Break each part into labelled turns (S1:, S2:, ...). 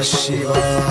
S1: Shivaya.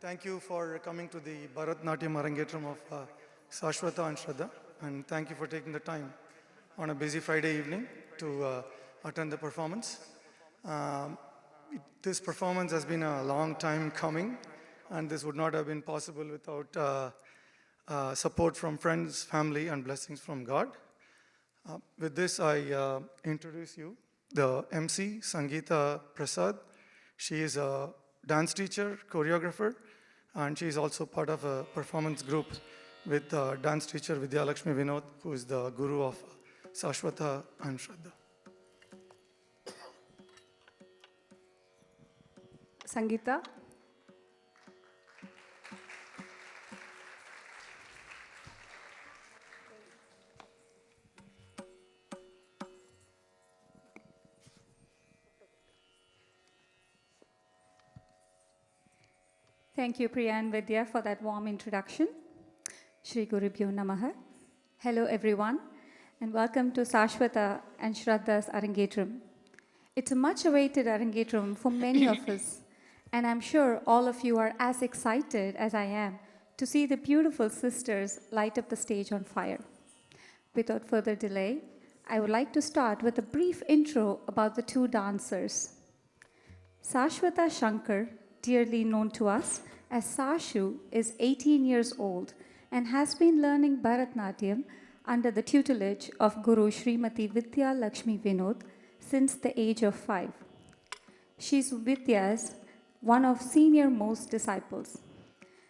S2: Thank you for coming to the Bharatanatyam Arangetram of Sashwatha and Shradha, and thank you for taking the time on a busy Friday evening to attend the performance. This performance has been a long time coming, and this would not have been possible without support from friends, family, and blessings from God. With this, I introduce you the MC, Sangeeta Prasad. She is a dance teacher, choreographer, and she is also part of a performance group with dance teacher Vidya Lakshmi Vinod, who is the guru of Sashwatha and Shradha.
S3: Sangeeta. Thank you, Priya and Vidya, for that warm introduction. Shri Gurubhyo Namaha. Hello, everyone, and welcome to Sashwatha and Shradha's Arangetram. It's a much-awaited Arangetram for many of us, and I'm sure all of you are as excited as I am to see the beautiful sisters light up the stage on fire. Without further delay, I would like to start with a brief intro about the two dancers. Sashwatha Shankar, dearly known to us as Sashu, is 18 years old and has been learning Bharatanatyam under the tutelage of Guru Srimati Vidya Lakshmi Vinod since the age of 5. She is Vidya's one of senior-most disciples.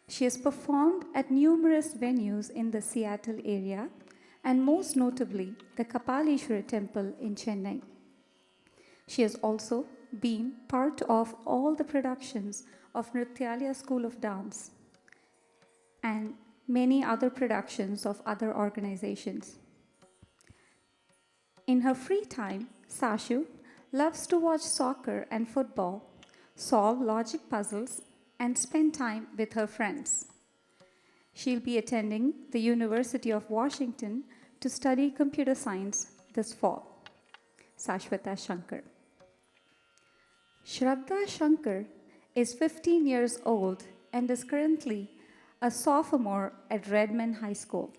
S3: She has performed at numerous venues in the Seattle area and most notably the Kapaleshwara temple in Chennai. She has also been part of all the productions of Nrityalaya School of Dance. And many other productions of other organizations. In her free time, Sashu loves to watch soccer and football, solve logic puzzles, and spend time with her friends. She'll be attending the University of Washington to study computer science this fall. Sashwatha Shankar. Shraddha Shankar is 15 years old and is currently a sophomore at Redmond High School.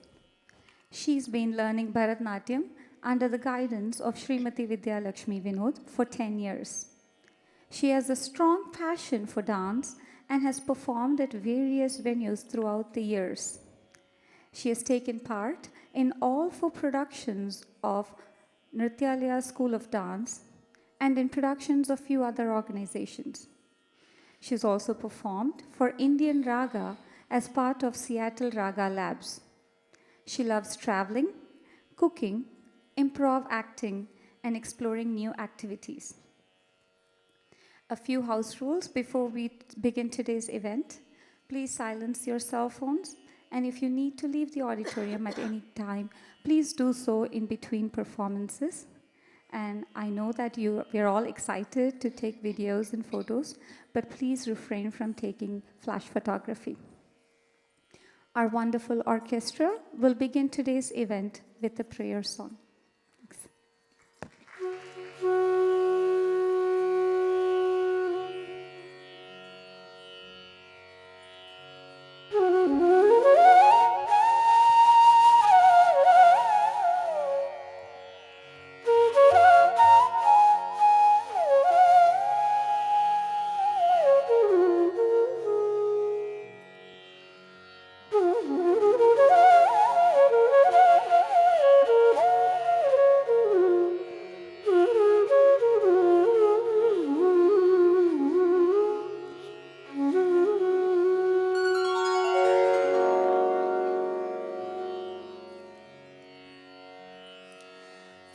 S3: She's been learning Bharatanatyam under the guidance of Srimati Vidya Lakshmi Vinod for 10 years. She has a strong passion for dance and has performed at various venues throughout the years. She has taken part in all 4 productions of Nrityalaya School of Dance and in productions of few other organizations. She's also performed for Indian Raga as part of Seattle Raga Labs. She loves traveling, cooking, improv acting, and exploring new activities. A few house rules before we begin today's event. Please silence your cell phones, and if you need to leave the auditorium at any time, please do so in between performances. And I know that we're all excited to take videos and photos, but please refrain from taking flash photography. Our wonderful orchestra will begin today's event with a prayer song. Thanks.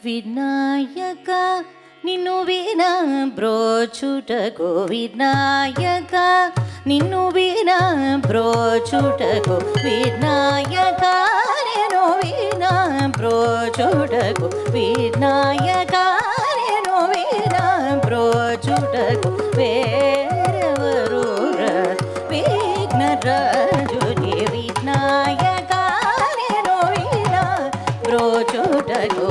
S1: Vinayaka నిన్ను వినా బ్రోచుటకు వినాయక నిన్ను వినా బ్రోచుటకు వినాయక నిన్ను వినా బ్రోచుటకు వినాయక నిన్ను వినా బ్రోచుటకు వేరెవరు విఘ్నరాజుని వినాయక నిన్ను వినా బ్రోచుటకు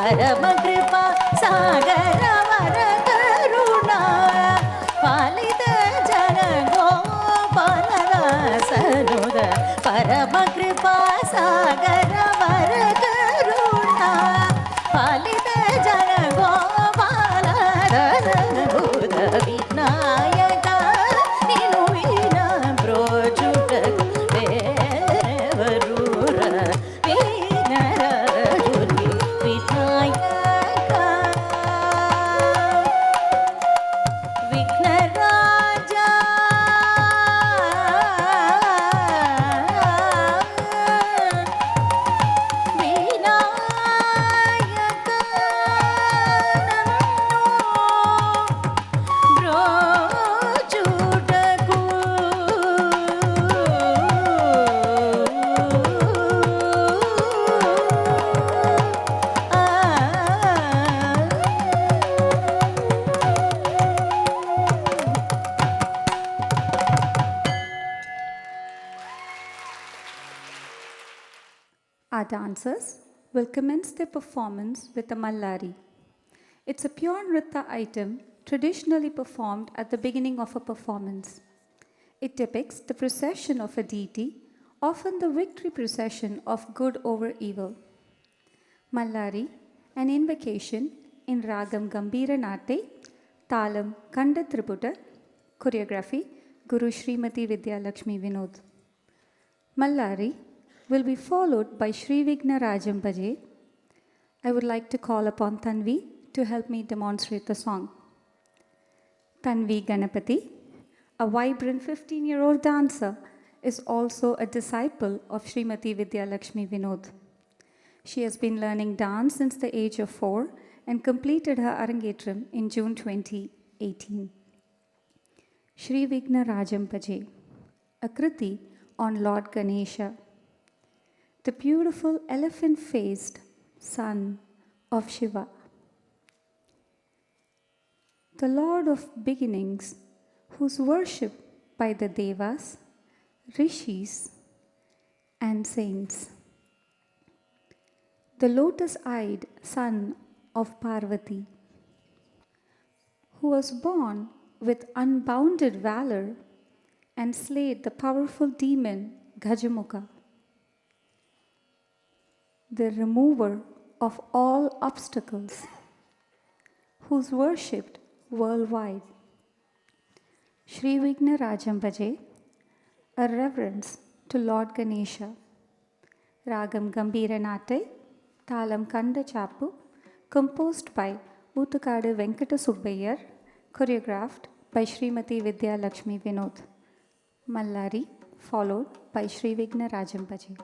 S4: పరమ కృపా సాగర వర
S3: dancers will commence their performance with a Mallari. It's a pure Nritta item traditionally performed at the beginning of a performance. It depicts the procession of a deity, often the victory procession of good over evil. Mallari, an invocation in Ragam Gambira Nate, Talam Kanda Triputa, choreography Guru Srimati Vidya Lakshmi Vinod. Mallari will be followed by Sri Vigna Rajam Bhaje. I would like to call upon Tanvi to help me demonstrate the song. Tanvi Ganapati, a vibrant 15-year-old dancer, is also a disciple of Srimati Vidya Lakshmi Vinod. She has been learning dance since the age of 4 and completed her Arangetram in June 2018. Sri Vigna Rajam Bhaje, a kriti on Lord Ganesha, the beautiful elephant-faced son of Shiva, the Lord of beginnings, whose worship by the Devas, Rishis, and saints. The lotus-eyed son of Parvati, who was born with unbounded valor and slayed the powerful demon Gajamukha, the remover of all obstacles, who's worshipped worldwide. Sri Vigna Rajam Bhaje, a reverence to Lord Ganesha. Ragam Gambira Nate, Talam Kanda Chapu, composed by Utukadu Venkata Subbayar, choreographed by Srimati Vidya Lakshmi Vinod. Mallari, followed by Sri Vigna Rajam Bhaje.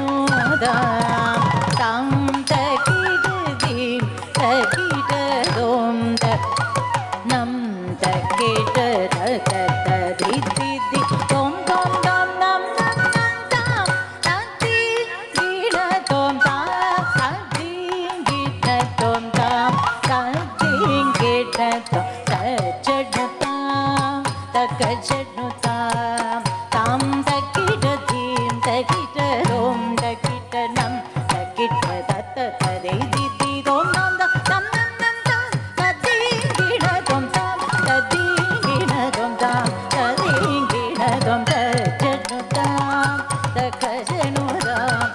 S1: தக்கஜனுதாம் தாம் தகிடதீம் தகிடதோம் நம் தகிட ததி தோம் தோம் தம் நம் நம் நம் தாம் ததி கிட தோம் தாம் ததி கிட தோம் தாம் ததி கிட தோம் தஜனுதாம் தக்கஜனுதாம் தாம் தகிடதீம் தகிடதோம் தகிடனம் தகிட தத்த ததை திதி தோம் நம் நம் நம் நம் தாம் ததி கிட தோம் தாம் ததி கிட தோம் தாம் ததி கிட தோம் தஜனுதாம் தக்கஜனுதாம்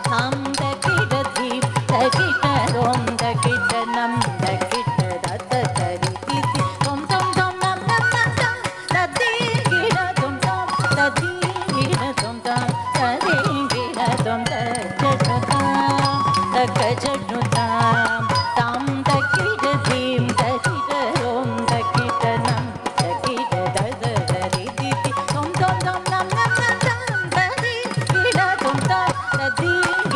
S1: தாம் தகிடதீம் தகிடதோம் தகிடனம் தகிட தத்த ததை திதி தோம் தோம் தோம் நம் நம் நம் தாம் ததி கிட தோம் தாம் ததி கிட தோம் தாம் ததி கிட தோம் தஜனுதாம் தக்கஜனுதாம் தாம் தகிடதீம் தகிடதோம் தகிடனம் தகிட தத ததி திதி தோம் தோம் தோம் நம் நம் நம் தாம் ததி கிட தோம் தாம் ததி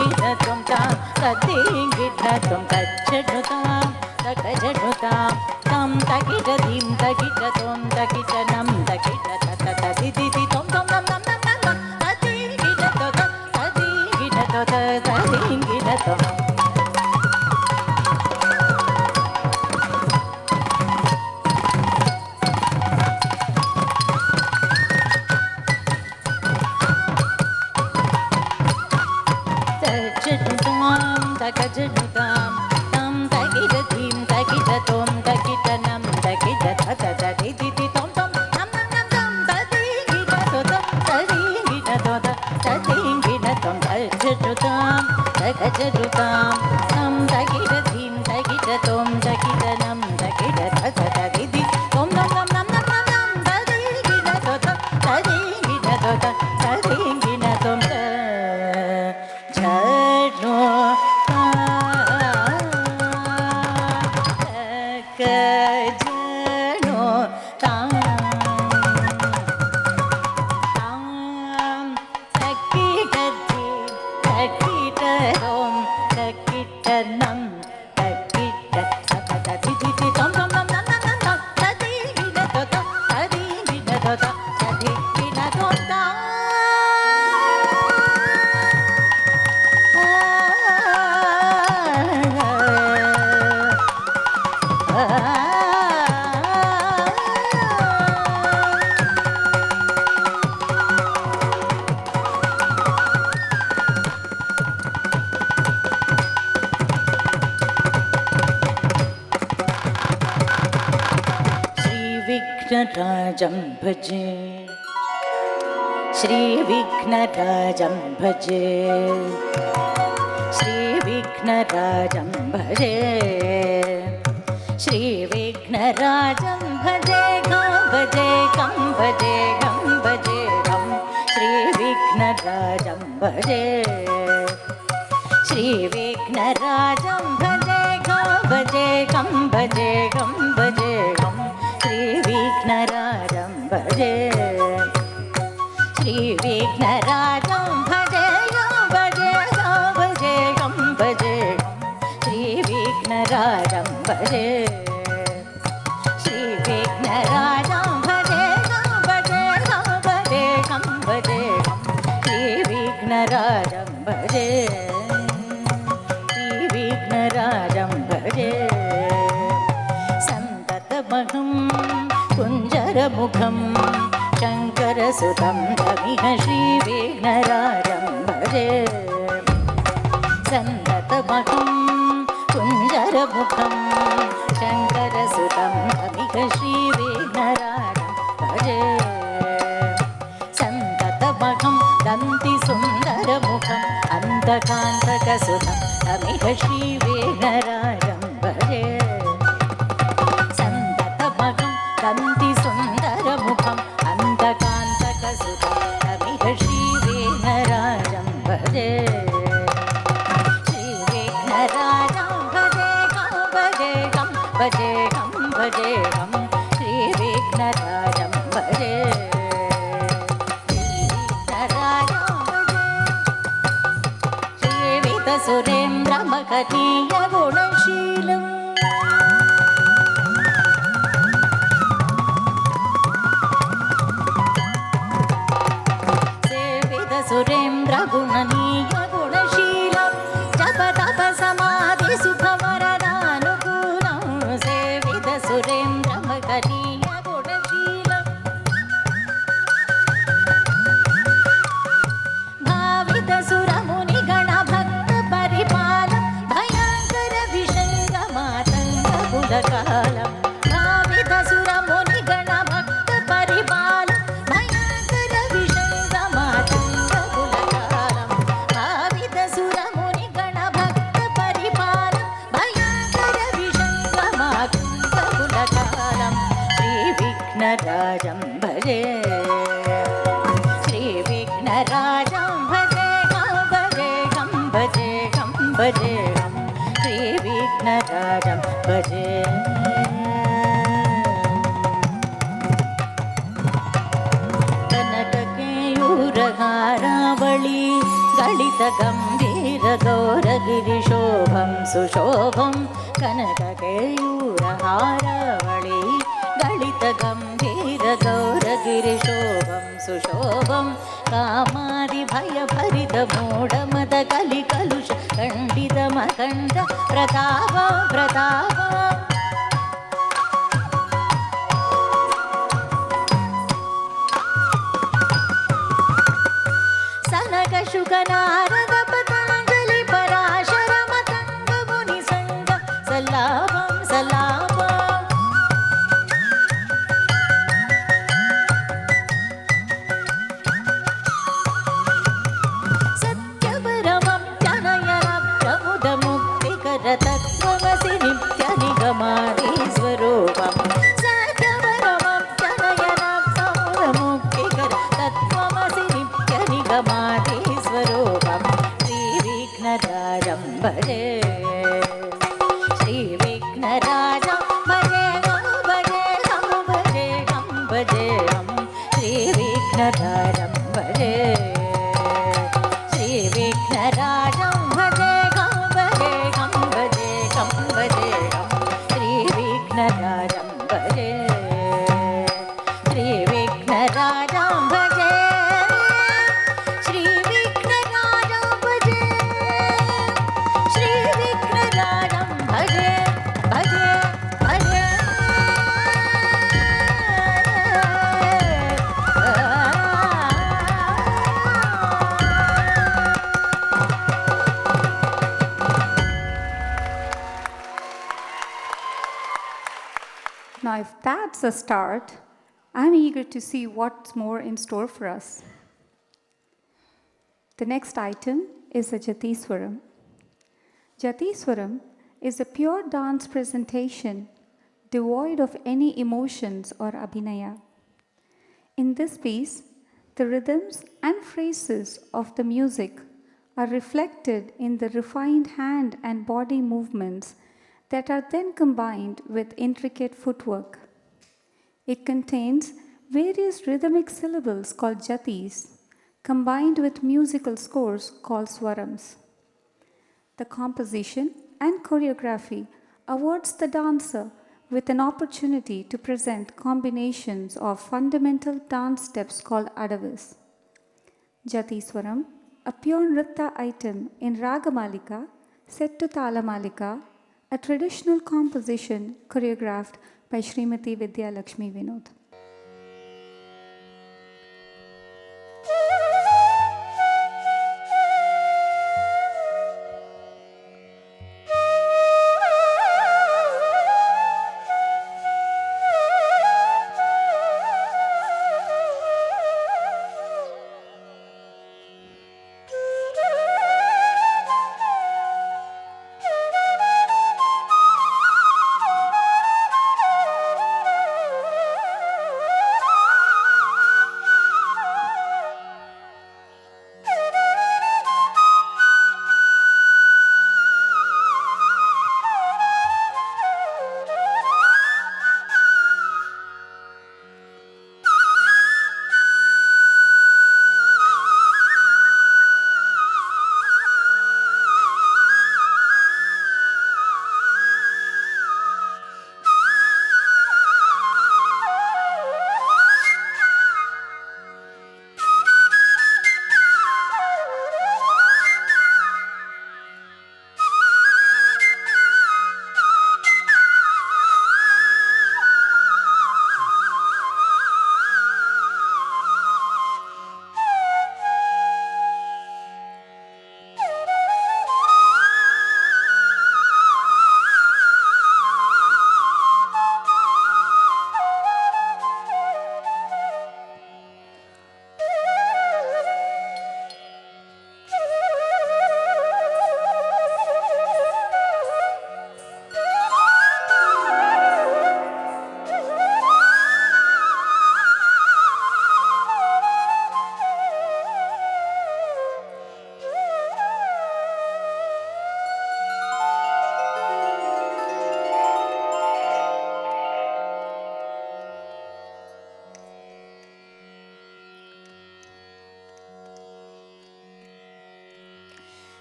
S1: கிட தோம் தாம் ததி கிட தோம் தஜனுதாம் தக்கஜனுதாம் தாம் தகிடதீம் தகிடதோம் தகிடனம் தகிட தத ததி திதி தோம் தோம் நம் நம் நம் நம் ததி கிட தோத ததி கிட தோத ததி கிட தோம் தஜனுதாம் தகஜனுதாம் தாம் தகிடதீம் தகிடதோம் தகிடனம் தகிட தத ததி திதி தோம் தோம் நம் நம் நம் தாம் ததி கிட தோத ததி கிட தோத ததி கிட தோம் தஜனுதாம் தகஜனுதாம் தாம் தகிடதீம் தகிடதோம் தகிடனம் தகிட தத ததி திதி தோம் தோம் நம் நம் நம் நம் நம் ததி கிட தோத ததி கிட தோத ததி கிட தோம் श्रीविघ्नराजं भजे श्रीविघ्नराजं भजे श्रीविघ्नराजं भजे श्रीविघ्नराजं भजे गं भजे गं भजे गं भजे गं श्रीविघ्नराजं भजे श्रीविघ्नराजं भजे गं भजे गं भजे गं भजे गं श्रीविघ्नराजं भजे श्रीविघ्नराजं भजे गं भजे गं भजे गं भजे गं श्रीविघ्नराजं भजे श्रीविघ्नराजं भजे गं भजे गं भजे गं भजे गं श्रीविघ्नराजं भजे श्रीविघ्नराजं भजे सन्ततमहं कुञ्जरमुखं शङ्करसुतं तमिह श्रीविघ्नराजं भजे सन्ततमहं कुञ्जरमुखं शङ्करसुतं तमिह श्रीविघ्नराजं भजे सन्ततमहं दन्तिसुन्दरमुखम् अन्तकान्तकसुतं तमिह श्रीविघ्नराजं भजे सन्ततमहं दन्तिसुन्दरमुखम् अन्तकान्तकसुतं तमिह श्रीविघ्नराजं भजे श्रीविघ्नराजं भजे गं भजे गं भजे गं भजे गं श्रीविघ्नराजं भजे श्रीविघ्नराजं भजे कनीय गुणशीलम् सेवित सुरेन्द्र गुणनीय गुणशीलं जप तप समाधि सुखवरदानुकूलं सेवित सुरेन्द्र कनीय गुणशीलं भावित सुरमुनिगण भक्त परिपालं भयङ्कर विषङ्ग मातङ्ग कुलकालं भावित सुरमुनिगण भक्त परिपालं भयङ्कर विषङ्ग मातङ्ग कुलकालं भावित सुरमुनिगण भक्त परिपालं भयङ्कर विषङ्ग मातङ्ग कुलकालं श्रीविघ्नराजं भजे श्रीविघ्नराजं भजे गं भजे गं भजे गं श्रीविघ्नराजं भजे कनककेयूरहारावळी गलित गम्भीर गौरगिरिशोभं सुशोभं कनककेयूरहारावळी गलित गम्भीर गौरगिरिशोभं सुशोभं कामादिभयभरित मूढमद कलिकलुष खण्डितमखण्ड प्रताप प्रताप सनकशुक नारद पतञ्जलि पराशर मतङ्ग मुनिसङ्ग सल्लाभं सल्लाभम् सत्यपरमं जनयनं प्रमुदमुक्तिकर तत्त्वमसि नित्यनिगमादिस्वरूपं सत्यपरमं जनयनं प्रमुदमुक्तिकर तत्त्वमसि नित्यनिगमादिस्वरूपं श्रीविघ्नराजं भजे श्रीविघ्नराजं भजे गं भजे गं भजे गं भजे गं श्रीविघ्नराजं भजे श्रीविघ्नराजं भजे गं भजे गं भजे गं भजे गं श्रीविघ्नराजं भजे श्रीविघ्नराजं भजे श्रीविघ्नराजं भजे श्रीविघ्नराजं भजे भजे भजे
S3: Now, if that's a start, I'm eager to see what's more in store for us. The next item is a Jatiswaram. Jatiswaram is a pure dance presentation devoid of any emotions or abhinaya. In this piece, the rhythms and phrases of the music are reflected in the refined hand and body movements that are then combined with intricate footwork. It contains various rhythmic syllables called jatis, combined with musical scores called swarams. The composition and choreography awards the dancer with an opportunity to present combinations of fundamental dance steps called adavis. Jatiswaram, a pure nritta item in Ragamalika, set to Talamalika, a traditional composition choreographed by Srimati Vidya Lakshmi Vinod.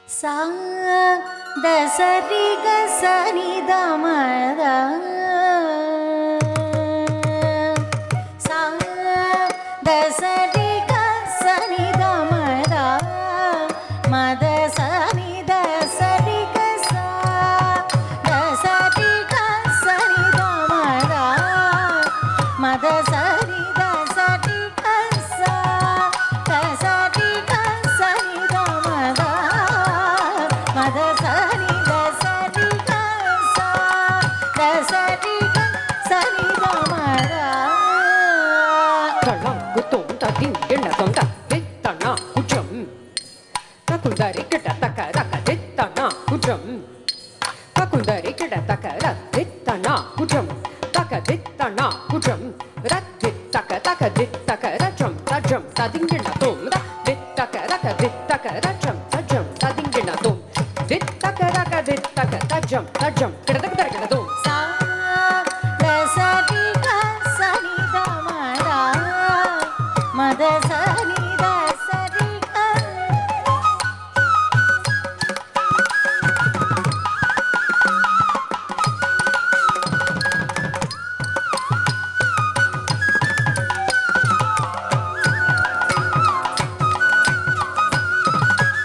S1: சா தசரி கசனி தமத சா தசரி கசனி தமத மத சனி தசரி கசா தசரி கசனி தமத மத சனி தசரி கசா தசரி கசனி தமத மத சனி தசரி கசா தசரி கசனி தமத
S4: தளம் குத்தும் ததின் எண்ணதம் தித்தனா குற்றம் தகுந்தரி கிட்ட தக்க தித்தனா குற்றம் தகுந்தரி கிட்ட தக்க தித்தனா குற்றம் தக்க தித்தனா குற்றம் ரத்தித்தக்க தித்தக்க ரஜம் ரஜம் ததின் எண்ணதம் தித்தக்க ரஜம் ரஜம் ததின் எண்ணதம் தித்தக்க தஜம் தஜம் கிடதக்க தரக்கிடதும்
S1: சா தசரி கசனி தமத மத சனி தசரி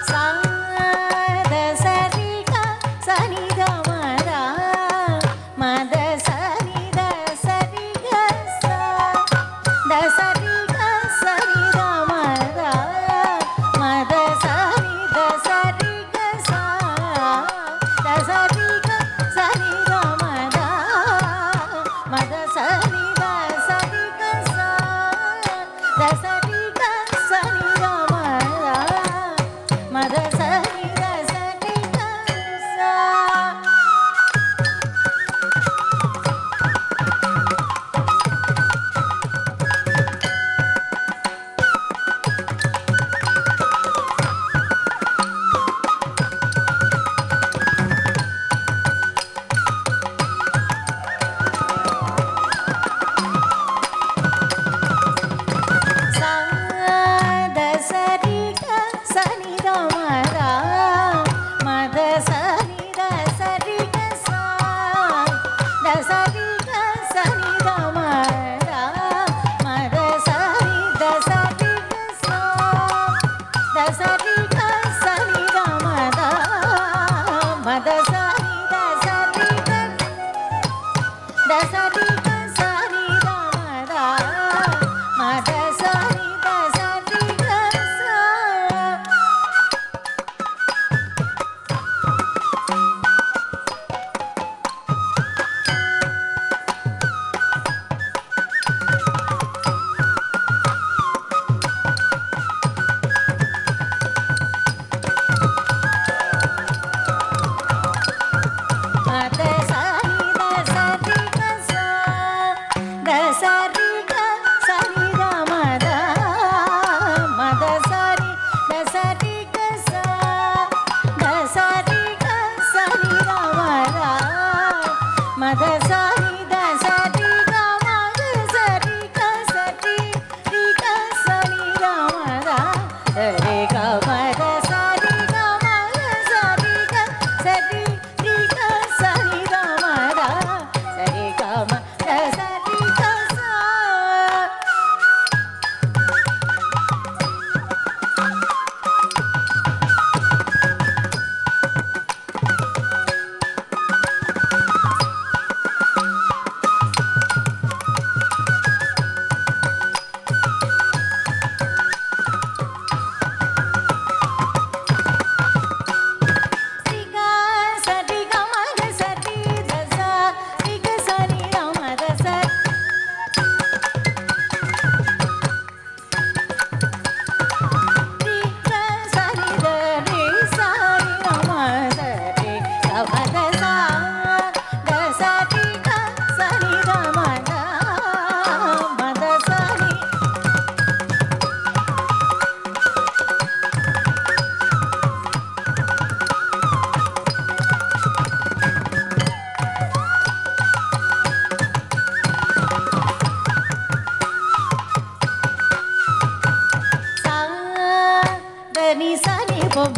S1: சா தசரி கசனி தமத மத சனி Dasheri கசா Dasheri கசனி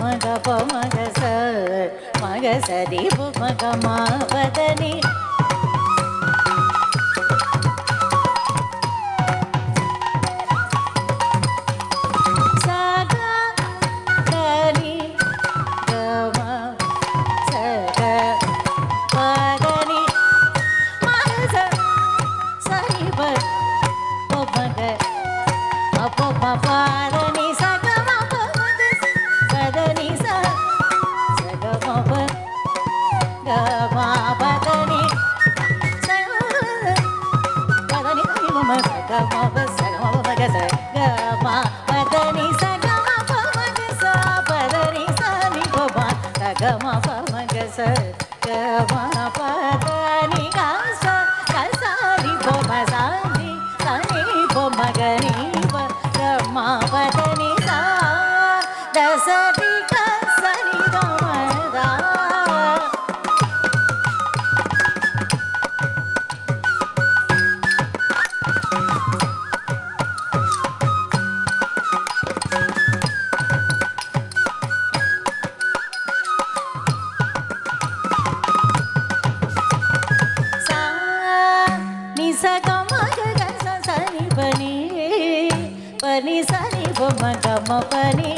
S1: maga pa maga sa ri pa maga ma pa ni sa ga ni ga ma sa ga pa ni ma sa ni pa maga pa pa ni sa ga ma pa maga sa ni sa ga ma pa ga ma pa ni sa ni ma sa ga ma pa sa ga ma pa sa ga ma pa ni sa ga ma pa maga sa pa ni sa ni pa ma sa ga ma pa maga sa ga ma pa ni ga sa ni pa ma sa ni pa maga ni pa ga ma pa ni sa da sa ri ga sa ni da ma da sa ni sa ga ma ga sa ni pa ni sa ni pa ma ga ma pa ni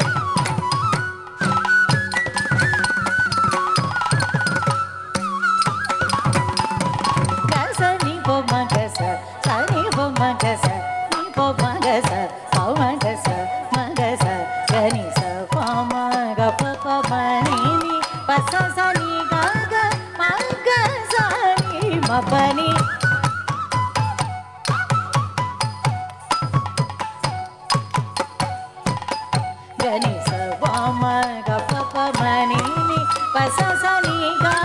S1: ga sa ni pa ma ga sa ni pa ma ga sa ni pa ma ga sa pa ma ga sa ga ni sa pa ma ga pa ma ni pa sa ni ga ma ga sa ni ma pa ni ga ni sa pa ma ga pa ma ni pa sa ni ga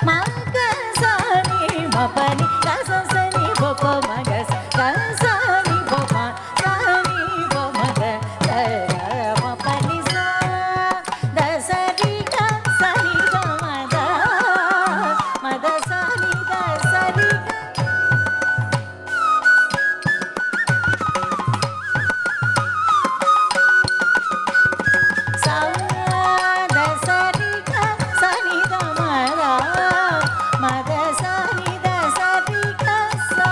S1: ma ga sa ni ma pa ni ga sa ni pa ma ga sa ni pa ma ga sa ma pa ni sa da sa ri ga sa ni ga ma da sa ni da sa ri ga sa da sa ri ga sa ni da ma da sa ni da sa ri ga sa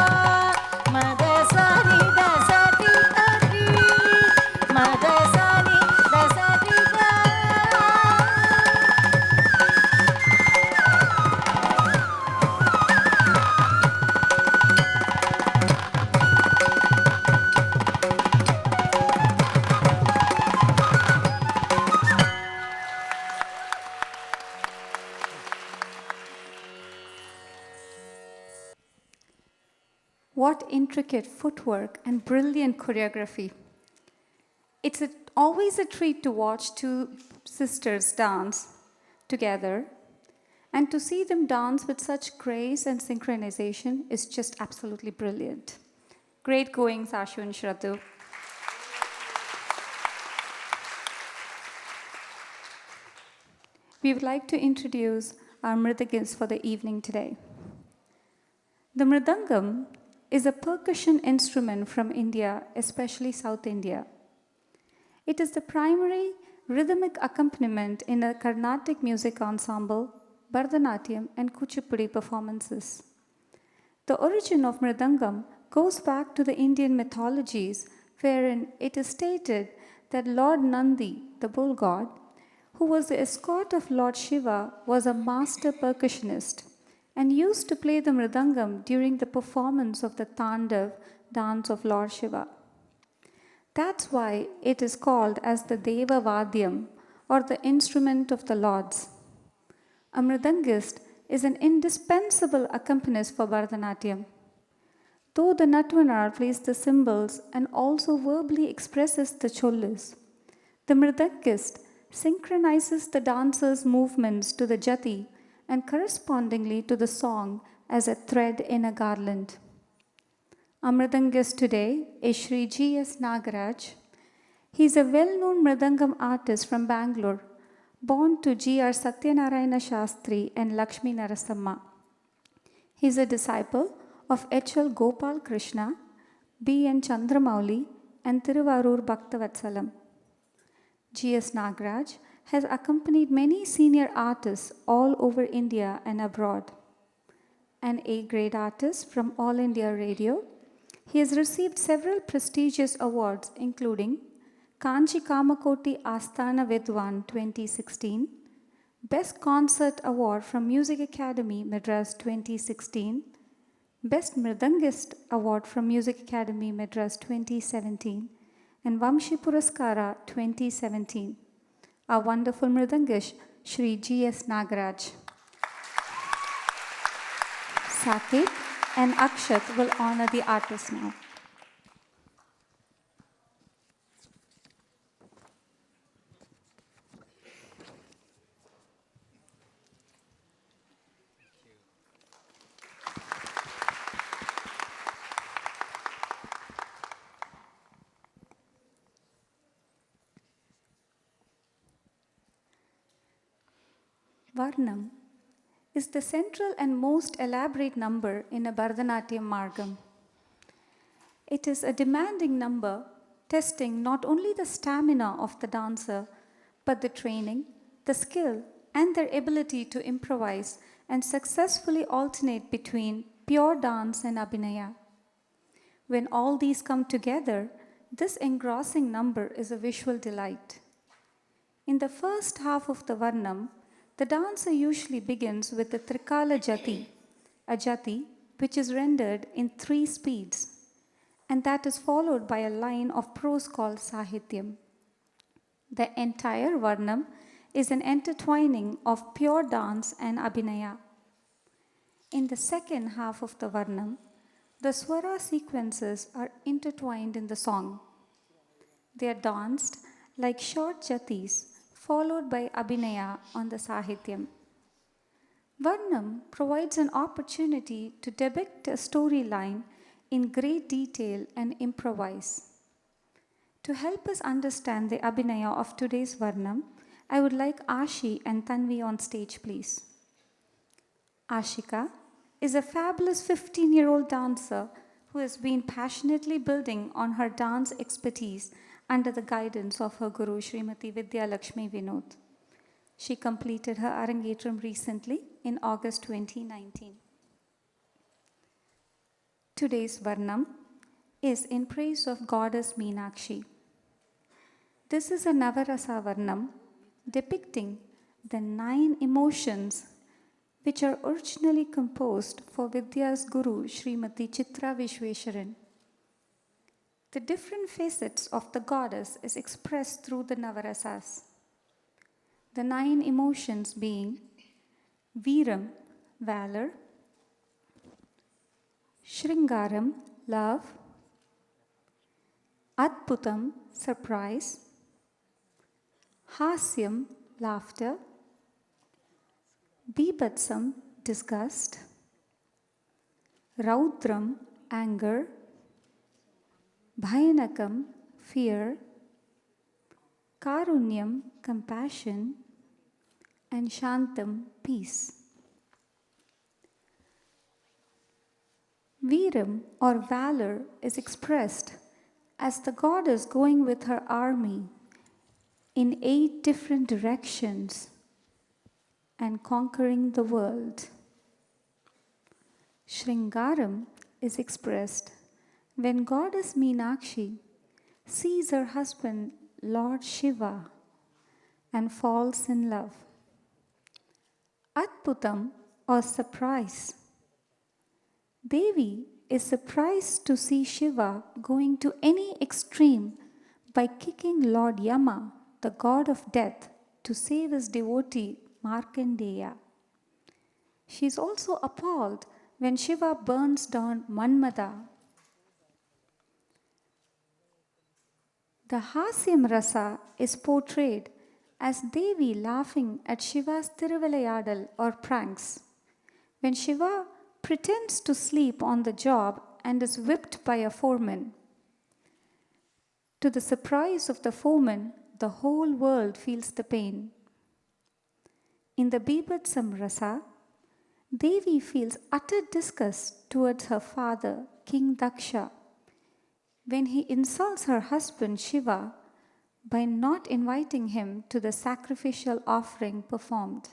S1: ma da sa ni da sa ri ga ri ma da sa ni da sa ri ga
S3: What intricate footwork and brilliant choreography. It's always a treat to watch two sisters dance together, and to see them dance with such grace and synchronization is just absolutely brilliant. Great going, Sashu and Shradha. We would like to introduce our mridangams for the evening today. The mridangam is a percussion instrument from India, especially South India. It is the primary rhythmic accompaniment in a Carnatic music ensemble, Bharatanatyam and Kuchipudi performances. The origin of mridangam goes back to the Indian mythologies, wherein it is stated that Lord Nandi, the bull god, who was the escort of Lord Shiva, was a master percussionist and used to play the mridangam during the performance of the Tandav dance of Lord Shiva. That's why it is called as the Deva Vadyam, or the instrument of the lords. A mridangist is an indispensable accompanist for Bharatanatyam. Though the Nataraja plays the cymbals and also verbally expresses the chollis, the mridangist synchronizes the dancer's movements to the jati and correspondingly to the song as a thread in a garland. Our mridangist today is Shri G.S. Nagaraj. He is a well-known mridangam artist from Bangalore, born to G.R. Satyanarayana Shastri and Lakshmi Narasamma. He is a disciple of H.L. Gopal Krishna, B.N. Chandramouli, and Thiruvarur Bhaktavatsalam. G.S. Nagaraj has accompanied many senior artists all over India and abroad. An A-grade artist from All India Radio, he has received several prestigious awards including Kanchi Kamakoti Asthana Vidwan 2016, Best Concert Award from Music Academy Madras 2016, Best Mridangist Award from Music Academy Madras 2017, and Vamshi Puraskara 2017. Our wonderful Mridangish, Shri G.S. Nagaraj. Saket and Akshat will honor the artist now. Varnam is the central and most elaborate number in a Bharatanatyam margam. It is a demanding number, testing not only the stamina of the dancer, but the training, the skill, and their ability to improvise and successfully alternate between pure dance and abhinaya. When all these come together, this engrossing number is a visual delight. In the first half of the Varnam, the dancer usually begins with the Trikala Jati, a jati which is rendered in 3 speeds, and that is followed by a line of prose called Sahityam. The entire Varnam is an intertwining of pure dance and abhinaya. In the second half of the Varnam, the Swara sequences are intertwined in the song. They are danced like short jatis, followed by abhinaya on the Sahityam. Varnam provides an opportunity to depict a storyline in great detail and improvise. To help us understand the abhinaya of today's Varnam, I would like Ashi and Tanvi on stage, please. Ashika is a fabulous 15-year-old dancer who has been passionately building on her dance expertise under the guidance of her guru, Srimati Vidya Lakshmi Vinod. She completed her Arangetram recently in August 2019. Today's Varnam is in praise of goddess Meenakshi. This is a Navarasa Varnam depicting the 9 emotions which are originally composed for Vidya's guru, Srimati Chitra Vishwesharan. The different facets of the goddess is expressed through the Navarasas. The 9 emotions being Veeram, valor, Shringaram, love, Adbhutam, surprise, Hasyam, laughter, Bibhatsam, disgust, Raudram, anger, Bhayanakam, fear, Karunyam, compassion, and Shantam, peace. Veeram or valor is expressed as the goddess going with her army in 8 different directions and conquering the world. Shringaram is expressed when goddess Meenakshi sees her husband Lord Shiva and falls in love. Adbhutam or surprise. Devi is surprised to see Shiva going to any extreme by kicking Lord Yama, the god of death, to save his devotee Markandeya. She is also appalled when Shiva burns down Manmada. The Hasyam Rasa is portrayed as Devi laughing at Shiva's Tiruvilayadal or pranks. When Shiva pretends to sleep on the job and is whipped by a foreman. To the surprise of the foreman, the whole world feels the pain. In the Bibhatsam Rasa, Devi feels utter disgust towards her father, King Daksha, when he insults her husband Shiva by not inviting him to the sacrificial offering performed.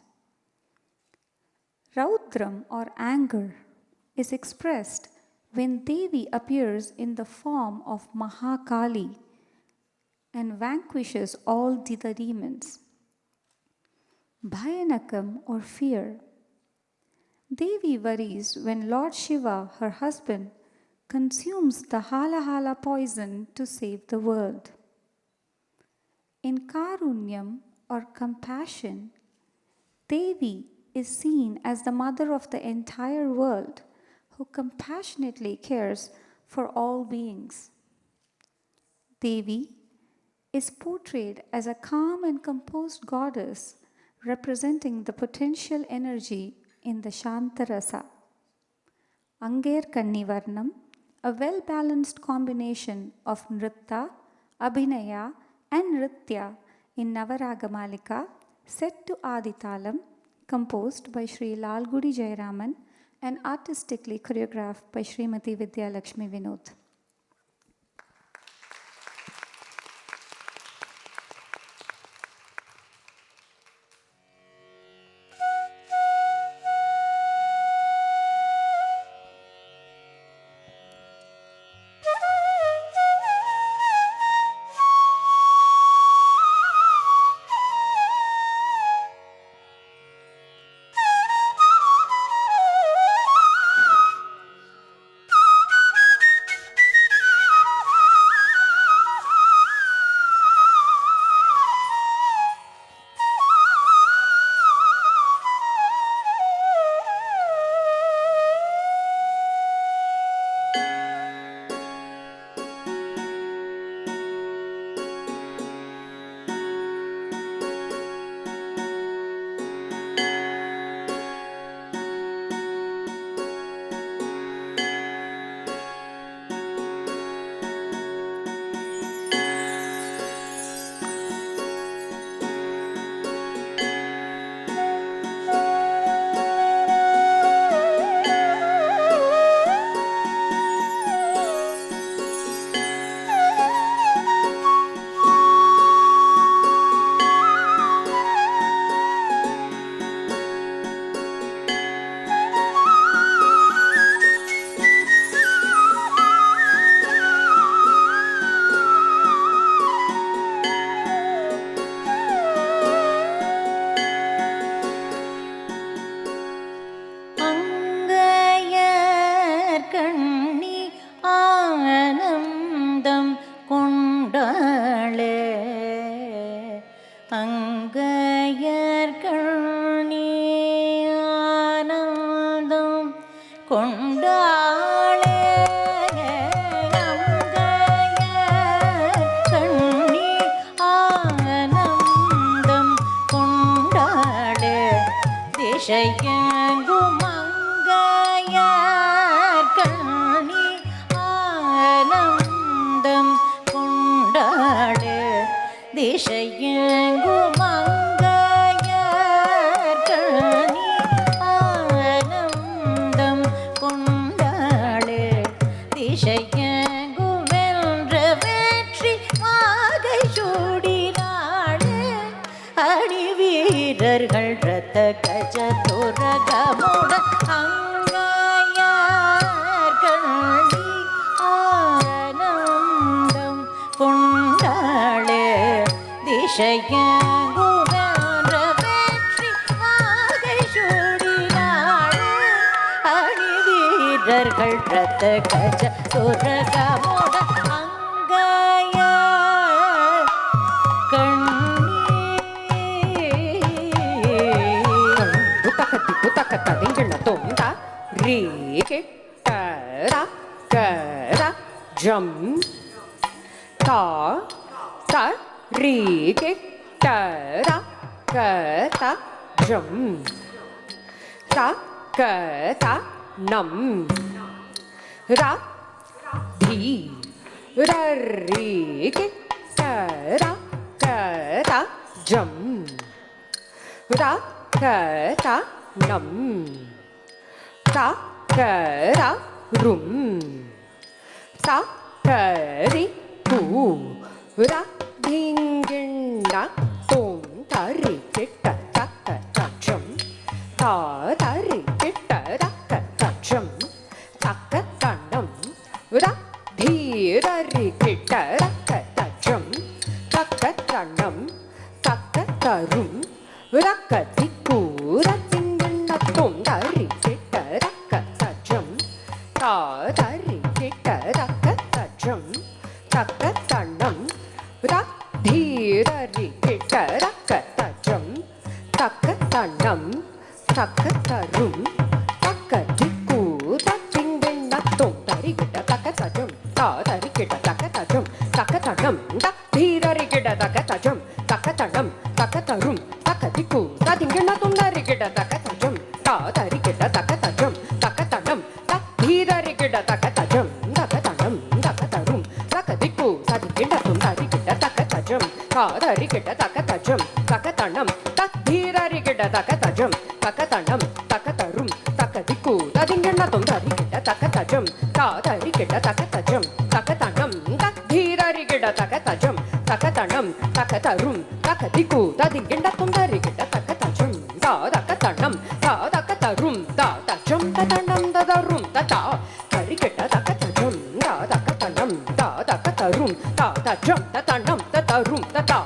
S3: Raudram or anger is expressed when Devi appears in the form of Mahakali and vanquishes all the demons. Bhayanakam or fear. Devi worries when Lord Shiva, her husband, consumes the hala poison to save the world. In Karunyam or compassion, Devi is seen as the mother of the entire world who compassionately cares for all beings. Devi is portrayed as a calm and composed goddess representing the potential energy in the Shantarasa. Anger Kannivarnam, a well-balanced combination of Nritta, Abhinaya and Nritya in Navaragamalika, set to Aditalam, composed by Sri Lalgudi Jayaraman and artistically choreographed by Srimati Vidya Lakshmi Vinod.
S4: தக்கத்தனம் தீரரிக்கிட்ட ரக்கத்தஜம் தக்கத்தனம் தக்கத்தரும் தக்கதிக்கு தத்திங்கெண்ணத்தும் தரிகிட்ட தக்கத்தஜம் தாதரிக்கிட்ட தக்கத்தஜம் தக்கத்தனம் தீரரிக்கிட்ட தக்கத்தஜம் தக்கத்தனம் தக்கத்தரும் தக்கதிக்கு தத்திங்கெண்ணத்தும் தரிகிட்ட தக்கத்தஜம் தாதரிக்கிட்ட தக்கத்தஜம் தக்கத்தனம் தீரரிக்கிட்ட தக்கத்தஜம் தக்கத்தனம் தக்கத்தரும் தக்கதிக்கு தத்திங்கெண்ணத்தும் தரிகிட்ட தக்கத்தஜம் தாதரிக்கிட்ட தக்கத்தஜம் தக்கத்தனம் தீரரிக்கிட்ட தக்கத்தஜம் தக்கத்தனம் தக்கத்தரும் தக்கதிக்கு தத்திங்கெண்ணத்தும் தரிகிட்ட தக்கத்தஜம் தாதரிக்கிட்ட தக்கத்தஜம் தக்கத்தனம் தீரரிக்கிட்ட தக்கத்தஜம் தக்கத்தனம் தக்கத்தரும் தக்கதிக்கு தத்திங்கெண்ணத்தும் தரிகிட்ட தக்கத்தஜம் தாதக்கத்தனம் தாதக்கத்தரும் தாதஜம் ததனம் ததரும் ததா தரிகிட்ட தக்கத்தஜம் தாதக்கத்தனம் தாதக்கத்தரும் தாதஜம் ததனம் ததரும் ததா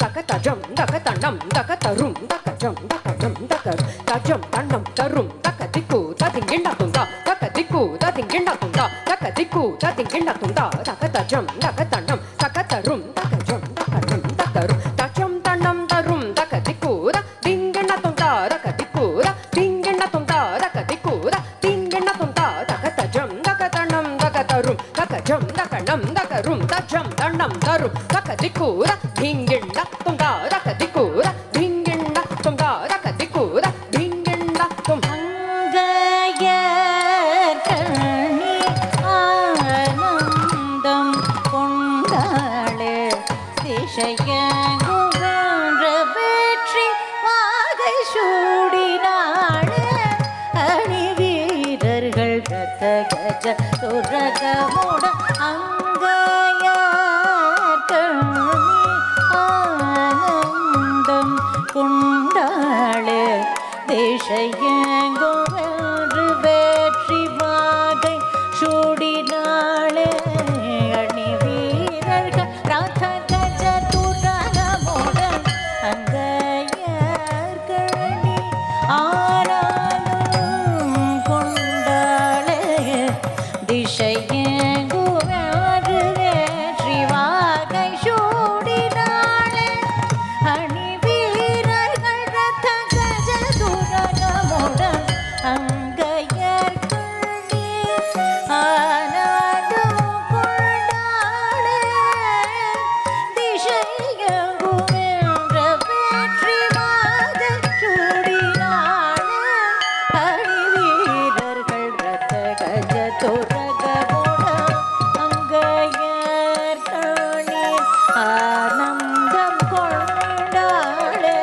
S4: தக்கத்தஜம் தக்கத்தனம் தக்கத்தரும் தக்கஜம் தக்கஜம் Tucker தஜம் தன்னம் தரும் தக்கதிக்கு தத்திங்கெண்ணத்தும் தா தக்கதிக்கு தத்திங்கெண்ணத்தும் தா தக்கதிக்கு தத்திங்கெண்ணத்தும் தா தக்கத்தஜம் தக்கத்தனம் தக்கத்தரும் தக்கஜம் தக்கனம் தக்கரும் தஜம் தன்னம் தரும் தக்கதிக்கு திங்கெண்ணத்தும் தா தக்கதிக்கு திங்கெண்ணத்தும் தா தக்கதிக்கு திங்கெண்ணத்தும் தா தக்கத்தஜம் தக்கத்தனம் தக்கத்தரும் தக்கஜம் தக்கனம் தக்கரும் தஜம் தன்னம் தரும் தக்கதிக்கு திங்கெண்ணத்தும் தா தக்கதிக்கு திங்கெண்ணத்தும் தா தக்கதிக்கு திங்கெண்ணத்தும்
S1: அங்கையர்கணி ஆனந்தம் கொண்டாளே திசையங்குகின்ற வெற்றி வாகை சூடினாளே அணி வீரர்கள் ரத்த கஜ துரகமுட அங்கையர்கணி ஆனந்தம் கொண்டாளே திசையங்குகின்ற வெற்றி வாகை சூடினாளே அணி வீரர்கள் ரத கஜ துரகமுடன் அங்கையர்கணி ஆனந்தம் கொண்டாளே திசையங்குகின்ற வெற்றி வாகை சூடினாளே அணி வீரர்கள் ரத கஜ துரகமுடன் அங்கையர்கணி ஆனந்தம் கொண்டாளே திசையங்குகின்ற வெற்றி வாகை சூடினாளே அணி வீரர்கள் ரத கஜ துரகமுடன் அங்கையர்கணி ஆனந்தம் கொண்டாளே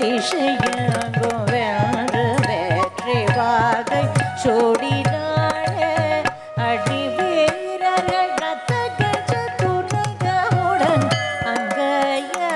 S1: திசையங்குகின்ற வெற்றி வாகை சூடினாளே அடி வீரர்கள் ரத்த கஜ துரகமுடன் அங்கையர்கணி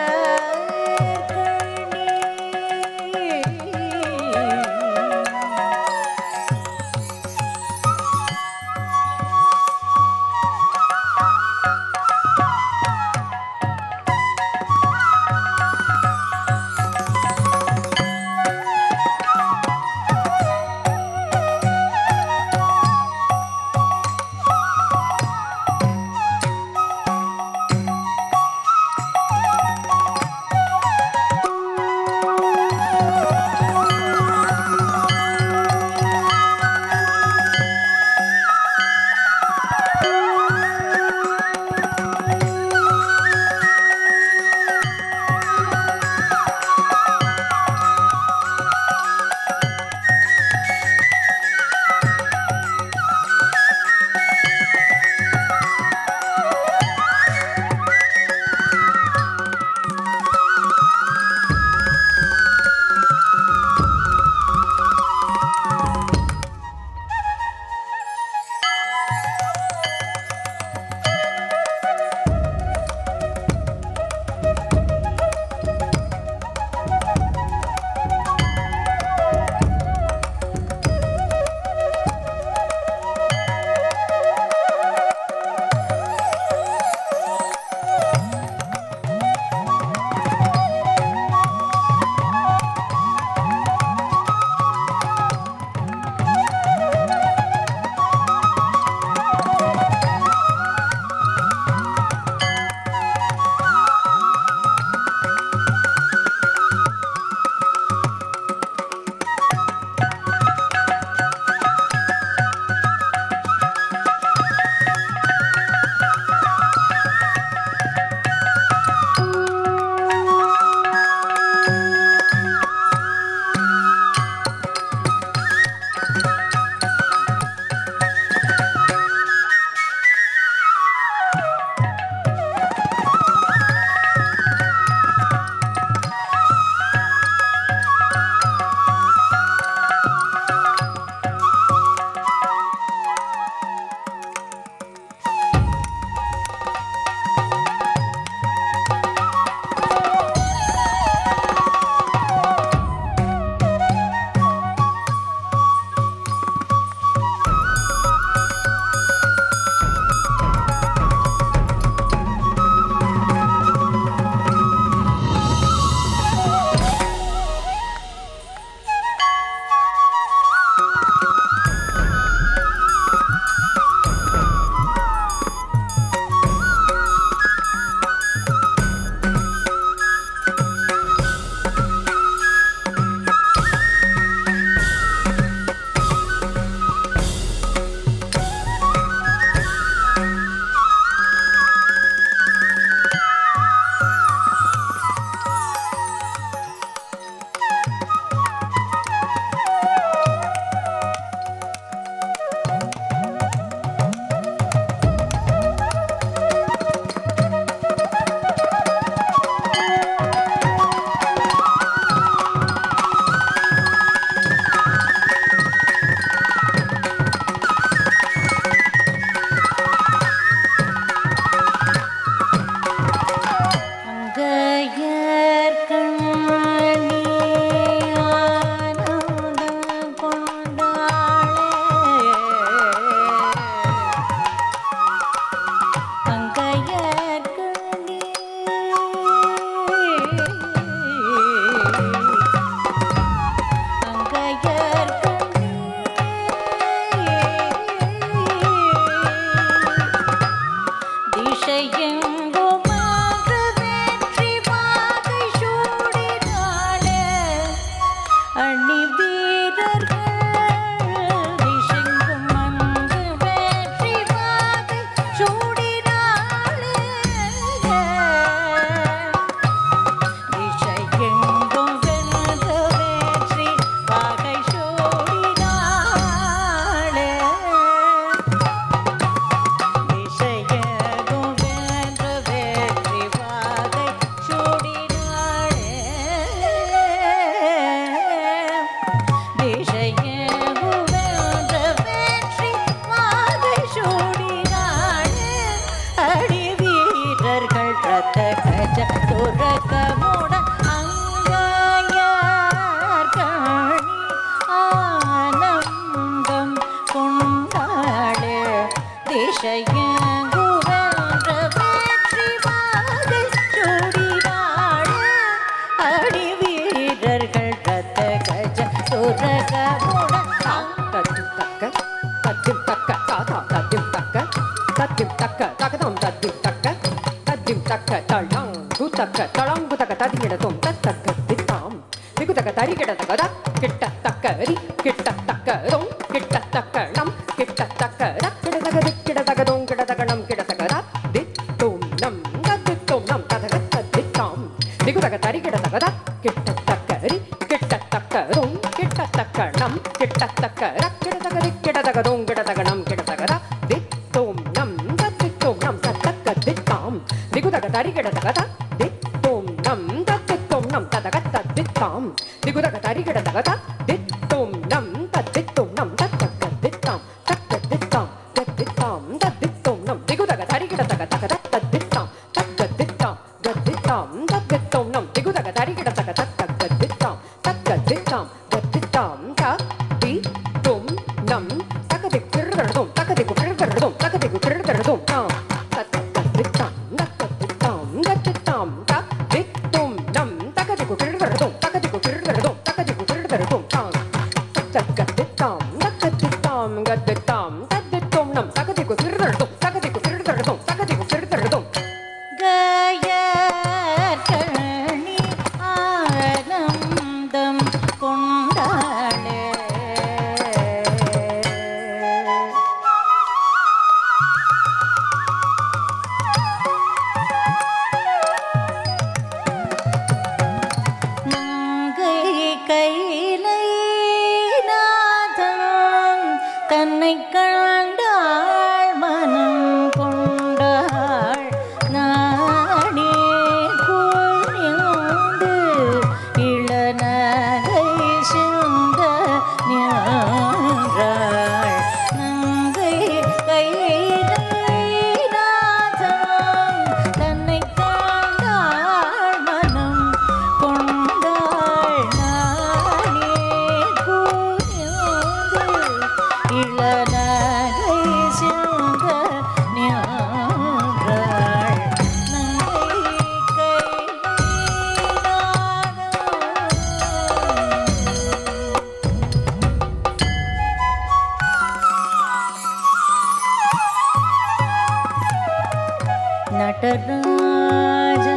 S1: Nataraja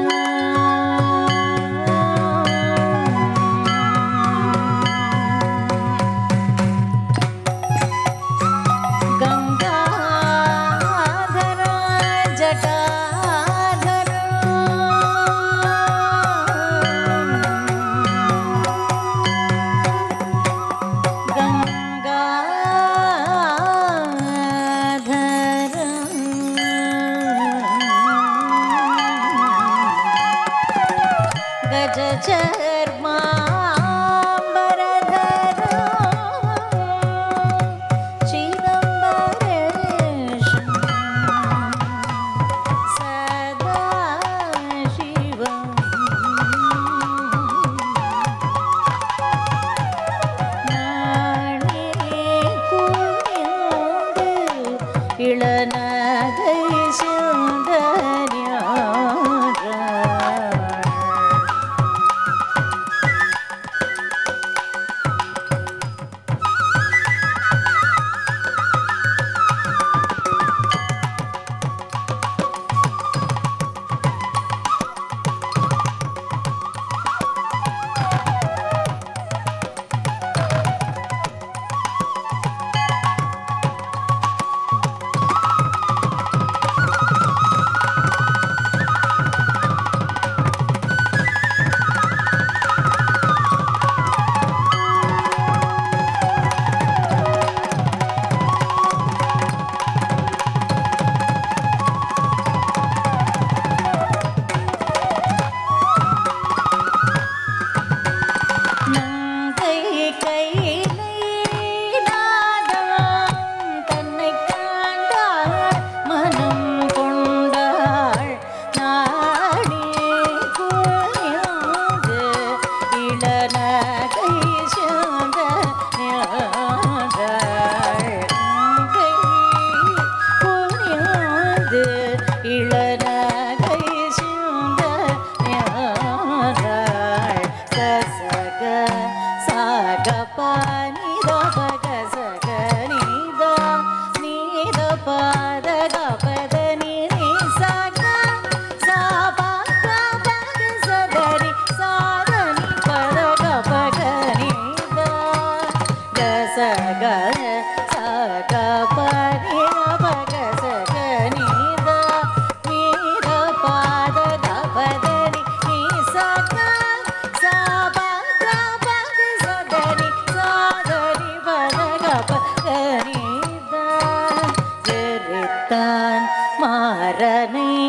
S1: Gangadhara Jatadhara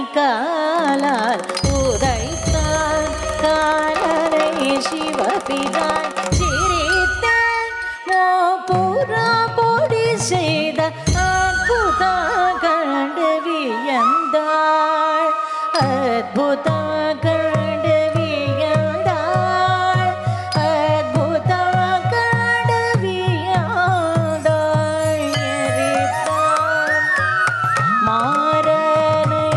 S1: காலால் உதைத்தான் காலனை சிவபிரான் சிரித்தான் மோபுரா பொடி செய்த அற்புதம் கண்டு வியந்தாள் அற்புதம் கண்டு வியந்தாள் அற்புதம் கண்டு வியந்தாள் எரித்தான் மாறனை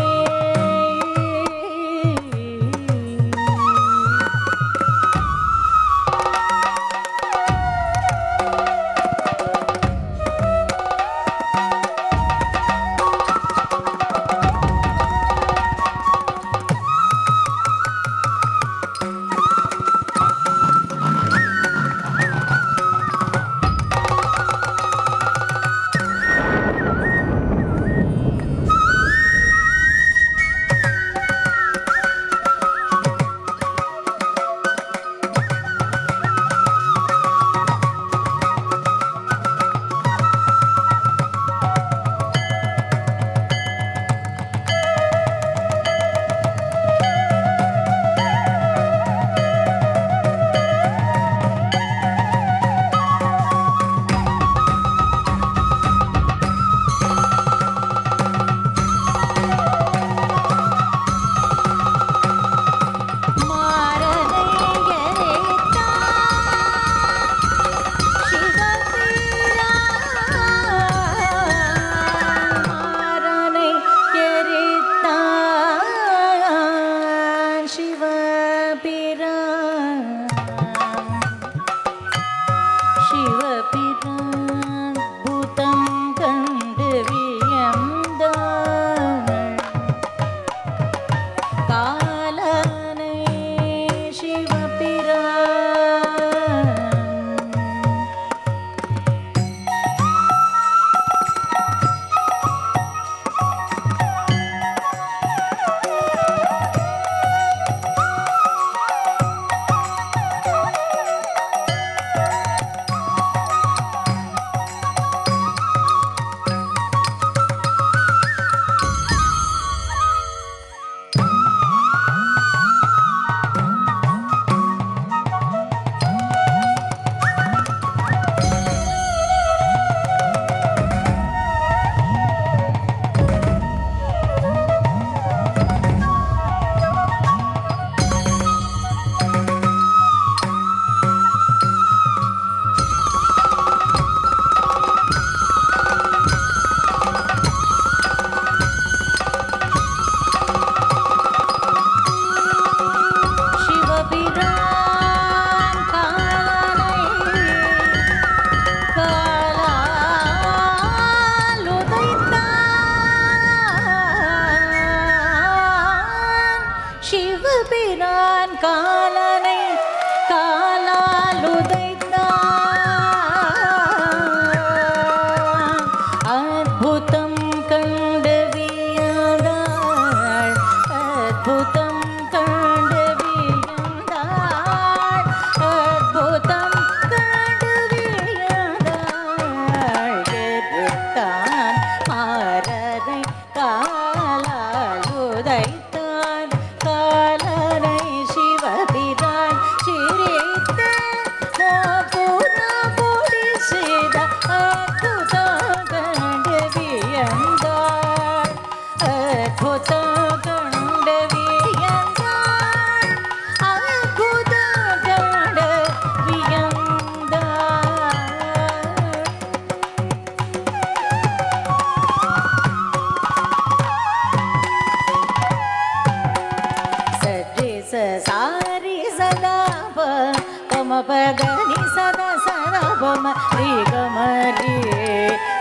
S5: பகனி சத சரபம ரீ கமரி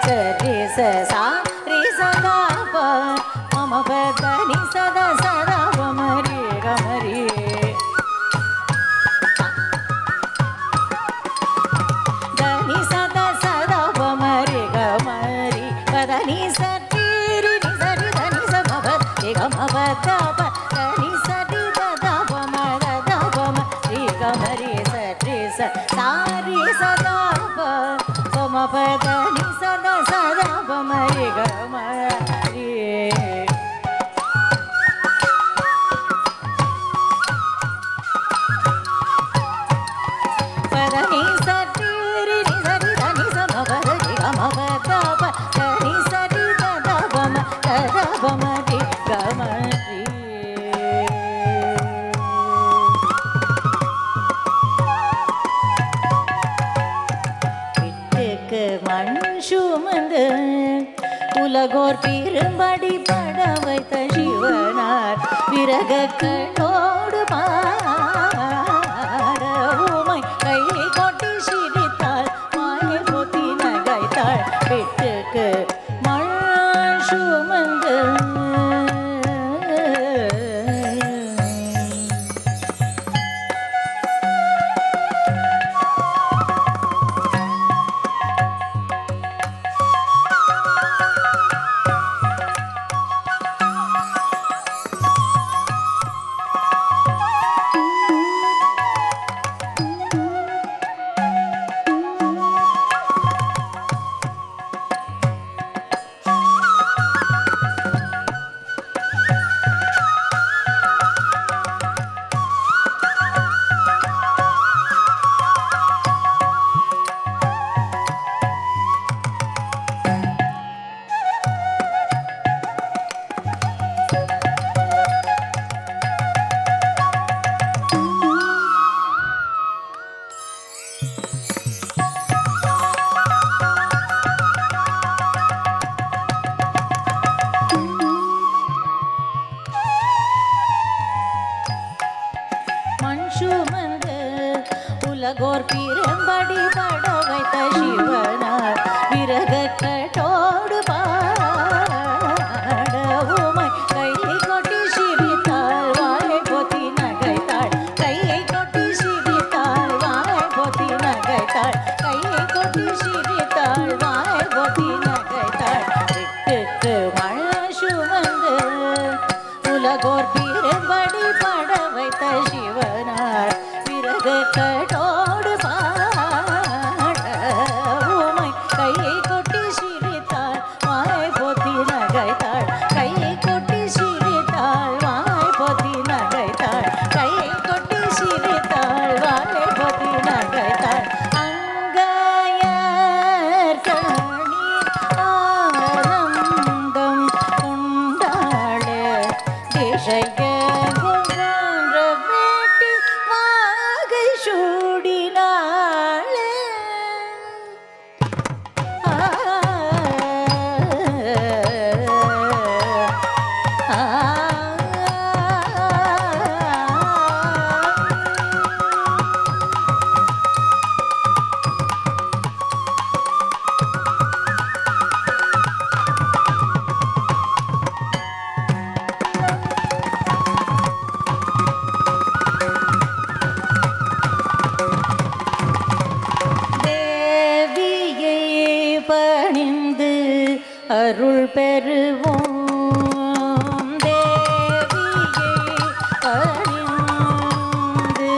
S5: சரி சா ரீ சதா ப மம பகனி சத சரபம ரீ கமரி கனி சத சரபம ரீ கமரி பதனி சரி ரி சரி தனி சமப ரீ கமப தப கனி சரி ததா பம ததா பம ரீ கமரி சாரி சதா பம பதனி சதா சதா பம ரி கமரி உலகோர் பெரும்படி பட வைத்த சிவனார் விரகக்கட்டோடு பாரவுமை கையை கொட்டி சிரித்தாள் மாயை பொத்தி நகைத்தாள் பெட்டுக்கு மழ் சுமந்து உலகோர் பெரும்படி பட வைத்த சிவனார் விரகக்கட்டோடு பாடவுமை கையை கொட்டி சிரித்தாள் வாயை பொத்தி நகைத்தாள் கையை கொட்டி சிரித்தாள் வாயை பொத்தி நகைத்தாள் கையை கொட்டி சிரித்தாள் வாயை பொத்தி நகைத்தாள் விட்டுக்கு மழை சுமந்து உலகோர் பெரும்படி பட வைத்த சிவனார் விரகக்கட்டோடு பாடவுமை கையை கொட்டி சிரித்தாள் வாயை பொத்தி நகைத்தாள் கையை கொட்டி சிரித்தாள் வாயை பொத்தி நகைத்தாள் கையை கொட்டி சிரித்தாள் வாயை பொத்தி நகைத்தாள் அங்கையர் கணி ஆனந்தம் கொண்டாளே தேசைய சூடினாளே பணிந்து அருள் பெறுவோம் தேவியை பணிந்து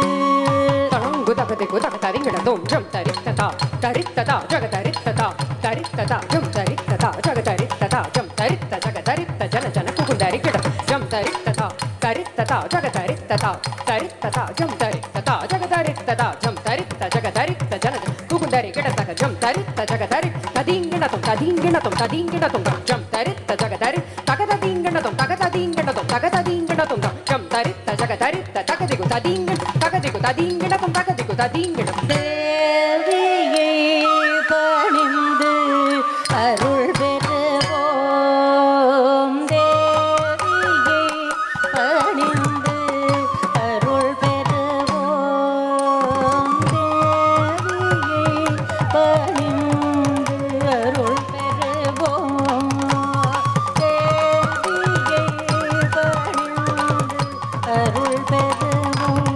S4: தங்குதகதை குதகதரிங்கிடதோம் ஜம் தரித்ததா தரித்ததா ஜகதரித்ததா தரித்ததா ஜம் தரித்ததா ஜகதரித்ததா ஜம் தரித்த ஜகதரித்த ஜன ஜன குகுந்தரிக்கிட ஜம் தரித்ததா தரித்ததா ஜகதரித்ததா தரித்ததா ஜம் தரித்ததா ஜகதரித்ததா ஜம் தரித்த ஜகதரித்த ஜன குகுந்தரிக்கிடதக ஜம் தரித்த ஜகதரி ததீங்கிணதும் ததீங்கிணதும் ததீங்கிணதும் ஜம் தரித்த ஜகதரி தகததீங்கிணதும் தகததீங்கிணதும் தகததீங்கிணதும் ஜம் தரித்த ஜகதரித்த தகதிகு ததீங்கிண தகதிகு ததீங்கிணதும் தகதிகு ததீங்கிணம்
S5: தேவியை பணிந்து அருள் பெறுவோம் தேவியை பணிந்து அருள் பெறுவோம் தேவியை பணிந்து அருள் பெறுவோம் தேவியை பணிந்து அருள் பெறுவோம்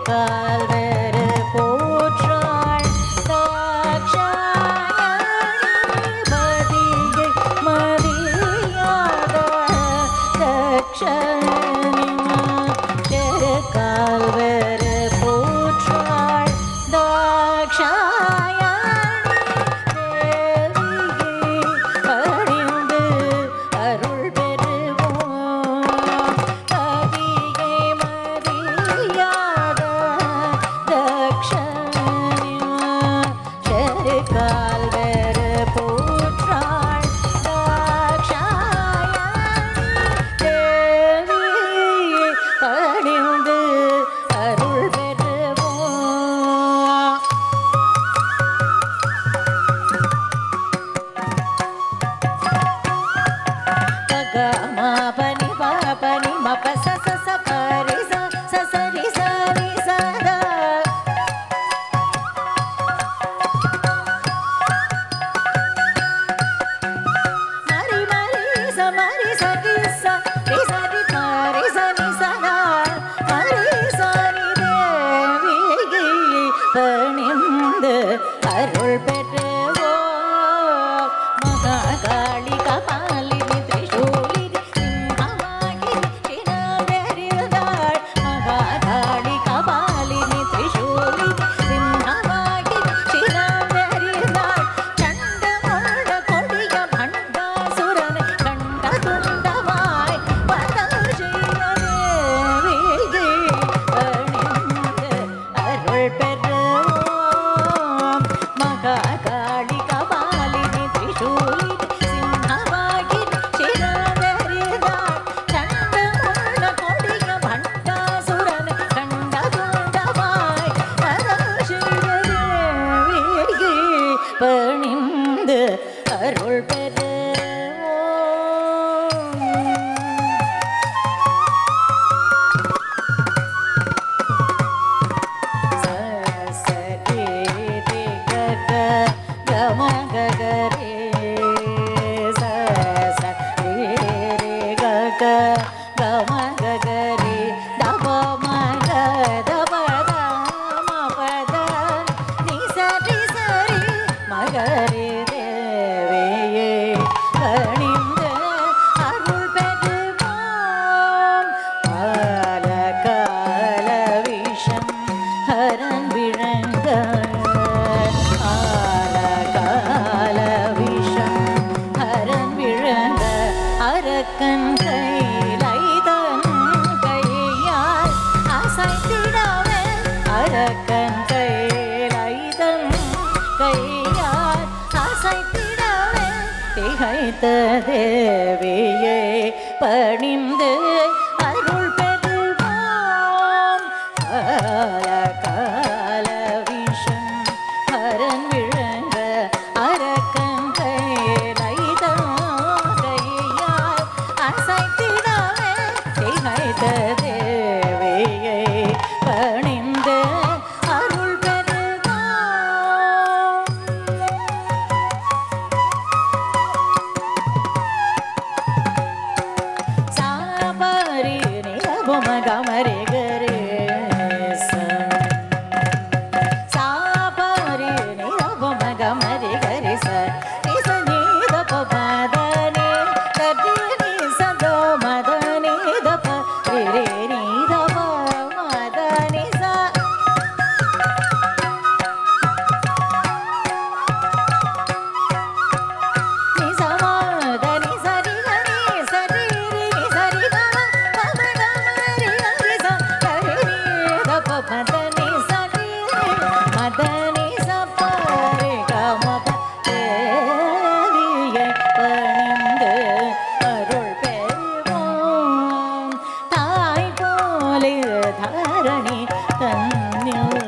S5: கால்வரு போற்றாள் தாக்ஷாயணி பதியை மதியாத தக்ஷணி கால்வரு போற்றாள் தாக்ஷாயணி தேவியை பணிந்து அருள் பெறுவோம் பதியை மதியாத தக்ஷணி கால்வரு போற்றாள் தாக்ஷாயணி தேவியை பணிந்து அருள் பெறுவோம் ககமா பனி பாபனி மப ச ச ச பரி ச ச சரி சரி சதா மரி மரி ச மரி ச ரி ச ரி ச ரி மரி ச நி சதா மரி ச நி தேவியை பணிந்து அருள் பெறுவோம் மகாகாளி கபாலினி திரிசூலினி சிம்மவாகினி சினவெறிந்தாள் மகாகாளி கபாலினி திரிசூலினி சிம்மவாகினி சினவெறிந்தாள் சண்டமுள்ள கொடிய பண்டாசுரனை கண்ட துண்டமாய் பதஞ்சய தேவியை பணிந்து அருள் பெறுவோம் மகாகாளி கபாலினி திரிசூலினி சிம்மவாகினி சினவெறிந்தாள் சண்டமுள்ள கொடிய பண்டாசுரனை கண்ட துண்டமாய் பதஞ்சய தேவியை பணிந்து அருள் பெறுவோம் சரி ரி க க கம க க ரே ச ச ரி ரி க க கம க க ரே தப ம க தப த ம ப த நி ச ரி ச ரி ம க ரே தேவியை பணிந்து அருள் பெறுவோம் கால கால விஷம் ஹரன் விழங்க ஆல கால விஷம் ஹரன் விழங்க அரக்கன் கைலைதன் கையால் அசைத்திடவே அரக்கன் கைலைதன் கையால் அசைத்திடவே திகைத்த தேவியை பணிந்து அருள் பெறுவோம் கால கால விஷம் ஹரன் விழங்க அரக்கன் கைலைதன் கையால் அசைத்திடவே திகைத்த தேவியை பணிந்து அருள் பெறுவோம் சாபரி நிரபம கமரி கரே சாபரி நிரபம கமரி கரி ச ரி ச நி த ப ப த நி த ரி நி ச த ம த நி த ப ரி ரி நி த ப ம த நி ச ni sa ma da ni sa ri ga ni sa ri ri ni sa ri ga ma pa ma ga ma ri ga ri sa ga ri ni da pa pa da ni sa ri ma da ni sa pa ri ga ma pa தேவியை பணிந்து அருள் பெறுவோம் தாய் போலே தரணி தன்னில்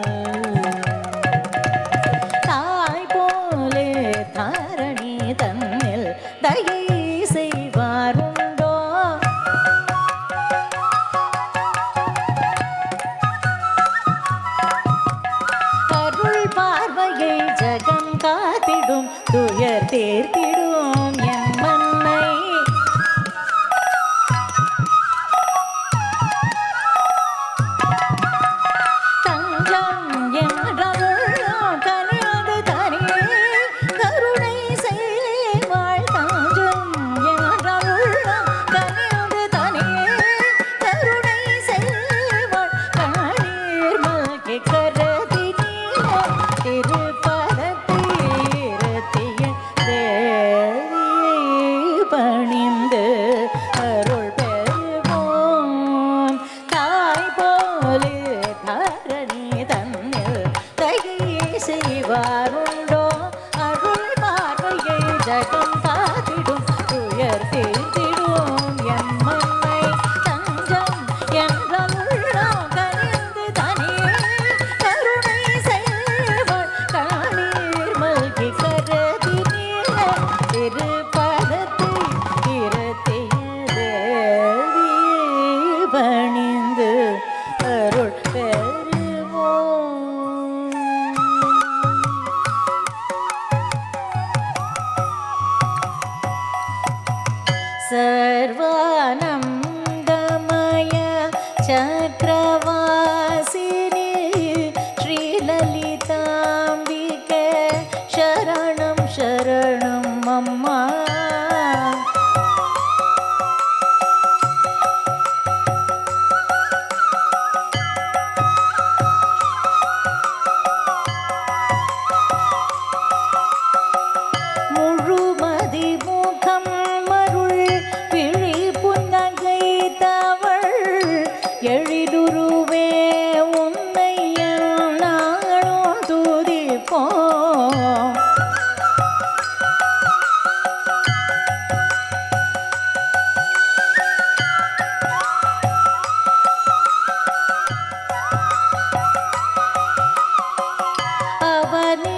S5: தாய் போலே தாரணி தன்னில் தயை செய்வாருண்டோ அருள் பார்வையை ஜகம் காத்திடும் துயர் தேர்த்திடும் என் மன்னை செய்வாருண்டோ அருள் பார்வையை ஜகம் காத்திடும் துயர் தீர்த்திடும் எம்மன்னை தஞ்சம் என்றுள்ளம் கனிந்து தனியே கருணை செய்வாள் கண்ணீர் மல்கி கருதி நீல திருப்பதத்தை இரத்தையதேவி பணிந்து அருள் பெறுவோம். सर्वानन्दमय चक्रवासिनी श्रीललिताम्बिके शरणं शरणं मम. முழுமதி முகம் மருள் விழி புன்னகைத்தவள் எழிலுருவே உன்னை நாளும் துதிப்போம்.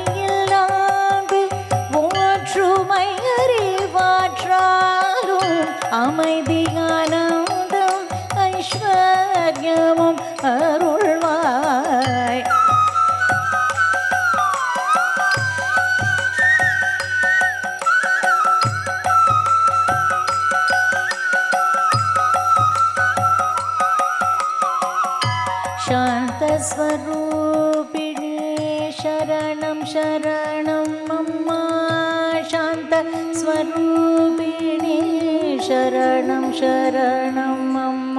S5: அவனியில்லாது ஒற்றுமை அறிவாற்றாலும் அமைதியானந்தம் ஐஸ்வர்யமும் அருள்வாய். शान्तस्वरूपिणी शरणं शरणं मम. शान्तस्वरूपिणी शरणं शरणं मम.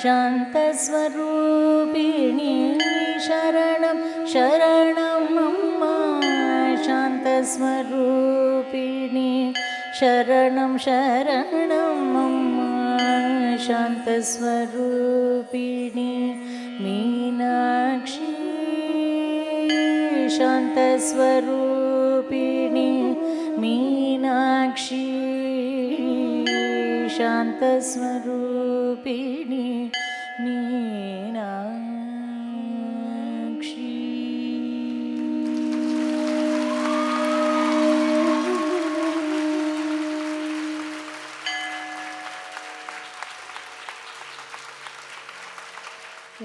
S5: शान्तस्वरूपिणी शरणं शरणं मम. शान्तस्वरूपिणी शरणं शरणं मम. शान्तस्वरूपिणी Meenakshi शान्तस्वरूपिणी Meenakshi शान्तस्वरूपिणी Meenakshi.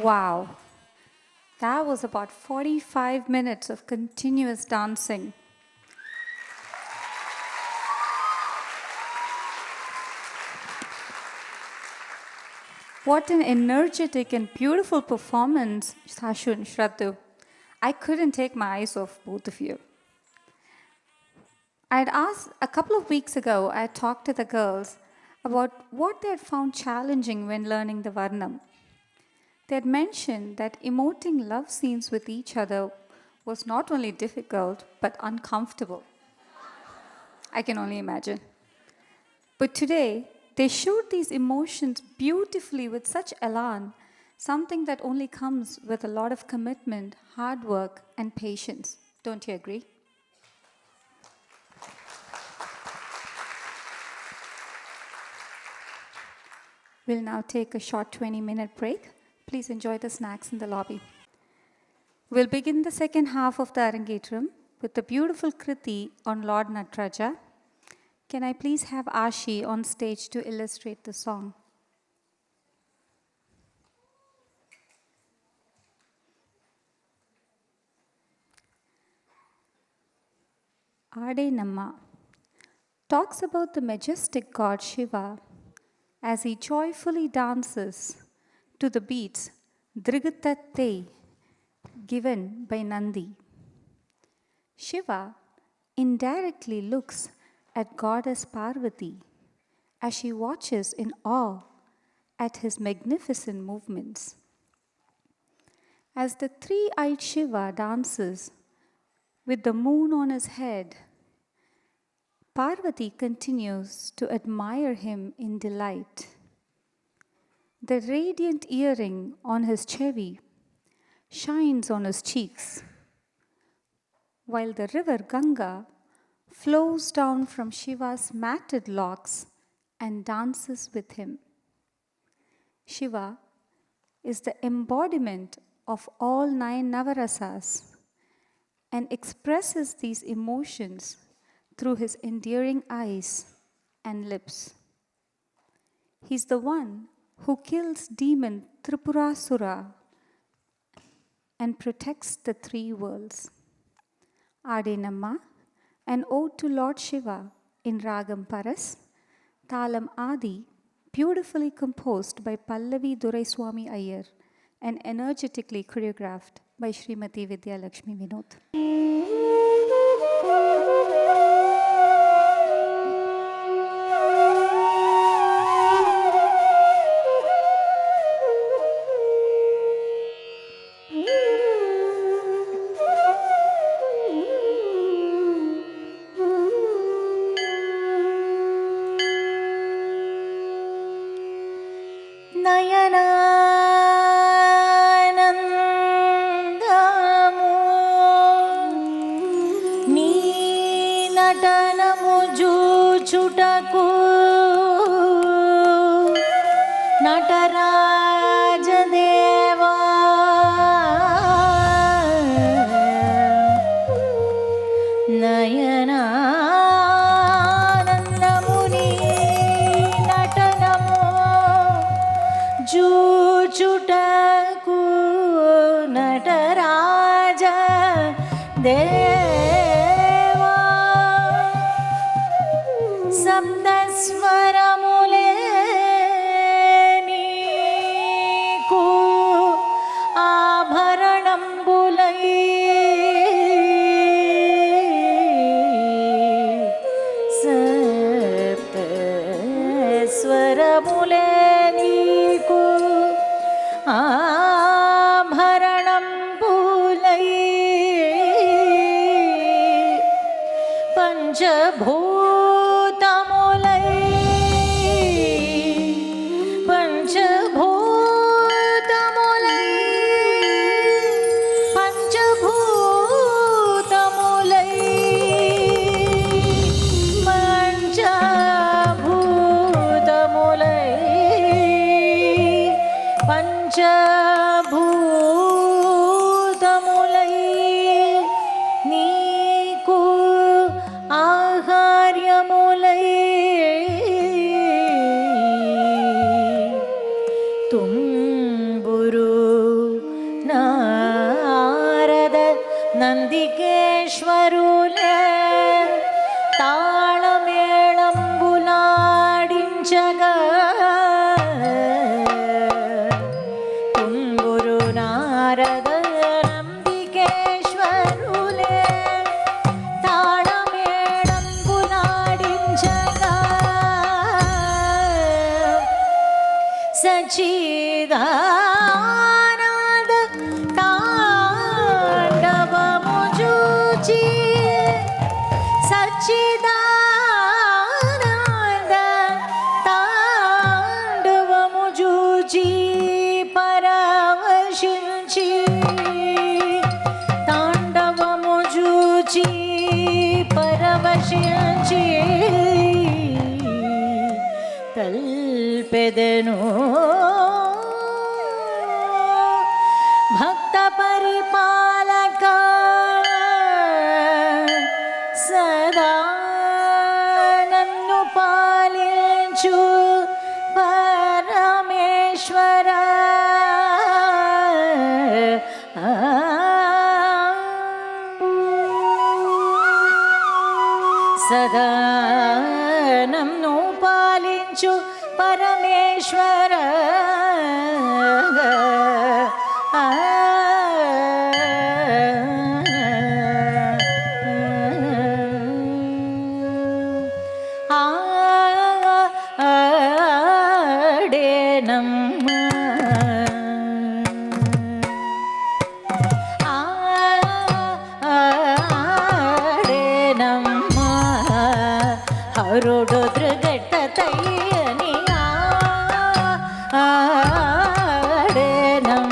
S3: Wow, that was about 45 minutes of continuous dancing. What an energetic and beautiful performance, Sashu and Shradha. I couldn't take my eyes off both of you. I had asked a couple of weeks ago, I had talked to the girls about what they had found challenging when learning the Varnam. They had mentioned that emoting love scenes with each other was not only difficult but uncomfortable. I can only imagine. But today, they showed these emotions beautifully with such elan, something that only comes with a lot of commitment, hard work, and patience. Don't you agree? We'll now take a short 20-minute break. Please enjoy the snacks in the lobby. We'll begin the second half of the Arangetram with the beautiful Kriti on Lord Nataraja. Can I please have Ashi on stage to illustrate the song? Ade Namma talks about the majestic god Shiva as he joyfully dances to the beats Drigatatte given by Nandi. Shiva indirectly looks at goddess Parvati as she watches in awe at his magnificent movements. As the three-eyed Shiva dances with the moon on his head, Parvati continues to admire him in delight. The radiant earring on his chevi shines on his cheeks, while the river Ganga flows down from Shiva's matted locks and dances with him. Shiva is the embodiment of all 9 Navarasas and expresses these emotions through his endearing eyes and lips. He's the one who kills demon Tripurasura and protects the 3 worlds. Adenamma, an ode to Lord Shiva in Ragam Paras, Thalam Adi, beautifully composed by Pallavi Duraiswamy Iyer and energetically choreographed by Srimati Vidya Lakshmi Vinod.
S5: నయనానందము నీ నటనము జూచుటకు నటరాజదేవా నయనానందము నీ నటనము జూచుటకు నటరాజ దేవా సప్తస్వరములే నీకు ఆభరణంబులై సప్తస్వరములే నీకు ఆభరణంబులై పంచభూతములై పంచభూతములై పంచభూతములై పంచభూతములై పంచభూతములై నీకు ఆహార్యములై తుంబురు నారద నందికేశ్వరులే తాళమేళంబులాడించగా తుంబురు నారద నందికేశ్వరులే తాళమేళంబులాడించగా సచిదానంద తాండవము చూచి సచ్చిదానంద తాండవము చూచి పరవశించి తాండవము చూచి పరవశించి తల్పెదెను భక్త పరిపాలక సదా నన్ను పాలించు పరమేశ్వర సదా నన్ను పాలించు పరమేశ్వర హరుడు దృగట్ట తయ్యని ఆడేనం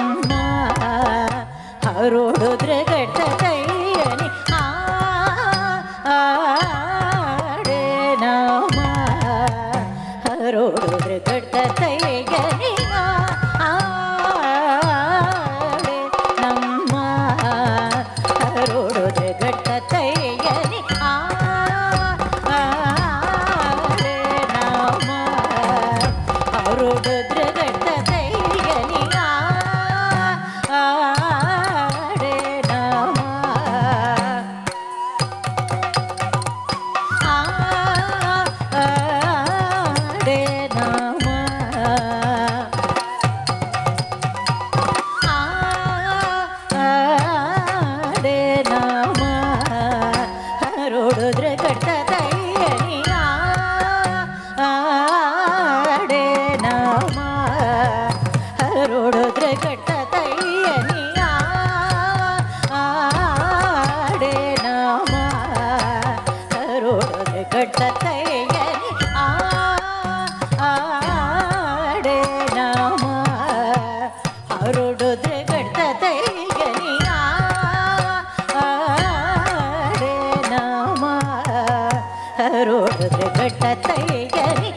S5: తిరుగట్టయ్యని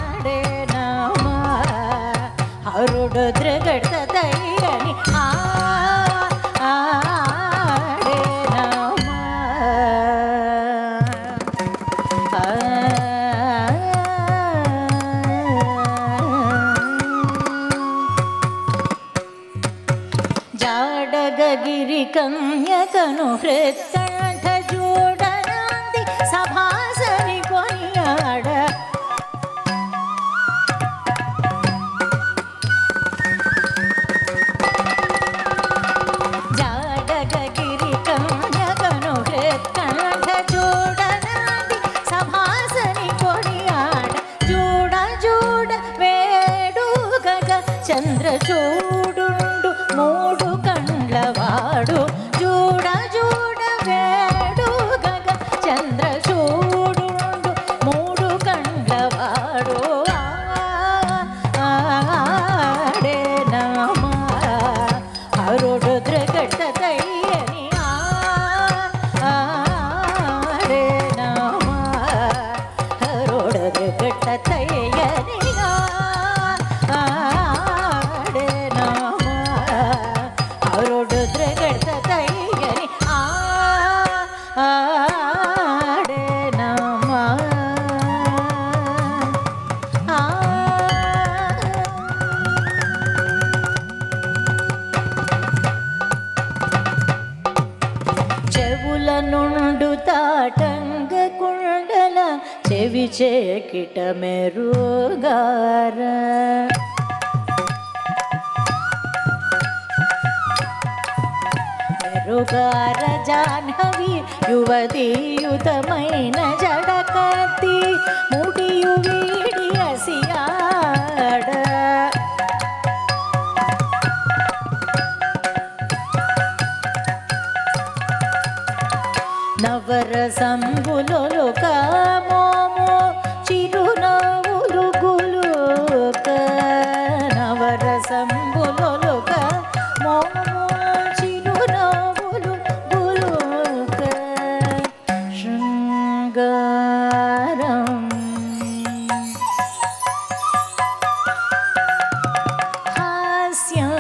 S5: ఆడేనమ్మ హరుడు తిరుగట్టయ్యని ఆడేనమ్మ జాడగగిరి కన్యకను హృత్కంఠ జోడనాంది సభాసని కొనియాడ జాడగగిరి కన్యకను హృత్కంఠ జోడనాంది సభాసని కొనియాడ జోడ జోడ వేడుగగ చంద్రచూడు మూడు కండ్లవాడు జూడ జూడ వేడుగగ చంద్రచూడు మూడు కండ్లవాడు ఆడేనమ్మ హరుడు తిరుగట్టయ్యని ఆడేనమ్మ హరుడు తిరుగట్టయ్యని ఆడేనమ్మ హరుడు తిరుగట్టయ్యని ఆడేనమ్మ చెవుల నుండు తాటంగ కుండల చెవి చేకిట మెరుగార మెరుగార జాహ్నవి యువతీయుతమైన జడకత్తి ముడియు వీడి అసియాడ నవరసంబులు కామోము చిరునవ్వులు గులుక నవరసంబులు కామోము చిరునవ్వులు గులుక శృంగారం హాస్యం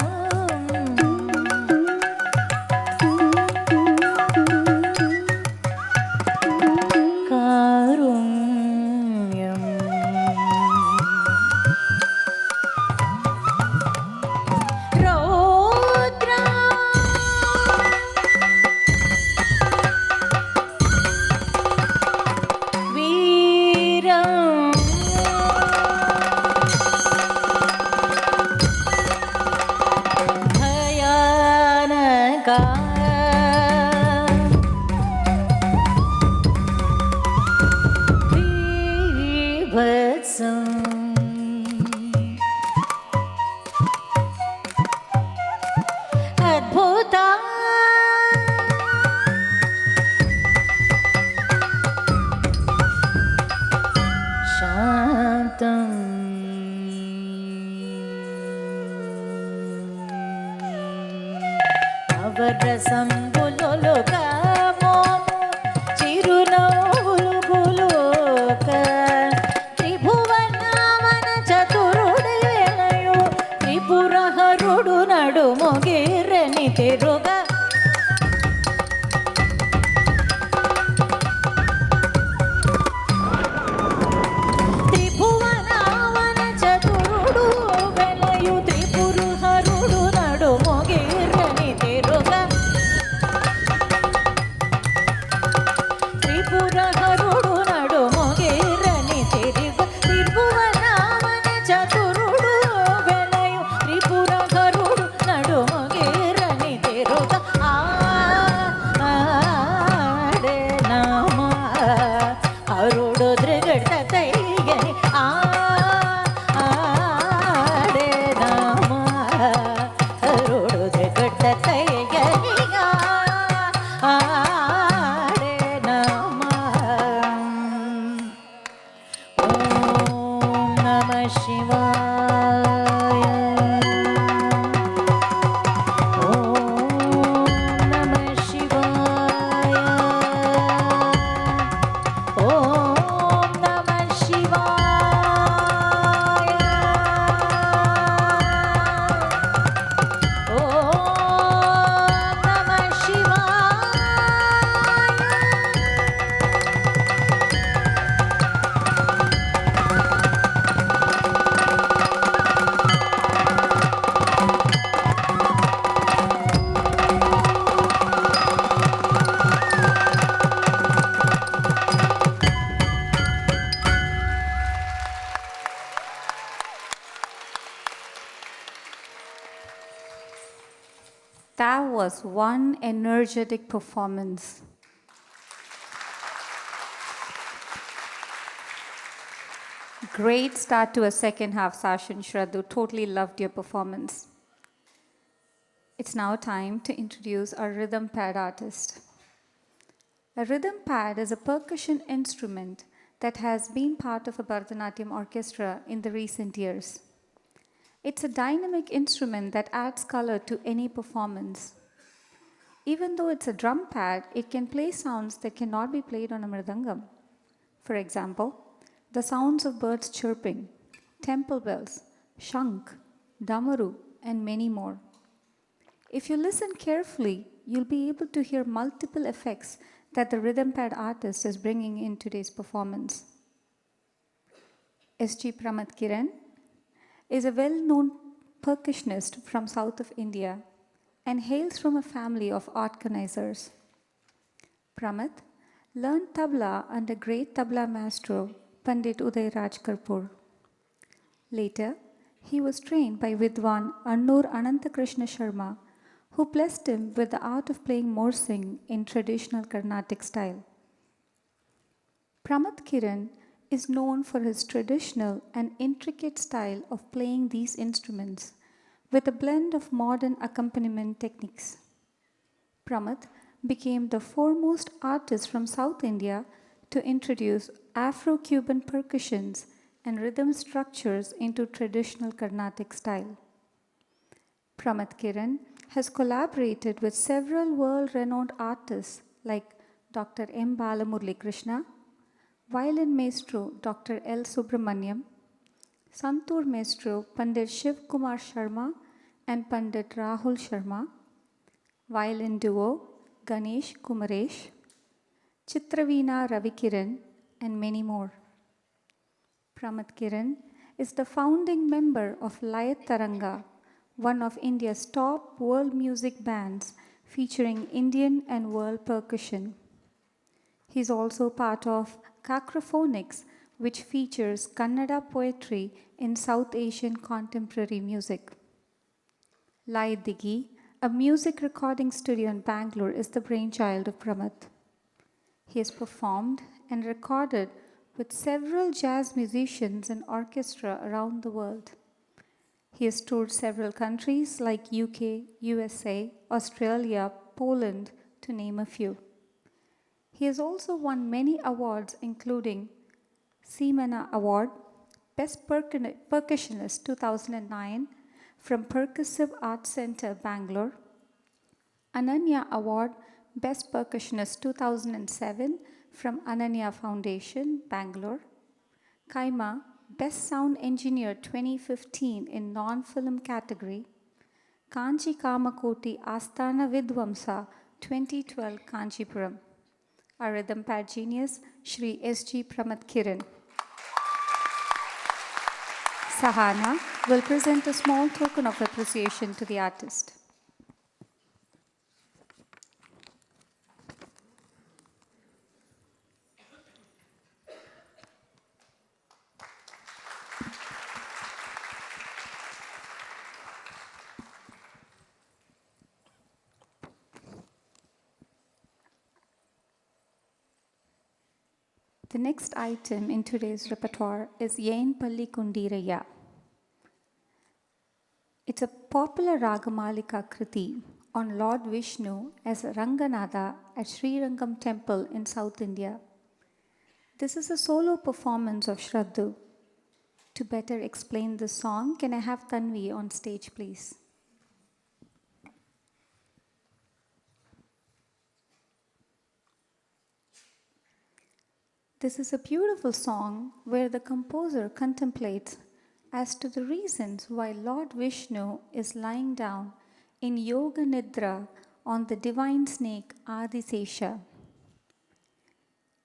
S5: కారుణ్యం రౌద్రం వీరం భయానక బీభత్సం అద్భుత శాంతం నవరసంబులు కామోము చిరునవ్వులు గులుక త్రిభువనావన చతురుడేలయు త్రిపురహరుడు నడుమొగిరని తిరుగ త్రిభువనావన చతురుడు వెలయు త్రిపురహరుడు నడుమొగిరని తిరుగ త్రిపురహరుడు నడుమొగిరని తిరుగ త్రిభువనావన చతురుడు వెలయు త్రిపురహరుడు నడుమొగిరని తిరుగ
S3: us one energetic performance. Great start to a second half, Sash and Shradha. Totally loved your performance. It's now time to introduce our rhythm pad artist. A rhythm pad is a percussion instrument that has been part of a Bharatanatyam orchestra in the recent years. It's a dynamic instrument that adds color to any performance. Even though it's a drum pad, it can play sounds that cannot be played on a mridangam. For example, the sounds of birds chirping, temple bells, shank, damaru, and many more. If you listen carefully, you'll be able to hear multiple effects that the rhythm pad artist is bringing in today's performance. S.G. Pramat Kiran is a well-known percussionist from south of India and hails from a family of organizers. Pramat learned tabla under great tabla maestro Pandit Uday Raj Karpur. Later, he was trained by Vidwan Annur Anantakrishna Sharma, who blessed him with the art of playing morsing in traditional Carnatic style. Pramat Kiran is known for his traditional and intricate style of playing these instruments with a blend of modern accompaniment techniques. Pramat became the foremost artist from South India to introduce Afro-Cuban percussions and rhythm structures into traditional Carnatic style. Pramat Kiran has collaborated with several world-renowned artists like Dr. M. Balamurli Krishna, violin maestro Dr. L. Subramaniam, santoor maestro Pandit Shiv Kumar Sharma and Pandit Rahul Sharma, violin duo Ganesh Kumaresh, Chitraveena Ravikiran, and many more. Pramat Kiran is the founding member of Layat Taranga, one of India's top world music bands featuring Indian and world percussion. He is also part of Kakraphonics, which features Kannada poetry in South Asian contemporary music. Lai Digi, a music recording studio in Bangalore, is the brainchild of Pramat. He has performed and recorded with several jazz musicians and orchestra around the world. He has toured several countries like UK, USA, Australia, Poland, to name a few. He has also won many awards including Seemana Award, Best Percussionist 2009 from Percussive Arts Center, Bangalore, Ananya Award, Best Percussionist 2007 from Ananya Foundation, Bangalore, Kaima, Best Sound Engineer 2015 in non-film category, Kanchi Kamakoti Asthana Vidwamsa 2012 Kanchipuram. Our rhythm pad genius, Shri S.G. Pramat Kiran. Sahana will present a small token of appreciation to the artist. The next item in today's repertoire is Yen Palli Kundiraya. It's a popular Ragamalika Kriti on Lord Vishnu as Ranganatha at Sri Rangam Temple in South India. This is a solo performance of Shradha. To better explain this song, can I have Tanvi on stage, please? This is a beautiful song where the composer contemplates as to the reasons why Lord Vishnu is lying down in Yoga Nidra on the divine snake Adisesha.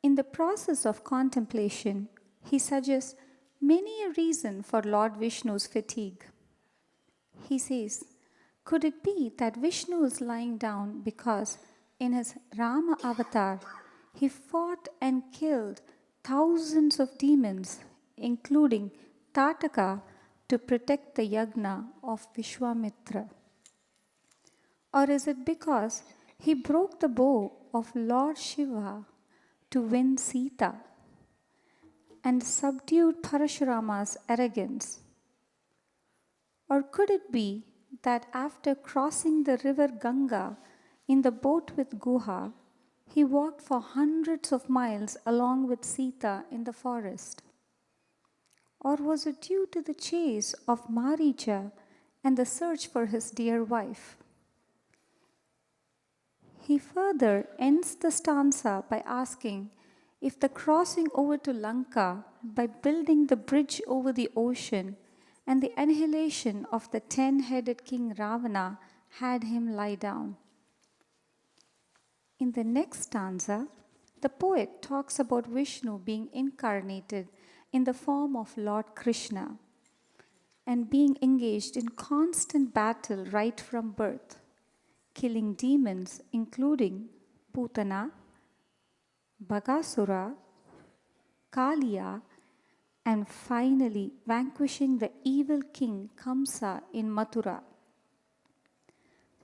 S3: In the process of contemplation, he suggests many a reason for Lord Vishnu's fatigue. He says, could it be that Vishnu is lying down because in his Rama avatar, he fought and killed thousands of demons, including Tataka, to protect the yagna of Vishwamitra? Or is it because he broke the bow of Lord Shiva to win Sita and subdued Parashurama's arrogance? Or could it be that after crossing the river Ganga in the boat with Guha, he walked for hundreds of miles along with Sita in the forest? Or was it due to the chase of Maricha and the search for his dear wife? He further ends the stanza by asking if the crossing over to Lanka by building the bridge over the ocean and the annihilation of the 10-headed king Ravana had him lie down. In the next stanza, the poet talks about Vishnu being incarnated in the form of Lord Krishna and being engaged in constant battle right from birth, killing demons including Putana, Bagasura, Kaliya, and finally vanquishing the evil king Kamsa in Mathura.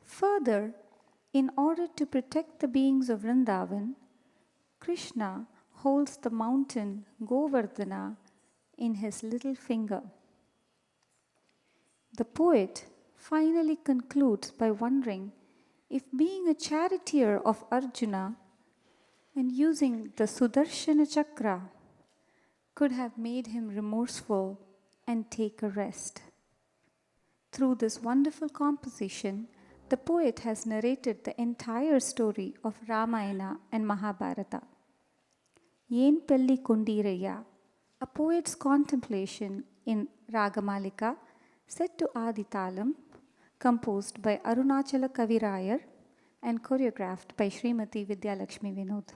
S3: Further, in order to protect the beings of Vrindavan, Krishna holds the mountain Govardhana in his little finger. The poet finally concludes by wondering if being a charioteer of Arjuna and using the Sudarshana Chakra could have made him remorseful and take a rest. Through this wonderful composition, the poet has narrated the entire story of Ramayana and Mahabharata. Yen Pelli Kundiraya, a poet's contemplation in Ragamalika, set to Aditalam, composed by Arunachala Kavirayar and choreographed by Srimati Vidyalakshmi Vinod.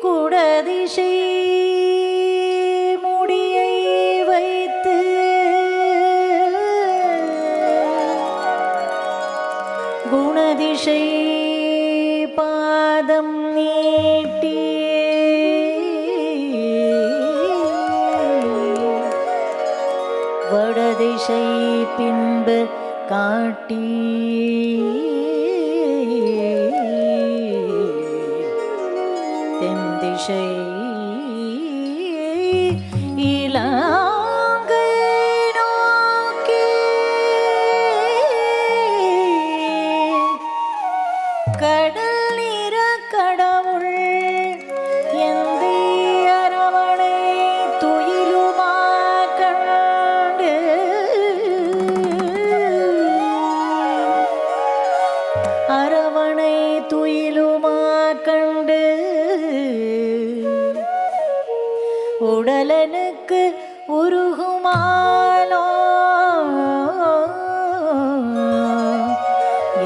S5: குடதிசை முடியை வைத்து குணதிசை பாதம் நீட்டி வடதிசை பின்பு காட்டி தென்திசை இலங்கை நோக்கி கடல் நிற கடவுள் எந்தை அரவணை துயிலுமா கண்டு அரவணை துயிலுமா கண்டு உடலனுக்கு உருகுமாலோ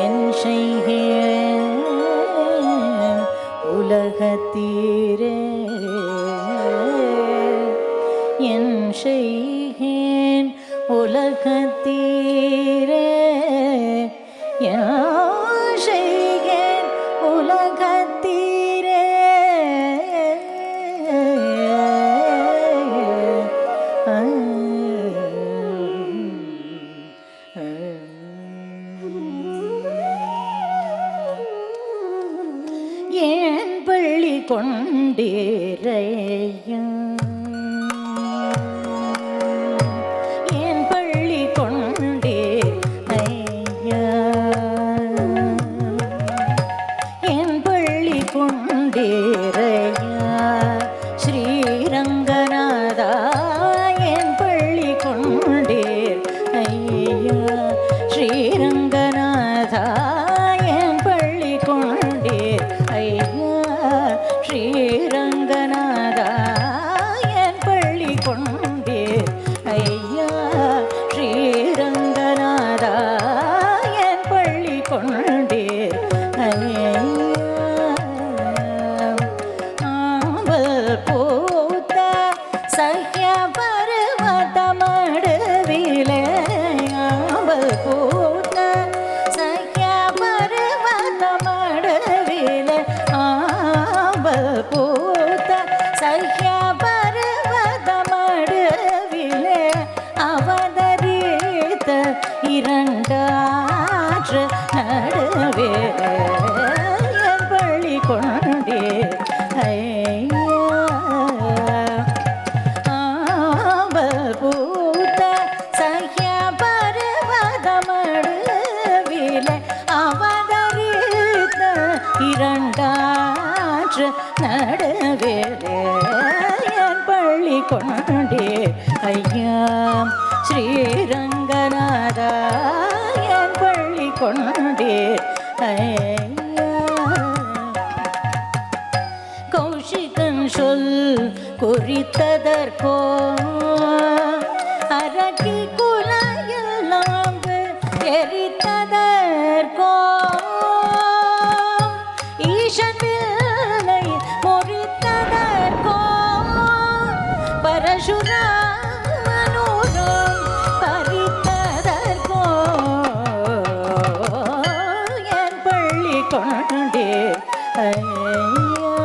S5: என் செய்கேன் உலகத்தீரே என் செய்கேன் உலகத்தீரே கொண்டீரையா என் பள்ளி கொண்டீர் ஐயா என் பள்ளி கொண்டீரையா ஸ்ரீரங்கநாதா என் பள்ளி கொண்டீர் ஐயா ஸ்ரீரங்கநாதா என் பள்ளி கொண்டீர் ஐயா ஸ்ரீரங்கநாதா என் பள்ளி கொண்டீர் ஐயா ஸ்ரீரங்கநாதா என் பள்ளி கொண்டீர் ஐயா ஆம்பல் பூத்த சஹ்ய பர்வதமடுவிலே ஆம்பல் பூத்த சஹ்ய பர்வதமடுவிலே ஆம்பல் பூத்த சஹ்ய பர்வதமடுவிலே அவதரித்த இரண்டாற்று நடுவே என் பள்ளி கொண்டீர் ஐயா ஆம்பல் பூத்த சஹ்ய பர்வதமடுவிலே அவதரித்த இரண்டாற்று நடுவிலே என் பள்ளி கொண்டீர் ஐயா ஸ்ரீரங்கநாதா என் பள்ளி கொண்டீர் ஐயா கௌஷிகன் சொல் குறித்ததற்கோ அரக்கி குலையெல்லாம் எரித்ததற்கோ ஈசன் வில்லை முறித்ததற்கோ பரசுராமனூரம் பறித்ததற்கோ என் பள்ளி கொண்டீர் ஐயா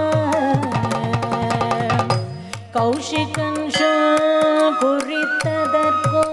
S5: கௌஷிகன் குறித்ததற்கோ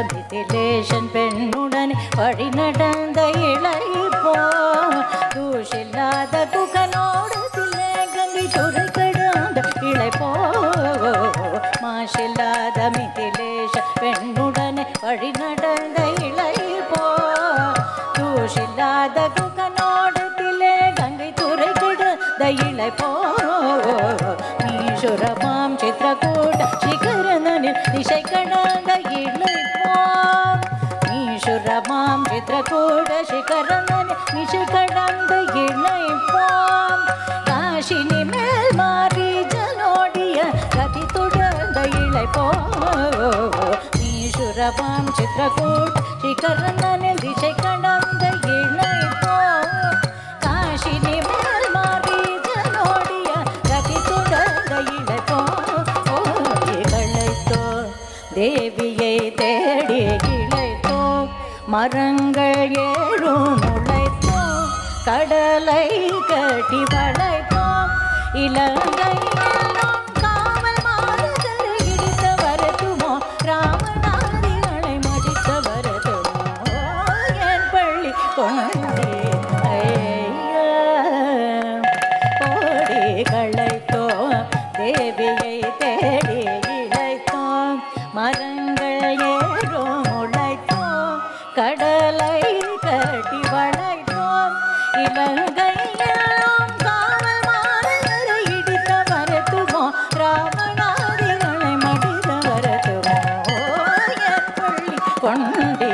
S5: மிதிலேஷன் பெண்ணுடன் வழி நடந்த இளைப்போ தூஷில்லாத குகனோடு தில்லை கங்கை துறை கிடந்த இளைப்போ மாஷில்லாத மிதிலேஷன் பெண்ணுடன் வழி நடந்த இளைப்போ தூஷில்லாத குகனோடு தில்லை கங்கை துறை கிடந்த இளைப்போ ஈஸ்வரமாம் சித்திரக்கூட சிகரனில் திசை கடந்த இளைப்போ ஈஸ்வரமாம் சித்திரக்கூட சிகரனில் திசை கடந்த இளைப்போ காஷினி மேல் மாறி ஜலோடிய கதி தொடர்ந்த இளைப்போ ஈஸ்வரமாம் சித்திரக்கூட சிகரனில் திசை கடந்த இளைப்போ காஷினி மேல் மாறி ஜலோடிய கதி தொடர்ந்த இளைப்போ
S1: தேவியை தேடி இழைத்தோம் மரங்கள் ஏழும் முளைத்தோம் கடலை கட்டி வளைத்தோம் இலங்கை எல்லாம் காவல் மாறுதல் இடித்த வரட்டுமோ ராமநாதிகளை மடித்த வரட்டுமோ என் பள்ளி கொண்டே ஓடி களைத்தோம் தேவியை தேடி இழைத்தோம் மரங்கள் ஏறும் முளைத்தோம் கடலை கட்டி வளைத்தோம் இலங்கை எல்லாம் காவல் மாறுதல் இடித்த வரட்டுமோ ராமநாதிகளை மடித்த வரட்டுமோ என் பள்ளி கொண்டே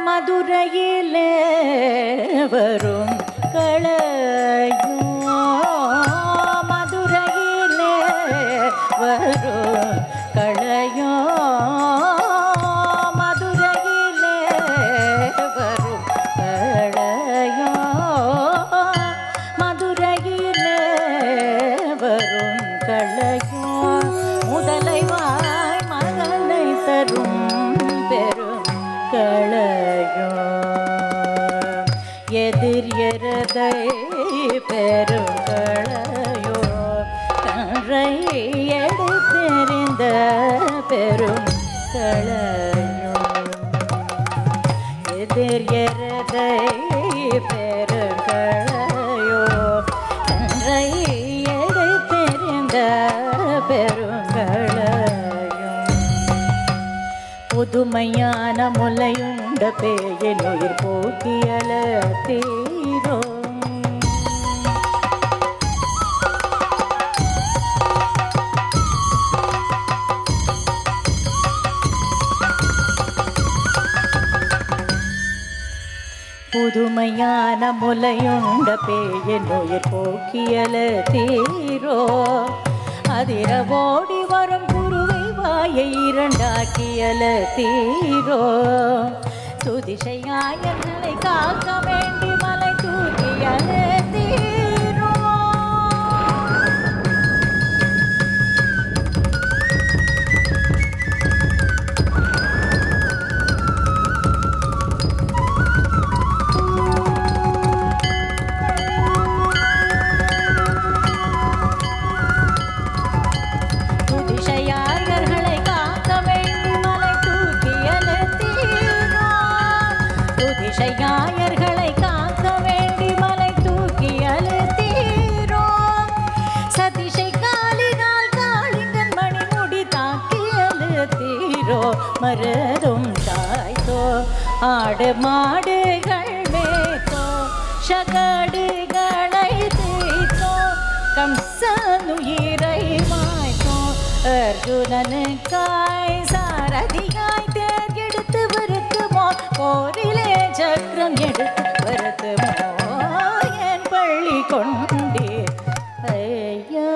S1: மதுரையிலே வரும் களையோ மதுரையிலே வரும் களையோ மதுரையிலே வரும் களையோ மதுரையிலே வரும் களையோ முதலைவாய் மகனை தரும் பெரும் களையோ எதிர் எரதை பெருங்களையோ கன்றை எடுத்தெறிந்த பெரும் களையோ எதிர் எரதை பெருங்களையோ கன்றை எடுத்தெறிந்த பெருங்களையோ புதுமையான முலையுண்ட பேயின் உயிர் போக்கியல தீரோ புதுமையான முலையுண்ட பேயின் உயிர் போக்கியல தீரோ அதிர ஓடி வரும் குருவை வாயை இரண்டாக்கியல தீரோ துதிசையாயர்களை காக்க வேண்டி மலை தூக்கியல தீரோ துதிசையாயர்களை காக்க வேண்டி மலை தூக்கியல தீரோ துதிசையாயர்களை காக்க வேண்டி மலை தூக்கியல தீரோ சதிசை காலினால் காளிங்கன் மணிமுடி தாக்கியல தீரோ மருதும் தாய்த்தோ ஆடு மாடுகள் மேய்த்தோ சகடுகளை தீர்த்தோ கம்சனுயிரை மாய்த்தோ அர்ஜுனனுக்காய் சாரதியாய் தேர்ந்தெடுத்து வருத்துமோ போரிலே சக்கரம் எடுத்து வருத்துமோ என் பள்ளி கொண்டே ஐயா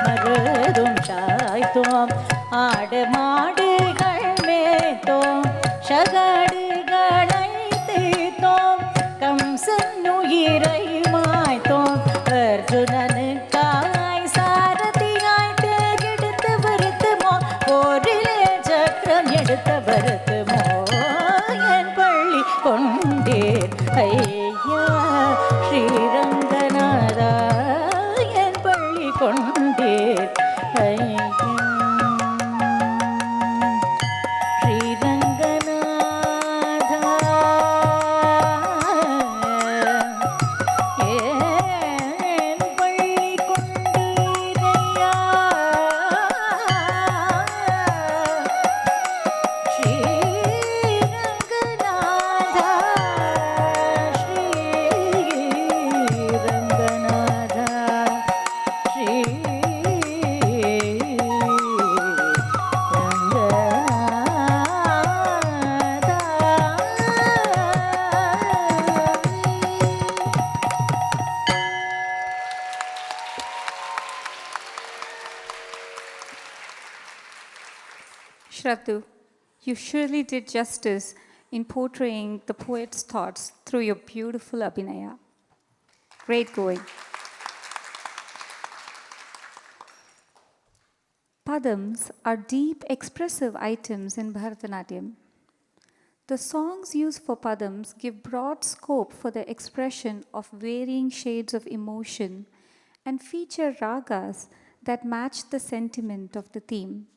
S1: மருதும் சாய்த்தோம் ஆடு மாடுகள் மேய்த்தோம் சகடுகளை தீர்த்தோம் கம்சன் உயிரை மாய்த்தோம் அர்ஜுனனுக்காய் சாரதியாய் தேர்ந்தெடுத்து வருத்துமோ போரிலே சக்கரம் எடுத்த வருத்துமோ என் பள்ளி கொண்டேன் ஐயா ஸ்ரீரங்கநாதா என் பள்ளி கொண்டேன் ஐயா
S3: Shradha, you surely did justice in portraying the poet's thoughts through your beautiful Abhinaya. Great going. Padams are deep expressive items in Bharatanatyam. The songs used for padams give broad scope for the expression of varying shades of emotion and feature ragas that match the sentiment of the theme.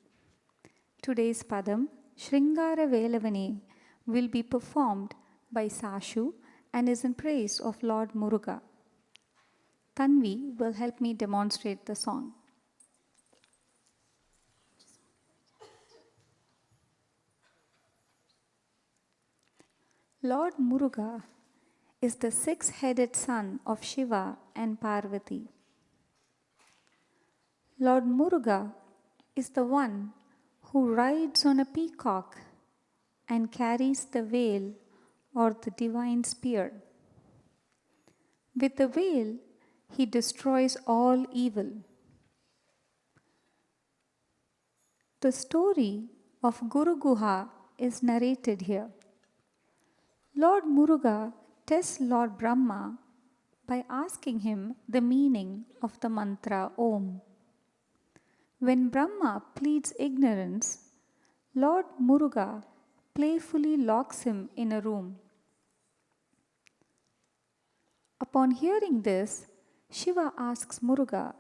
S3: Today's padam, Sringara Velavane, will be performed by Sashu and is in praise of Lord Muruga. Tanvi will help me demonstrate the song. Lord Muruga is the six-headed son of Shiva and Parvati. Lord Muruga is the one who rides on a peacock and carries the veil or the divine spear. With the veil, he destroys all evil. The story of Guru Guha is narrated here. Lord Muruga tests Lord Brahma by asking him the meaning of the mantra Om. When Brahma pleads ignorance, Lord Muruga playfully locks him in a room. Upon hearing this, Shiva asks Muruga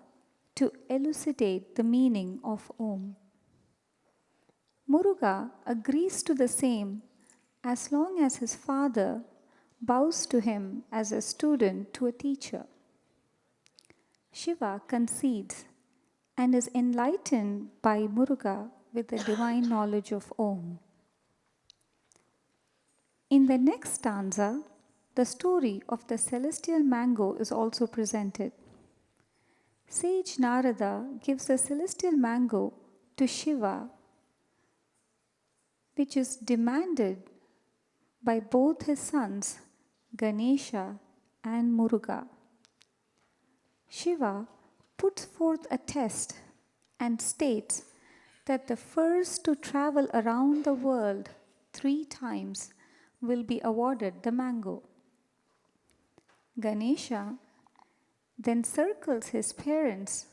S3: to elucidate the meaning of Om. Muruga agrees to the same as long as his father bows to him as a student to a teacher. Shiva concedes and is enlightened by Muruga with the divine knowledge of Om. In the next stanza, the story of the celestial mango is also presented. Sage Narada gives the celestial mango to Shiva, which is demanded by both his sons, Ganesha and Muruga. Shiva puts forth a test and states that the first to travel around the world 3 times will be awarded the mango. Ganesha then circles his parents,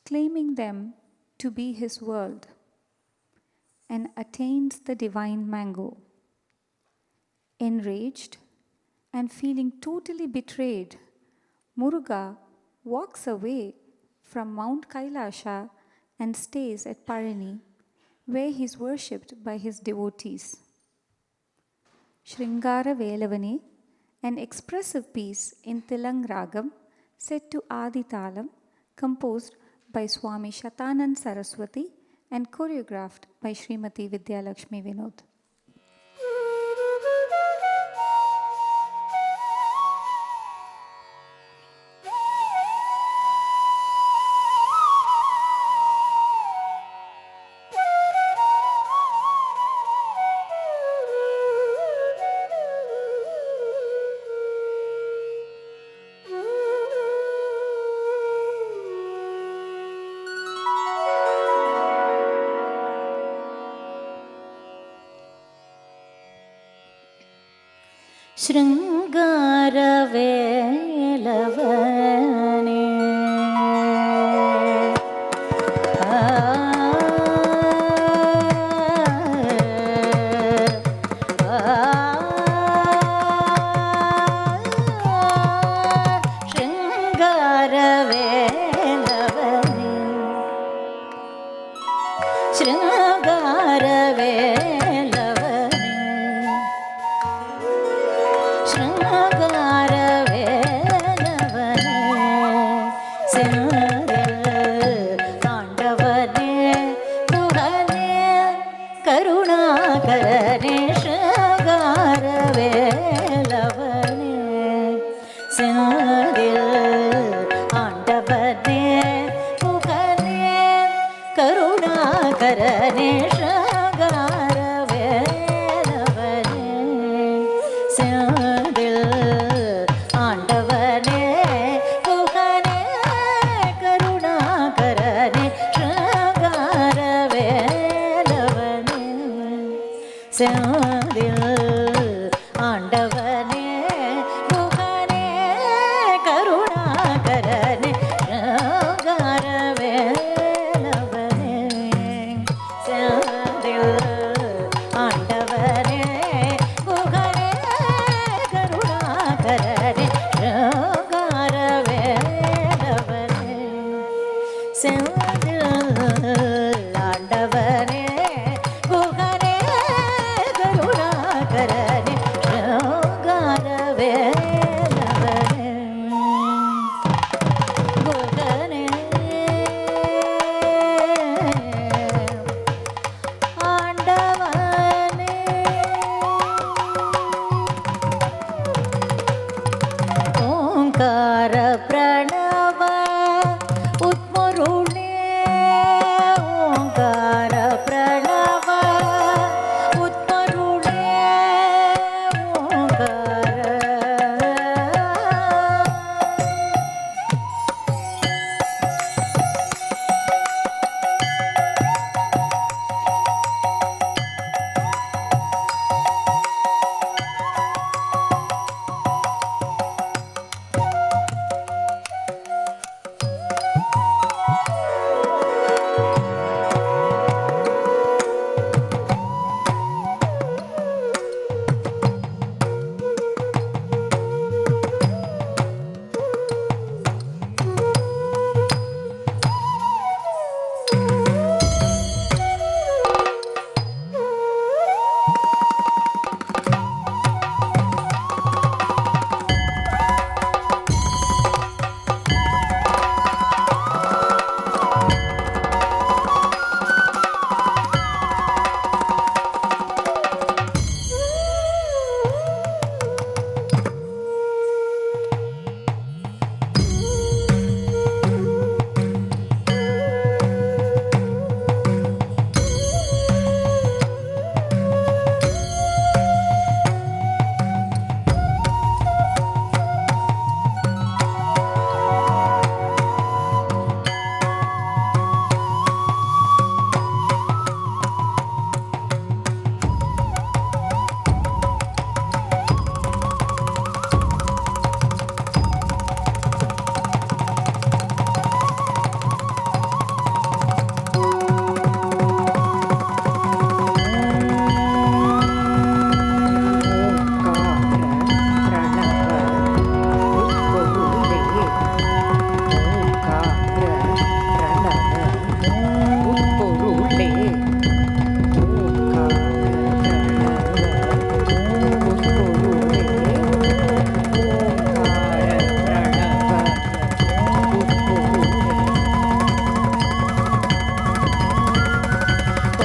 S3: claiming them to be his world, and attains the divine mango. Enraged and feeling totally betrayed, Muruga walks away from Mount Kailasha and stays at Parani, where he is worshipped by his devotees. Sringara Velavane, an expressive piece in Tilang Ragam set to Adi Talam, composed by Swami Shatanand Saraswati and choreographed by Srimati Vidyalakshmi Vinod.
S5: ശൃംഗാരവേലവനേ ശൃംഗാരവേലവനേ Senthil ஆண்டவனே குகனே கருணாகரனே ஷங்காரவேலவனே செந்தில் ஆண்டவனே குகனே கருணாகரனே ஷங்காரவேலவனே செந்தில் ஆண்டவனே குகனே கருணாகரனே ஷங்காரவேலவனே குகனே ஆண்டவனே ஓங்கார பிரணவ உத்மருளே ஓங்கார பிரணவ உத்மருளே ஓங்கார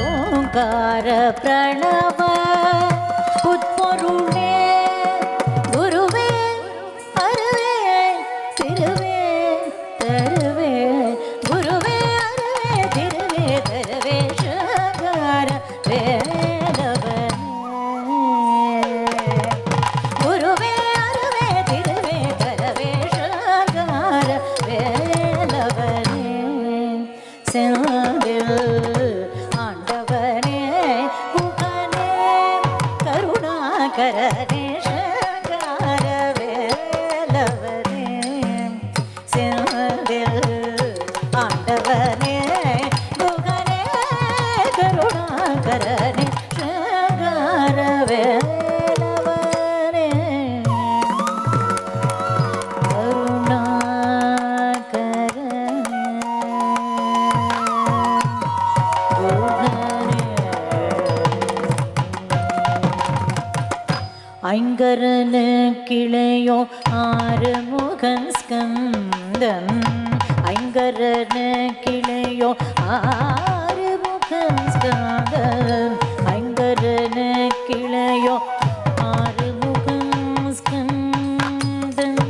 S5: ஓங்கார பிரணவ உட்பொருளே குருவே அருவே திருவே தருவே குருவே அருவே திருவே தருவே ஷங்கார வேலவனே குருவே அருவே திருவே தருவே ஷங்கார வேலவனே செந்தில் ஆண்டவனே குகனே கருணாகரனே ஷங்காரவேலவனே செந்தில் ஆண்டவனே குகனே கருணாகரனே ஷங்காரவேலவனே ஐங்கரன கிளையோ ஆறுமுகன் ஸ்கந்தன் ஐங்கரன கிளையோ ஆறுமுகன் ஸ்கந்தன் ஐங்கரன கிளையோ ஆறுமுகன் ஸ்கந்தன்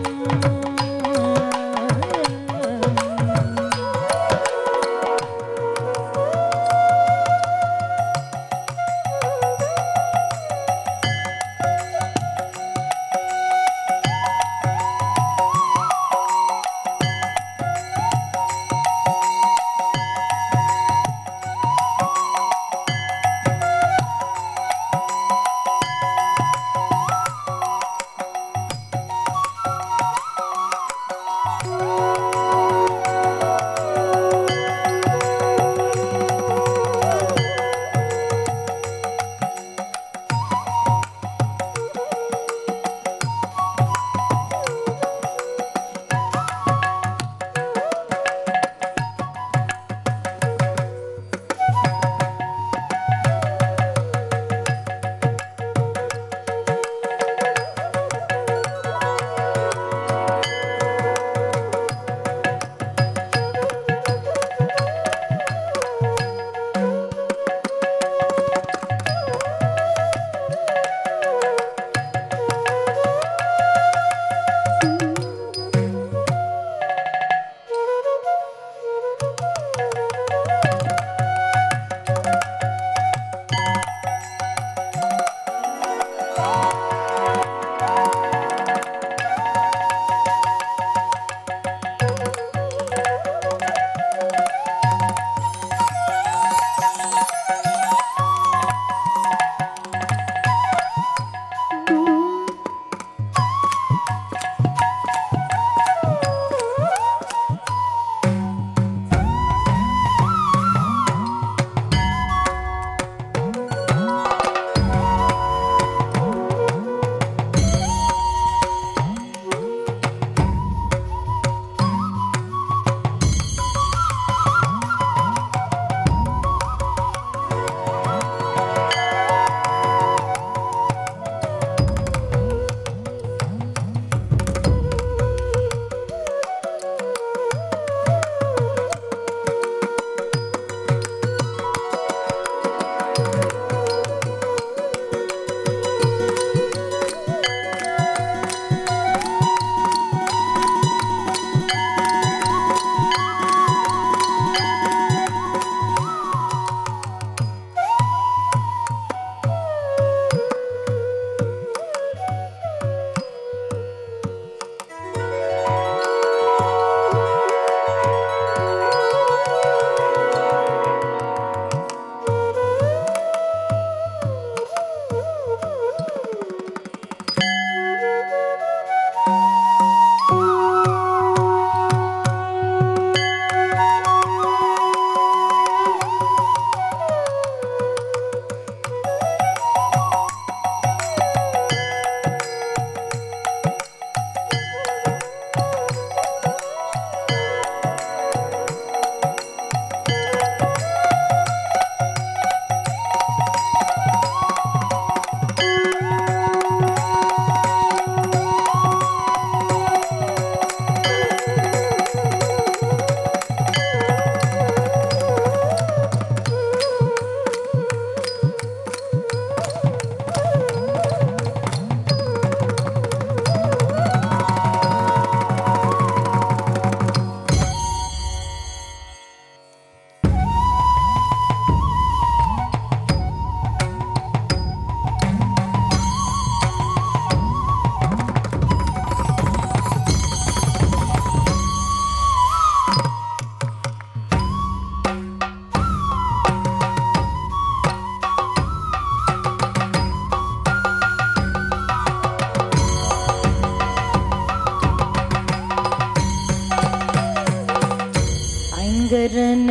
S5: ஐங்கரன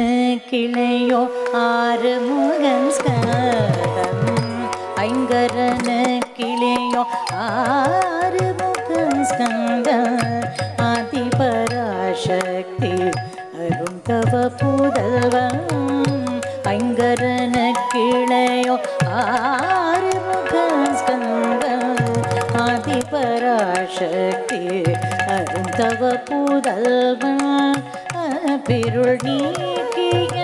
S5: கிளையோ ஆறுமுகன் ஸ்கந்தம் ஐங்கரன கிளையோ ஆறுமுகன் ஸ்கந்தம் ஆதிபராசக்தி அரும் தவ புதல்வம் ஐங்கரன கிளையோ ஆறுமுகன் ஸ்கந்தம் ஆதிபராசக்தி அரும் தவ புதல்வம் பிருள் நீக்கிய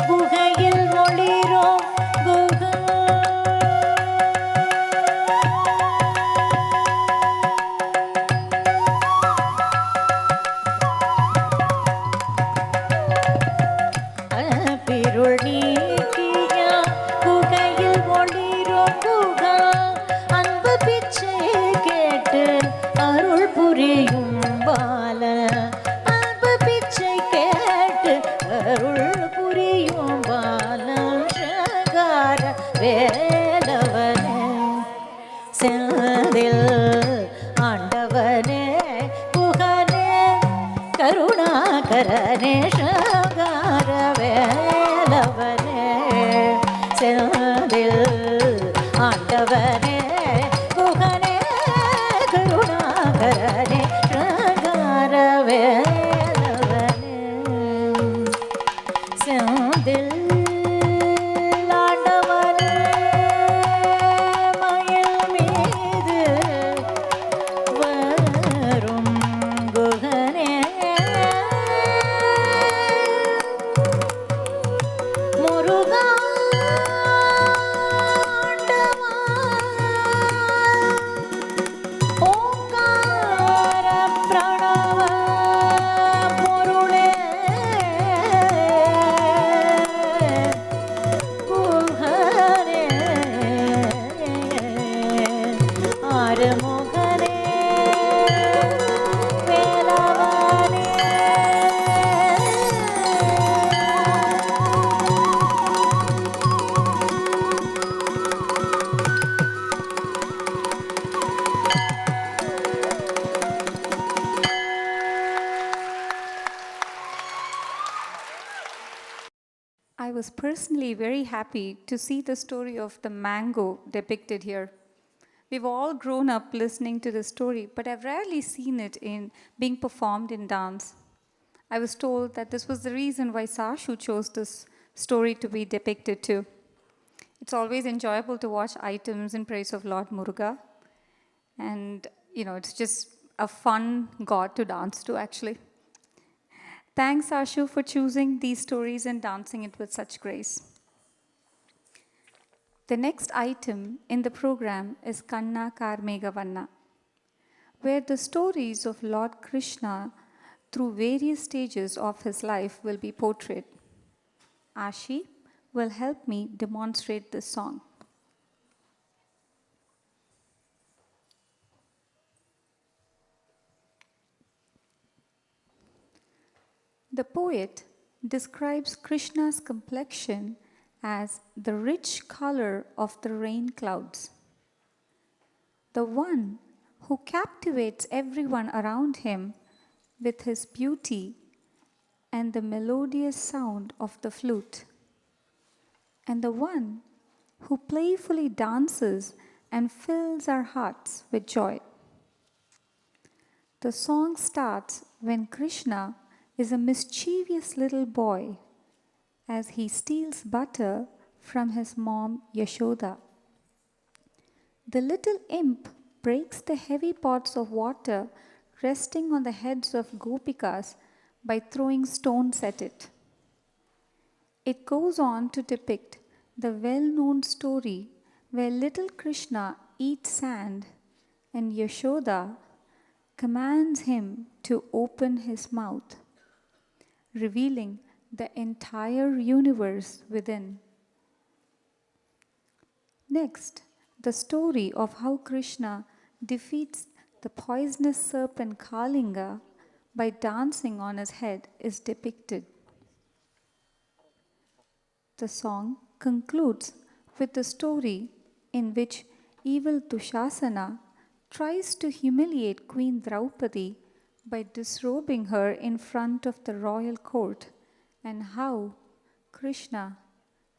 S5: குகையில் ஒளிரோ குகை பிருள் நீக்கிய குகையில் ஒளிரோ குகா அன்பு பிச்சை கேட்டு அருள் புரியும் பால அருள் புரியும் பாலம் சகார வேலவனே செந்தில் ஆண்டவனே குகனே கருணாகரனே சகார வேலவனே செந்தில் ஆண்டவனே குகனே கருணாகரனே சகார
S3: was personally very happy to see the story of the mango depicted here. We've all grown up listening to the story, but I've rarely seen it in being performed in dance. I was told that this was the reason why Sashu chose this story to be depicted too. It's always enjoyable to watch items in praise of Lord Muruga, and it's just a fun god to dance to actually. Thanks, Ashu, for choosing these stories and dancing it with such grace. The next item in the program is Kanna Karmegavanna, where the stories of Lord Krishna through various stages of his life will be portrayed. Ashi will help me demonstrate this song. The poet describes Krishna's complexion as the rich color of the rain clouds. The one who captivates everyone around him with his beauty and the melodious sound of the flute. And the one who playfully dances and fills our hearts with joy. The song starts when Krishna is a mischievous little boy as he steals butter from his mom Yashoda. The little imp breaks the heavy pots of water resting on the heads of gopikas by throwing stones at it. It goes on to depict the well-known story where little Krishna eats sand and Yashoda commands him to open his mouth, revealing the entire universe within. Next, the story of how Krishna defeats the poisonous serpent Kalinga by dancing on his head is depicted. The song concludes with the story in which evil Dushasana tries to humiliate Queen Draupadi by disrobing her in front of the royal court, and how Krishna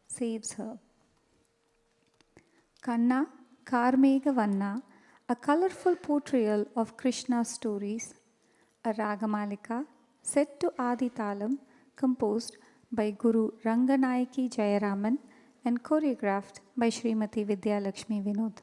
S3: saves her. Kanna Karmegavanna, a colorful portrayal of Krishna's stories, a Ragamalika set to Adi Talam, composed by Guru Ranganayaki Jayaraman and choreographed by Srimati Vidya Lakshmi Vinod.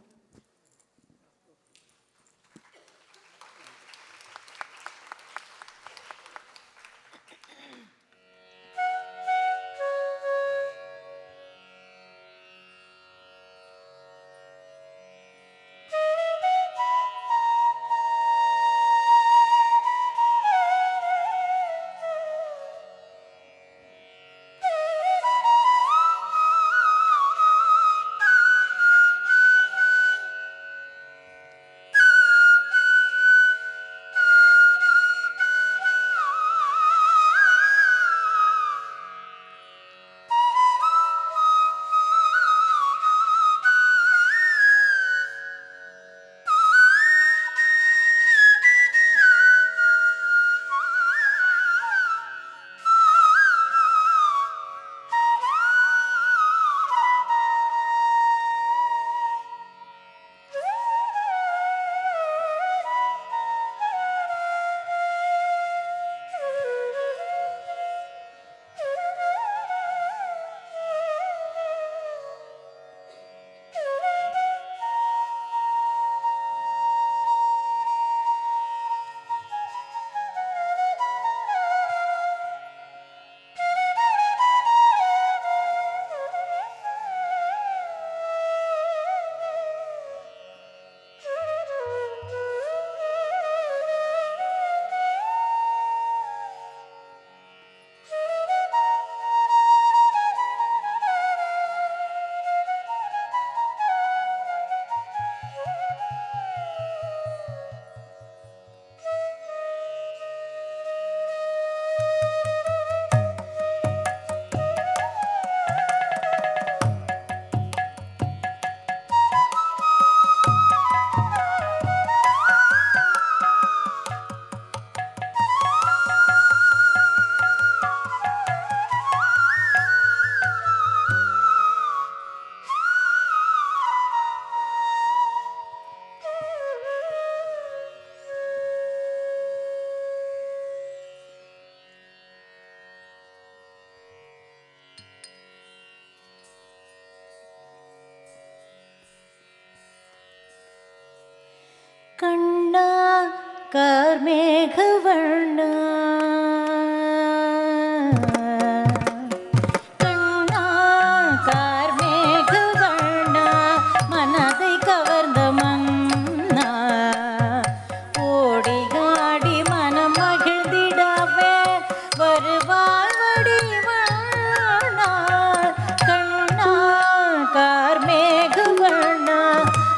S5: கண்ணா கார்மேகவர்ணா கண்ணா கார்மேகவர்ணா மனதை கவர்ந்த மன்னா ஓடிகாடி மனம் மகிழ்ந்திடவே வருவாய் வடிவண்ணா கண்ணா கார்மேகவர்ணா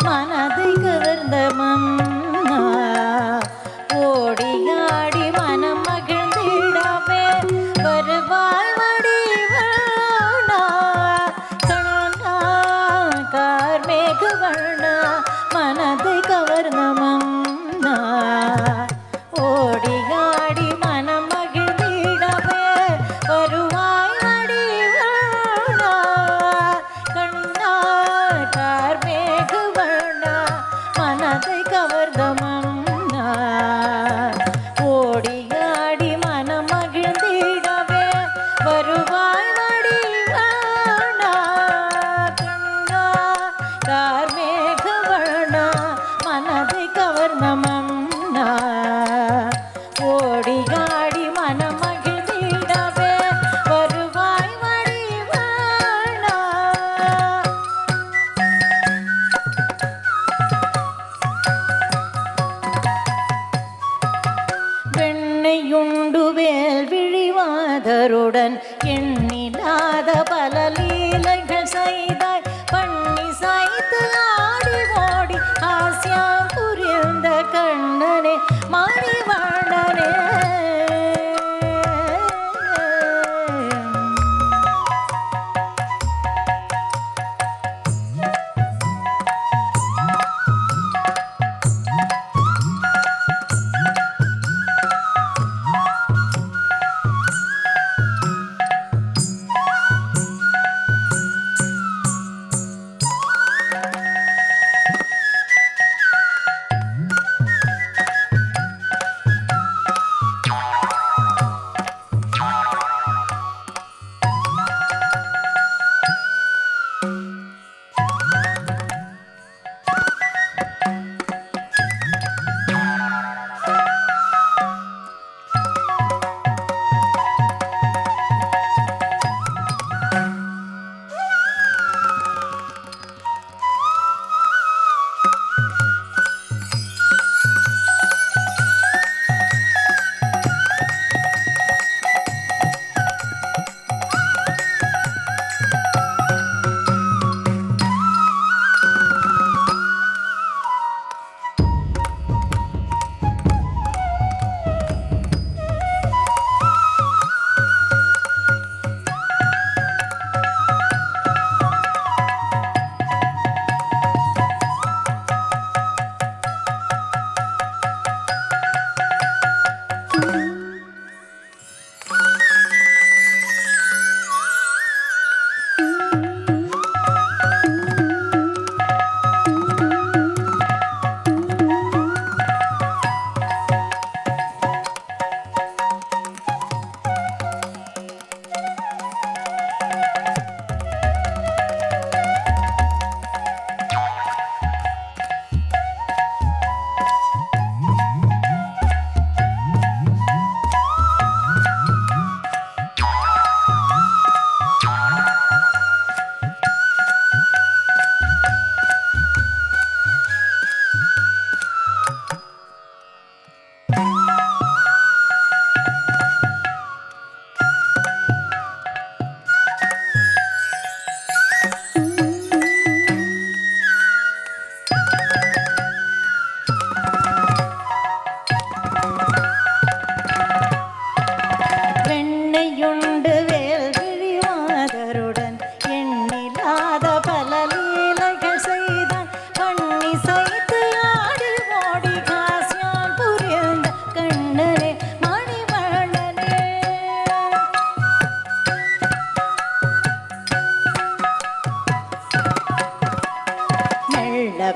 S5: மனதை கவர்ந்த மன்னா ஓடியாடி மனம் மகிழ்ந்திடவே வருவாய் வடிவண்ணா கண்ணா கார்மேகவர்ணா மனதை கவர்ந்த மன்னா ஓடியாடி மனம் மகிழ்ந்திடவே வருவாய் வடிவண்ணா கண்ணா கார்மேகவர்ணா மனதை கவர்ந்த மன்னா ஓடியாடி மனம் மகிழ்ந்திடவே வருவாய் வடிவண்ணா கண்ணா கார்மேகவர்ணா மனதை கவர்ந்த மன்னா ஓடியாடி மனம் மகிழ்ந்திடவே வருவாய் வடிவண்ணா வெண்ணையுண்டு வேல் விழிவாதருடன் எண்ணிலாத பல லீலைகள் செய்தாய் பண்ணி சாய்த்து ஆடி ஓடி ஆசியம் புரிந்த கண்ணனே மணிவண்ணனே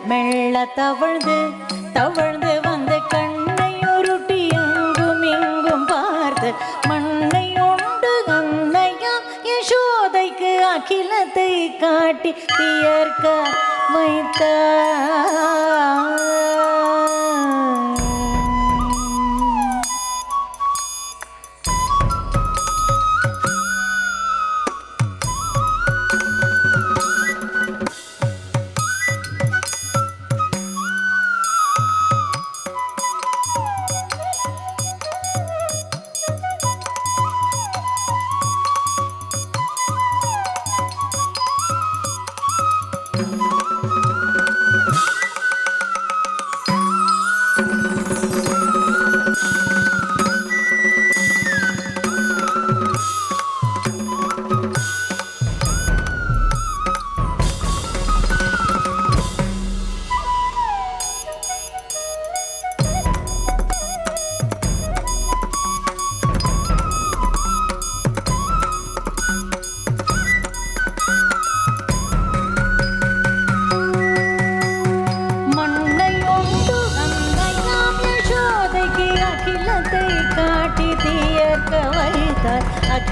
S5: மெல்ல தவழ்ந்து தவழ்ந்து வந்து கண்ணை உருட்டி எங்கும் இங்கும் பார்த்து மண்ணை உண்டு அன்னையாம் யசோதைக்கு அகிலத்தை காட்டி தியர்க்க வைத்தார்.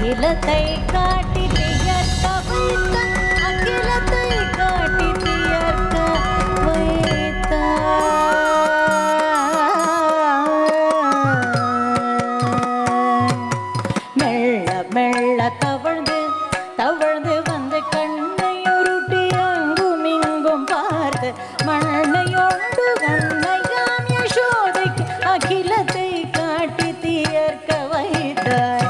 S1: அகிலத்தை காட்டி தியற்க வைத்த அகிலத்தை காட்டி தியற்க வைத்த மெல்ல மெல்ல தவழ்ந்து தவழ்ந்து வந்து கண்ணை உருட்டி அங்கும் இங்கும் பார்த்து மண்ணையோடு கண்ணையாம் யசோதைக்கு அகிலத்தை காட்டி தீர்க்க வைத்தாய்.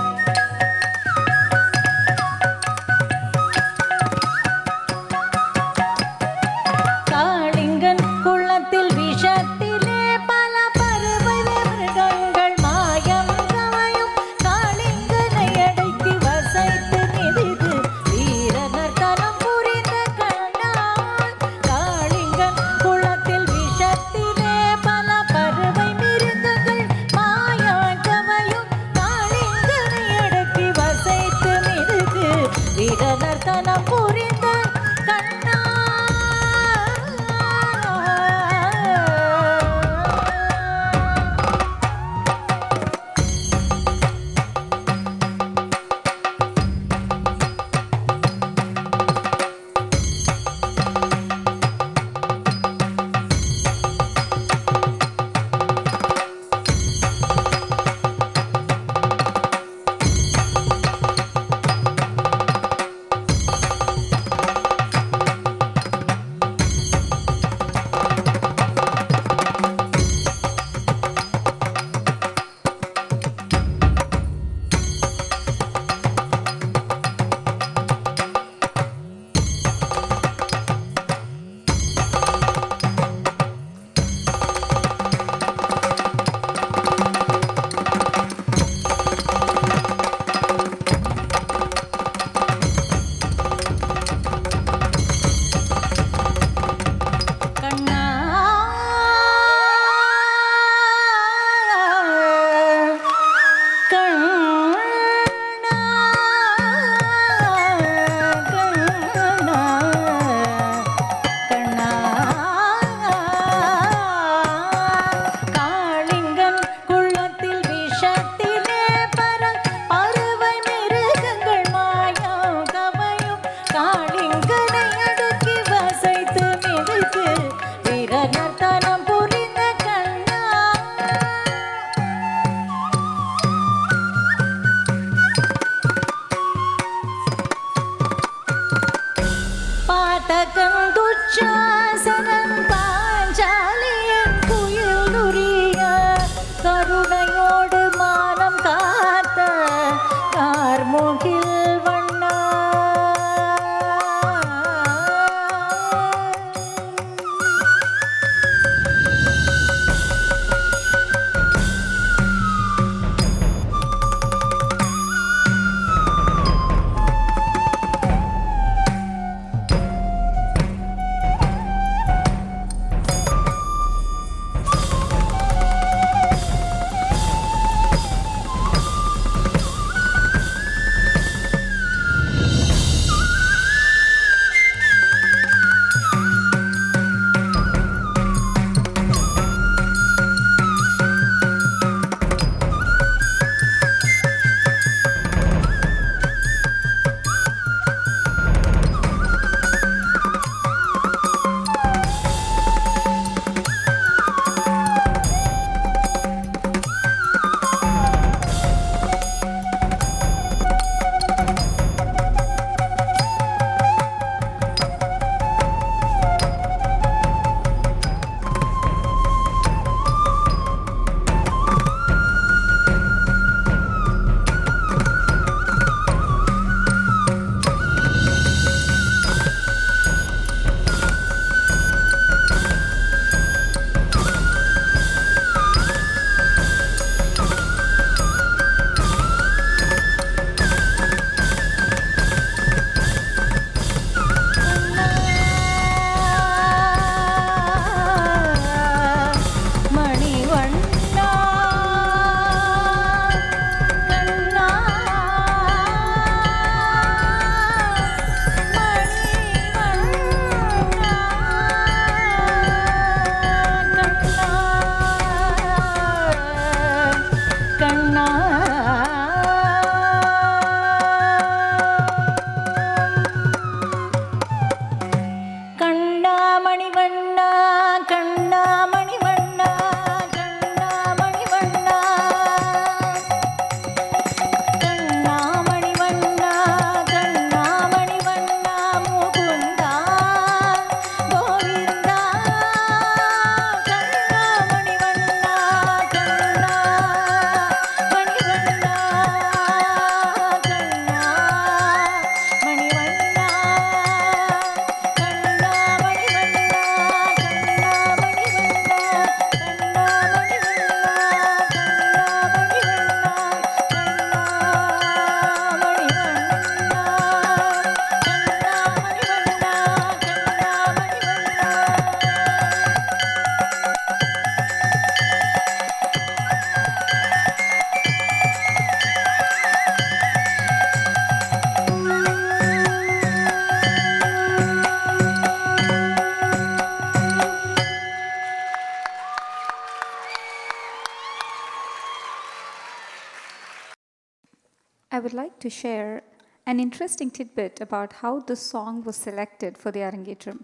S3: would like to share an interesting tidbit about how this song was selected for the Arangetram.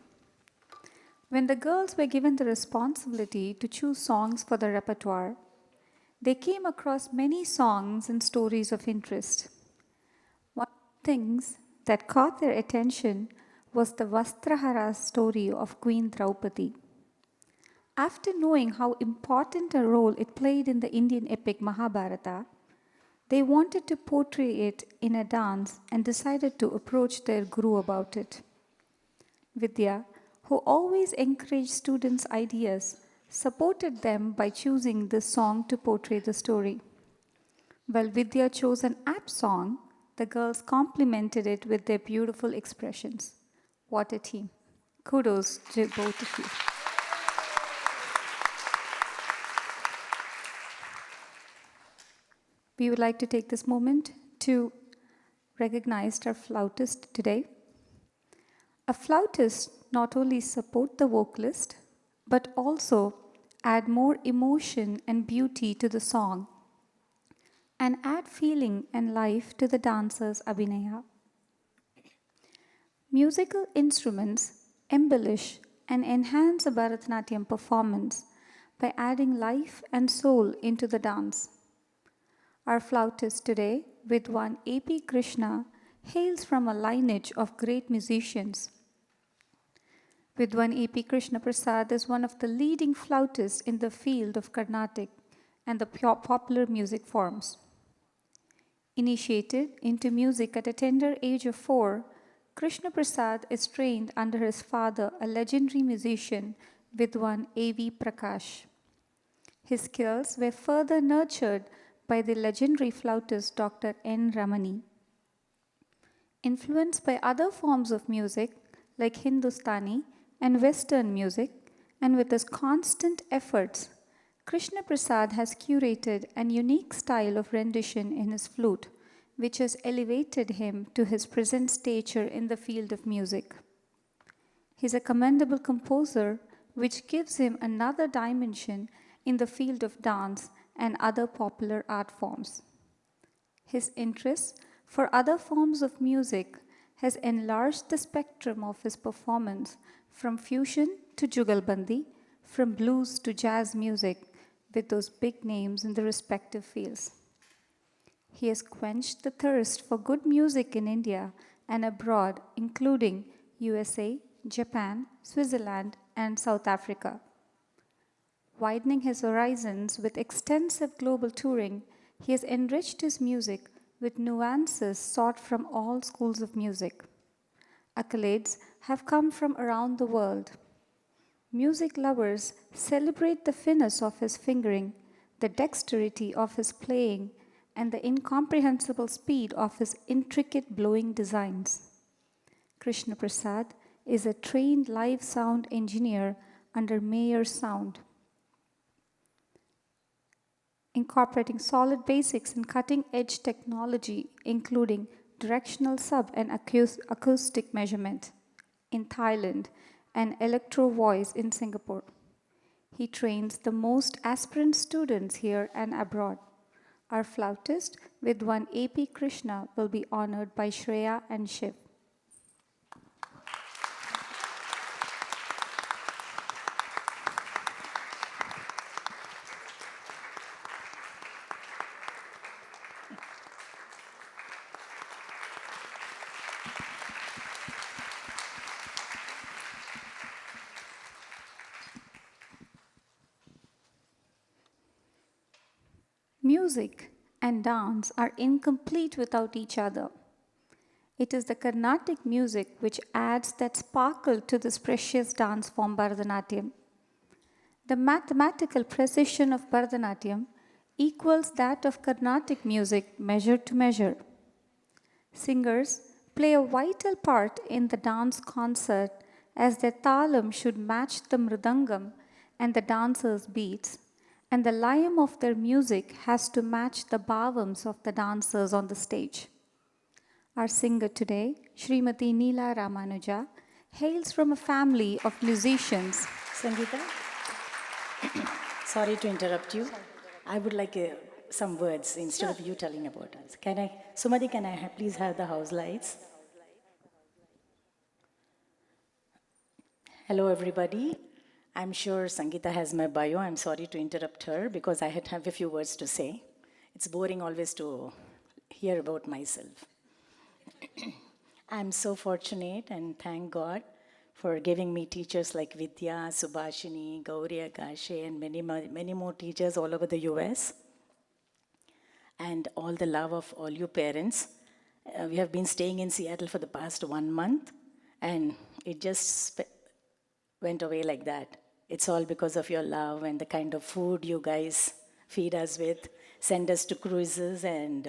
S3: When the girls were given the responsibility to choose songs for the repertoire, they came across many songs and stories of interest. One of the things that caught their attention was the Vastrahara story of Queen Draupadi. After knowing how important a role it played in the Indian epic Mahabharata, they wanted to portray it in a dance and decided to approach their guru about it. Vidya, who always encouraged students' ideas, supported them by choosing this song to portray the story. While Vidya chose an apt song, the girls complimented it with their beautiful expressions. What a team. Kudos to both of you. We would like to take this moment to recognize our flautist today. A flautist not only support the vocalist, but also add more emotion and beauty to the song and add feeling and life to the dancer's abhinaya. Musical instruments embellish and enhance a Bharatanatyam performance by adding life and soul into the dance. Our flautist today, Vidwan A.P. Krishna, hails from a lineage of great musicians. Vidwan A.P. Krishna Prasad is one of the leading flautists in the field of Carnatic and the popular music forms. Initiated into music at a tender age of 4, Krishna Prasad is trained under his father, a legendary musician, Vidwan A.V. Prakash. His skills were further nurtured by the legendary flautist Dr. N. Ramani. Influenced by other forms of music like Hindustani and Western music, and with his constant efforts, Krishna Prasad has curated an unique style of rendition in his flute, which has elevated him to his present stature in the field of music. He is a commendable composer, which gives him another dimension in the field of dance and other popular art forms. His interest for other forms of music has enlarged the spectrum of his performance from fusion to jugalbandi, from blues to jazz music, with those big names in the respective fields. He has quenched the thirst for good music in India and abroad, including USA, Japan, Switzerland, and South Africa. Widening his horizons with extensive global touring, he has enriched his music with nuances sought from all schools of music. Accolades have come from around the world. Music lovers celebrate the finesse of his fingering, the dexterity of his playing, and the incomprehensible speed of his intricate blowing designs. Krishna Prasad is a trained live sound engineer under Mayer Sound, incorporating solid basics in cutting-edge technology, including directional sub and acoustic measurement in Thailand and electro voice in Singapore. He trains the most aspirant students here and abroad. Our flautist, Vidwan A.P. Krishna, will be honored by Shreya and Shiv. Music and dance are incomplete without each other. It is the Carnatic music which adds that sparkle to this precious dance form Bharatanatyam. The mathematical precision of Bharatanatyam equals that of Carnatic music measure to measure. Singers play a vital part in the dance concert as their talam should match the mridangam and the dancer's beats, and the layam of their music has to match the bhavams of the dancers on the stage. Our singer today, Srimati Neela Ramanuja, hails from a family of musicians.
S5: Sangeeta, sorry to interrupt you. I would like some words instead of you telling about us. Can I, Sumati, can I please have the house lights? Hello, everybody. I'm sure Sangeeta has my bio. I'm sorry to interrupt her because I have a few words to say. It's boring always to hear about myself. I'm so fortunate and thank God for giving me teachers like Vidya, Subhashini, Gauri Akashe, and many more teachers all over the US. And all the love of all you parents. We have been staying in Seattle for the past 1 month, and it just went away like that. It's all because of your love and the kind of food you guys feed us with, send us to cruises and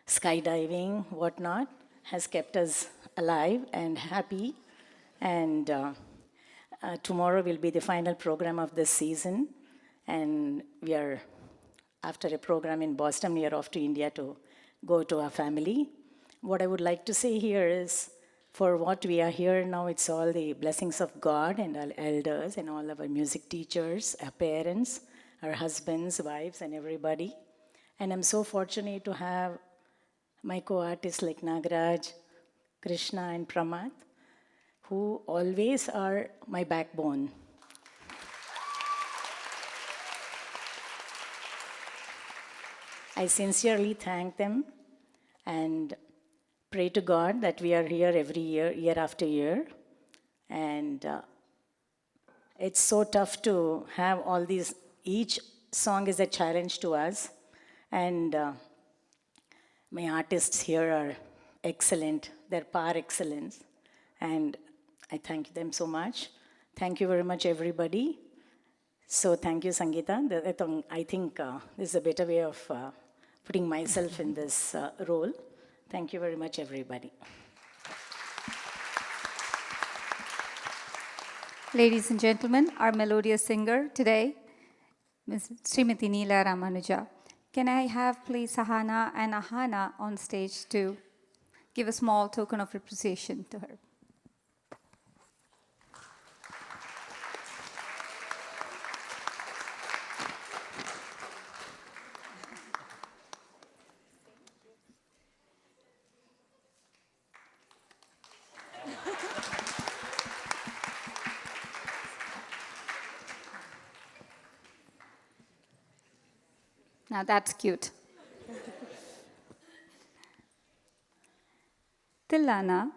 S5: skydiving, whatnot, has kept us alive and happy. And tomorrow will be the final program of this season. And we are, after a program in Boston, we are off to India to go to our family. What I would like to say here is, for what we are here now, it's all the blessings of God and our elders and all of our music teachers, our parents, our husbands, wives, and everybody. And I'm so fortunate to have my co-artists like Nagaraj, Krishna, and Pramad, who always are my backbone. I sincerely thank them and pray to God that we are here every year, year after year. And it's so tough to have all these, each song is a challenge to us. And my artists here are excellent, they're par excellence. And I thank them so much. Thank you very much, everybody. So thank you, Sangeeta. I think this is a better way of putting myself in this role. Thank you very much, everybody.
S3: Ladies and gentlemen, our melodious singer today, Ms. Srimati Neela Ramanuja. Can I have please Sahana and Ahana on stage to give a small token of appreciation to her? Now that's cute. Tillana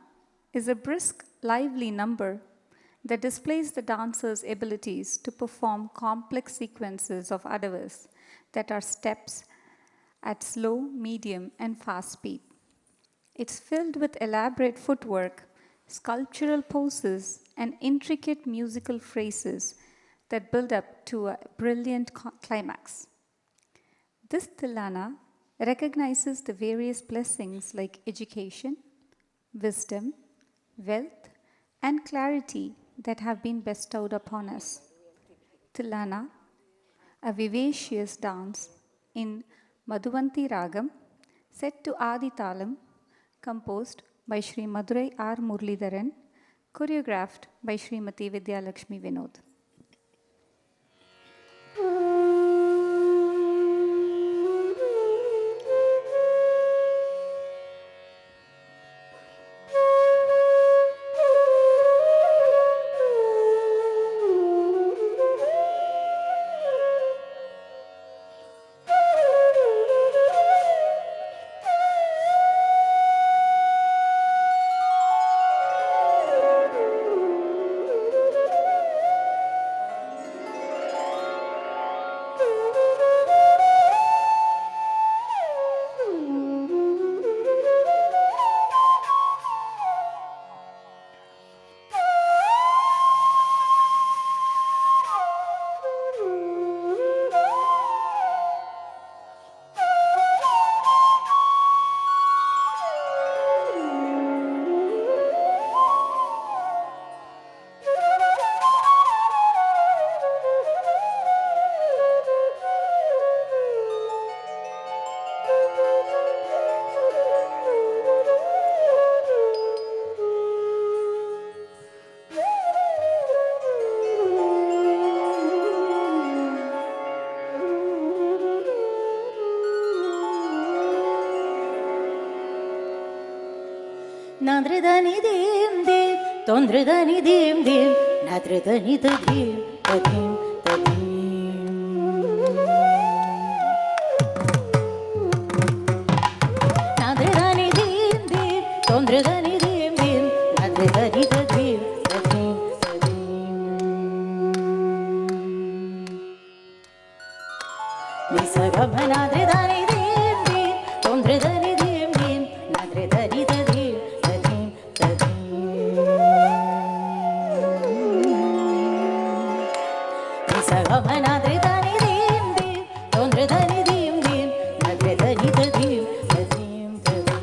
S3: is a brisk, lively number that displays the dancer's abilities to perform complex sequences of adavas that are steps at slow, medium, and fast speed. It's filled with elaborate footwork, sculptural poses, and intricate musical phrases that build up to a brilliant climax. This Tillana recognizes the various blessings like education, wisdom, wealth, and clarity that have been bestowed upon us. Tillana, a vivacious dance in Madhuvanti Ragam, set to Adi Talam, composed by Sri Madurai R. Murlidharan, choreographed by Srimati Vidya Lakshmi Vinod.
S1: nadridani dim dim, tondridani dim dim, nadridani tadim tadim tadim. Nadridani dim dim, tondridani dim dim, nadridani tadim tadim tadim. Nisagama nadridani dim dim, tondridani dim dim, nadridani tadim tadim tadim. Nisagama nadridani dim dim, tondridani dim dim, nadridani tadim tadim tadim.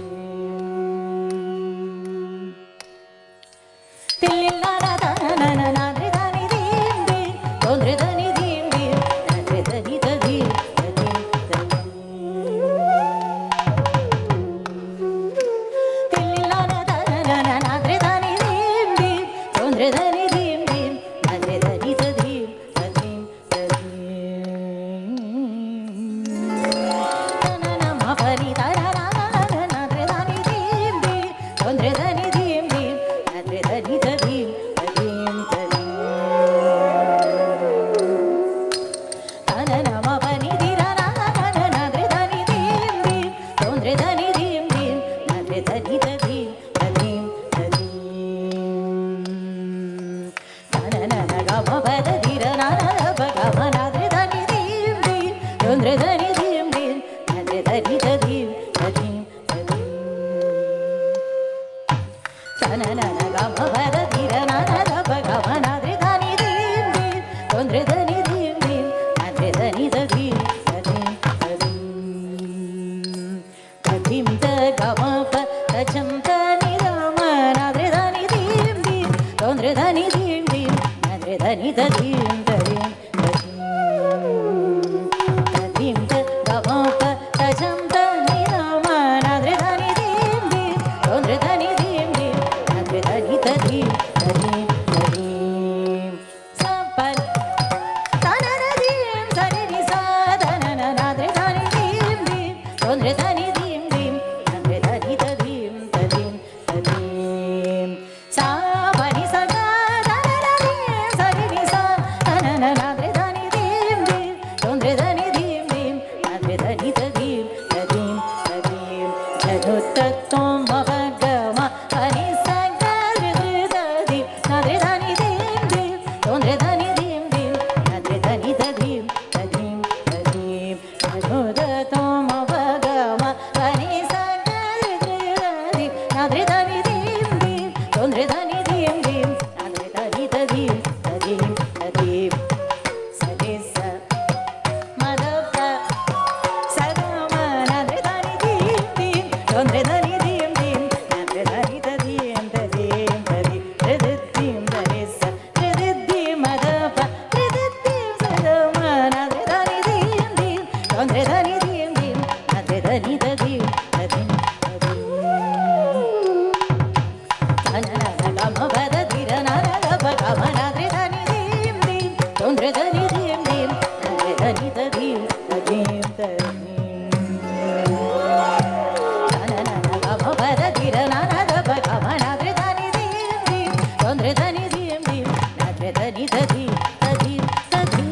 S1: Tillilala danana nadridani dim dim, tondridani dim dim, nadridani tadim tadim tadim. Tillilala danana nadridani dim dim, tondridani dim dim, nadridani tadim tadim tadim. Tanana mapani tarana nadridani dim dim, tondridani dim dim, nadridani tadim tadim tadim. Tanana mapani tirana nadridani dim dim, tondridani dim dim, nadridani tadim tadim tadim. Tanana gama pada tirana gama nadridani dim dim, tondridani dim dim, nadridani tadim tadim tadim. Tanana gama pada tirana gama nadridani dim dim, tondridani dim dim, nadridani tadim tadim tadim. Tadim ta gama pa tajam ta nirama nadridani dim dim, tondridani dim dim, nadridani tadim tadim tadim. Tadim ta gama pa tajam ta nirama nadridani dim dim, tondridani dim dim, nadridani tadim tadim tadim. Sapan tanana dim sariri sa tanana nadridani dim dim, tondridani dim dim, nadridani tadim tadim tadim. Sa pani sa ga tanana dim sariri sa tanana nadridani dim dim, tondridani dim dim, nadridani tadim tadim tadim. Janutattom avagama pani sa ga ridridadi, nadridani dim dim, tondridani dim dim, nadridani tadim tadim tadim. Janutattom avagama pani sa ga ridridadi, nadridani dim dim, tondridani dim dim, nadridani tadim tadim tadim. Sadisa madapa sagama nadridani dim dim, tondridani dim dim, nadridani tadim tadim tadim. Rididim darisa rididim madapa rididim sagama nadridani dim dim, tondridani dim dim, nadridani tadim tadim tadim. Tanana gama pada tirana gama nadridani dim dim, tondridani dim dim, nadridani tadim tadim tadim. Tanana gama pada tirana gama nadridani dim dim, tondridani dim dim, nadridani tadim tadim tadim.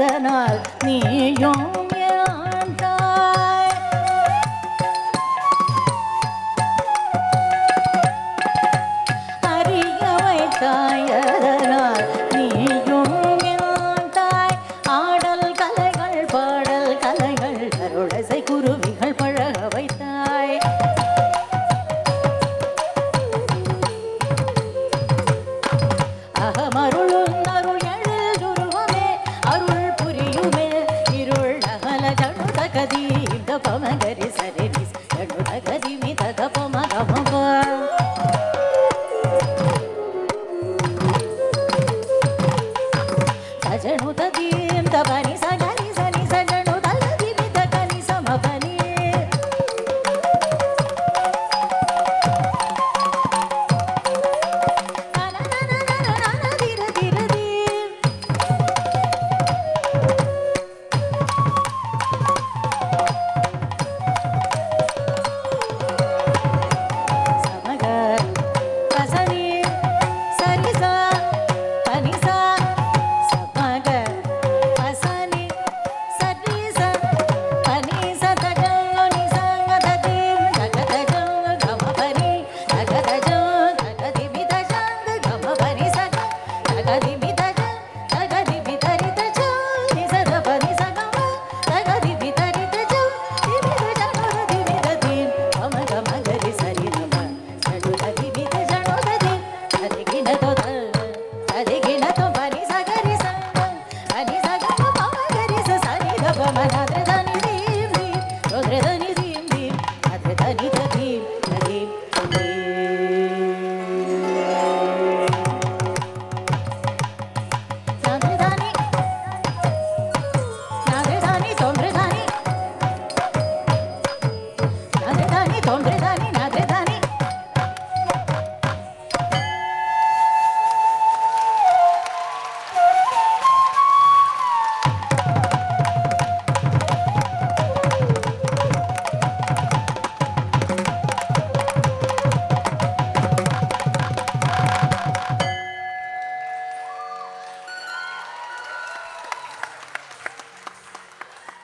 S5: அதனால் நீயும் என் தாய். அறிய வைத்தாய் அதனால் நீயும் என் தாய். ஆடல் கலைகள் பாடல் கலைகள் அருளசை குருவிகள் பழக வைத்தாய். அகமருளும் அருள் எழில் துருவமே அருள் புரியுமே இருள் அகல ஜனுத கதி இந்த பமகரி சரி ஜனுத கதி மித பமகமப. சஜனுத தீம் தபனி சகரி சனி சஜனுத கதி மித கனி சமபனி.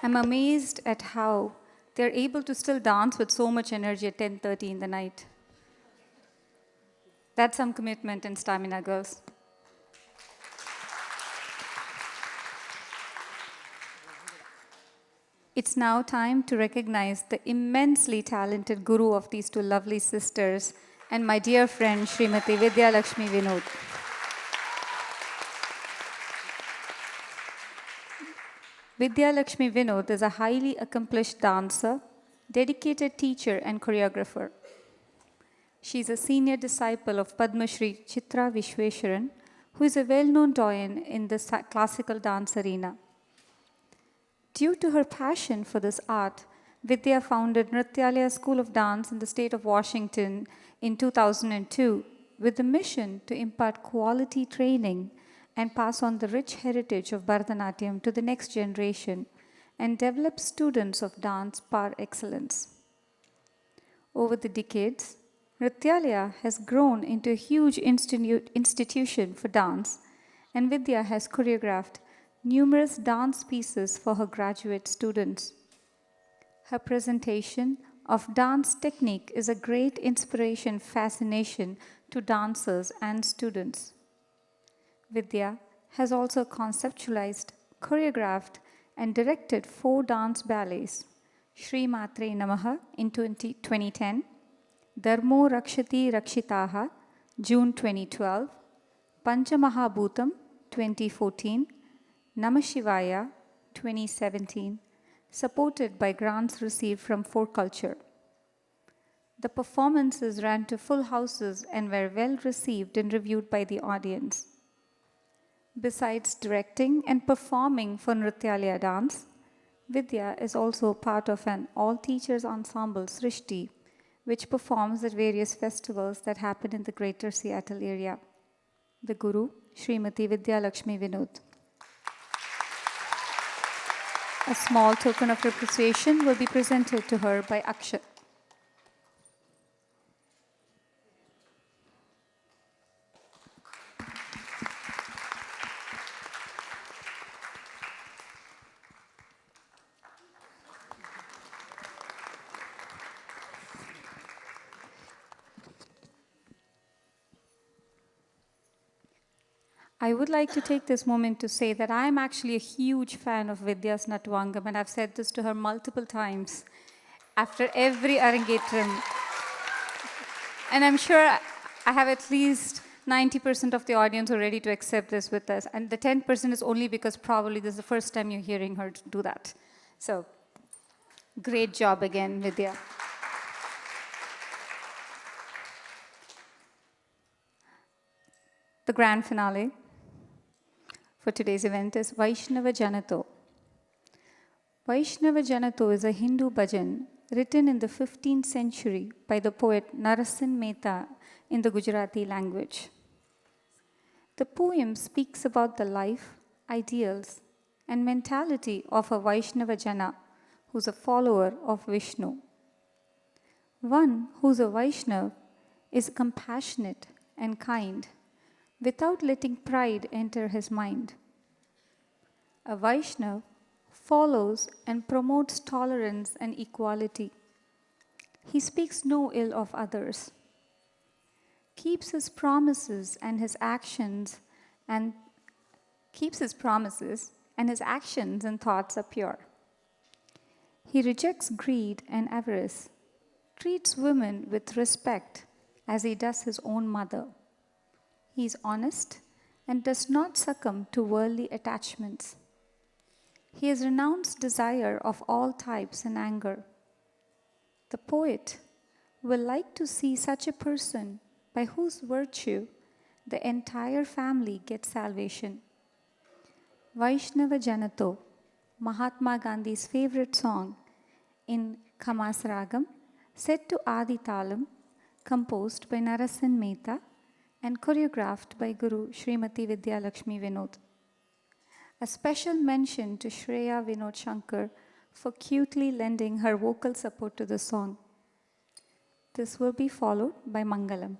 S3: I'm amazed at how they're able to still dance with so much energy at 10:30 in the night. That's some commitment and stamina, girls. It's now time to recognize the immensely talented guru of these two lovely sisters and my dear friend, Srimati Vidya Lakshmi Vinod. Vidya Lakshmi Vinod is a highly accomplished dancer, dedicated teacher, and choreographer. She is a senior disciple of Padma Shri Chitra Vishweshwaran, who is a well-known doyen in the classical dance arena. Due to her passion for this art, Vidya founded Nrityalaya School of Dance in the state of Washington in 2002 with the mission to impart quality training and pass on the rich heritage of Bharatanatyam to the next generation and develop students of dance par excellence. Over the decades, Nrityalaya has grown into a huge institution for dance, and Vidya has choreographed numerous dance pieces for her graduate students. Her presentation of dance technique is a great inspiration, fascination to dancers and students. Vidya has also conceptualized, choreographed, and directed 4 dance ballets: Shri Matre Namaha in 2010, Dharmo Rakshati Rakshitaha, June 2012, Panchamahabhutam, 2014, Namah Shivaya, 2017, supported by grants received from 4Culture. The performances ran to full houses and were well received and reviewed by the audience. Besides directing and performing for Nrityalaya dance, Vidya is also part of an all-teachers ensemble, Srishti, which performs at various festivals that happen in the greater Seattle area. The Guru, Srimati Vidya Lakshmi Vinod. A small token of appreciation will be presented to her by Akshat. I would like to take this moment to say that I am actually a huge fan of Vidya's Natvangam, and I've said this to her multiple times after every Arangetram. And I'm sure I have at least 90% of the audience who are ready to accept this with us. And the 10% is only because probably this is the first time you're hearing her do that. So, great job again, Vidya. The grand finale for today's event is Vaishnava Janato. Vaishnava Janato is a Hindu bhajan written in the 15th century by the poet Narasimha Mehta in the Gujarati language. The poem speaks about the life, ideals, and mentality of a Vaishnava Jana who's a follower of Vishnu. One who's a Vaishnava is compassionate and kind without letting pride enter his mind. A Vaishnava follows and promotes tolerance and equality. He speaks no ill of others, keeps his promises and his actions and thoughts are pure. He rejects greed and avarice, treats women with respect as he does his own mother. He is honest and does not succumb to worldly attachments. He has renounced desire of all types and anger. The poet will like to see such a person by whose virtue the entire family gets salvation. Vaishnava Janato, Mahatma Gandhi's favorite song in Khamas Ragam, set to Adi Talam, composed by Narasimha Mehta and choreographed by Guru Srimati Vidya Lakshmi Vinod. A special mention to Shreya Vinod Shankar for cutely lending her vocal support to the song. This will be followed by Mangalam.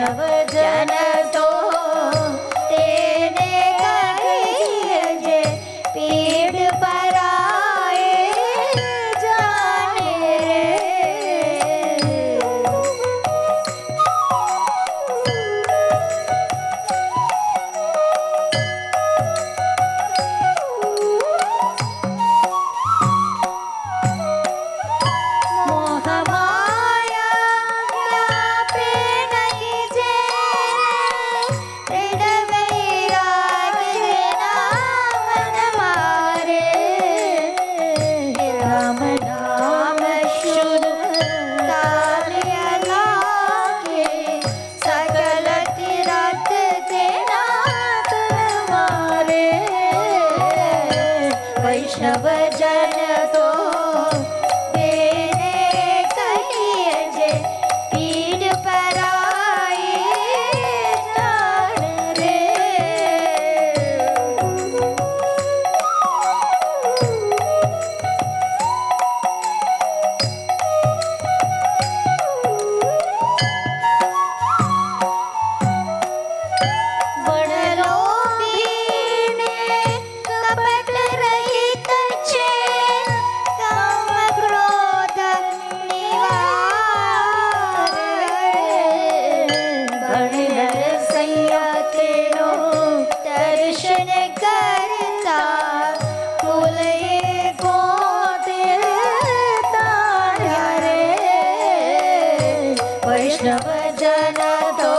S5: वैष्णव जन तो तेने कहिए जे पीड़ पराए जाने रे। मोह माया व्यापे नहीं जेरे, दृढ़ वैराग नाम हमारे। राम नाम शुद्ध काल अलागे, सकल तीरथ के नाथ हमारे। वैष्णव जन तो तेरे कहिए जे पीड़ पराए जान रे। वडलो बीने कपट रहित छे, काम क्रोध निवारे। बड़े सैया तेरो दर्शन करता, फूले को देता रे। वैष्णव जन तो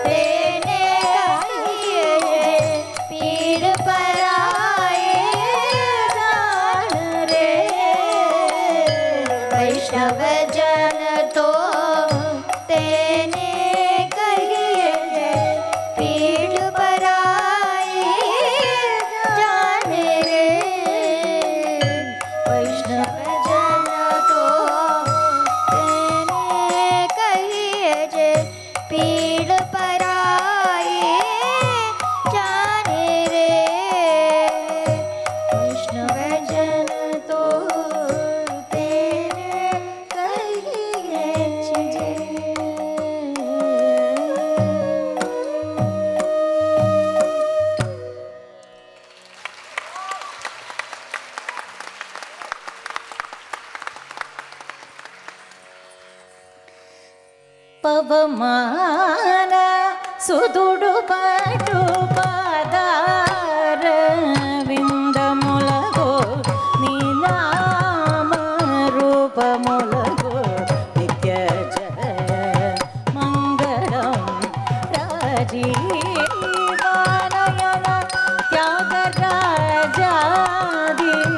S5: तेने कहिए पीड़ पराए जान रे। वैष्णव जन तो तेने कहिए पीड़ पराए जान रे। वैष्णव जन तो तेने कहिए जे पीड़ पराए जाने रे। वैष्णव जन तो तेने कहिए जे। पवमान सुदुडु पटु पदार विंदमुलगो नीनाम रूपमुलगो नित्य जय मंगलम राजीवानयन त्यागराजादि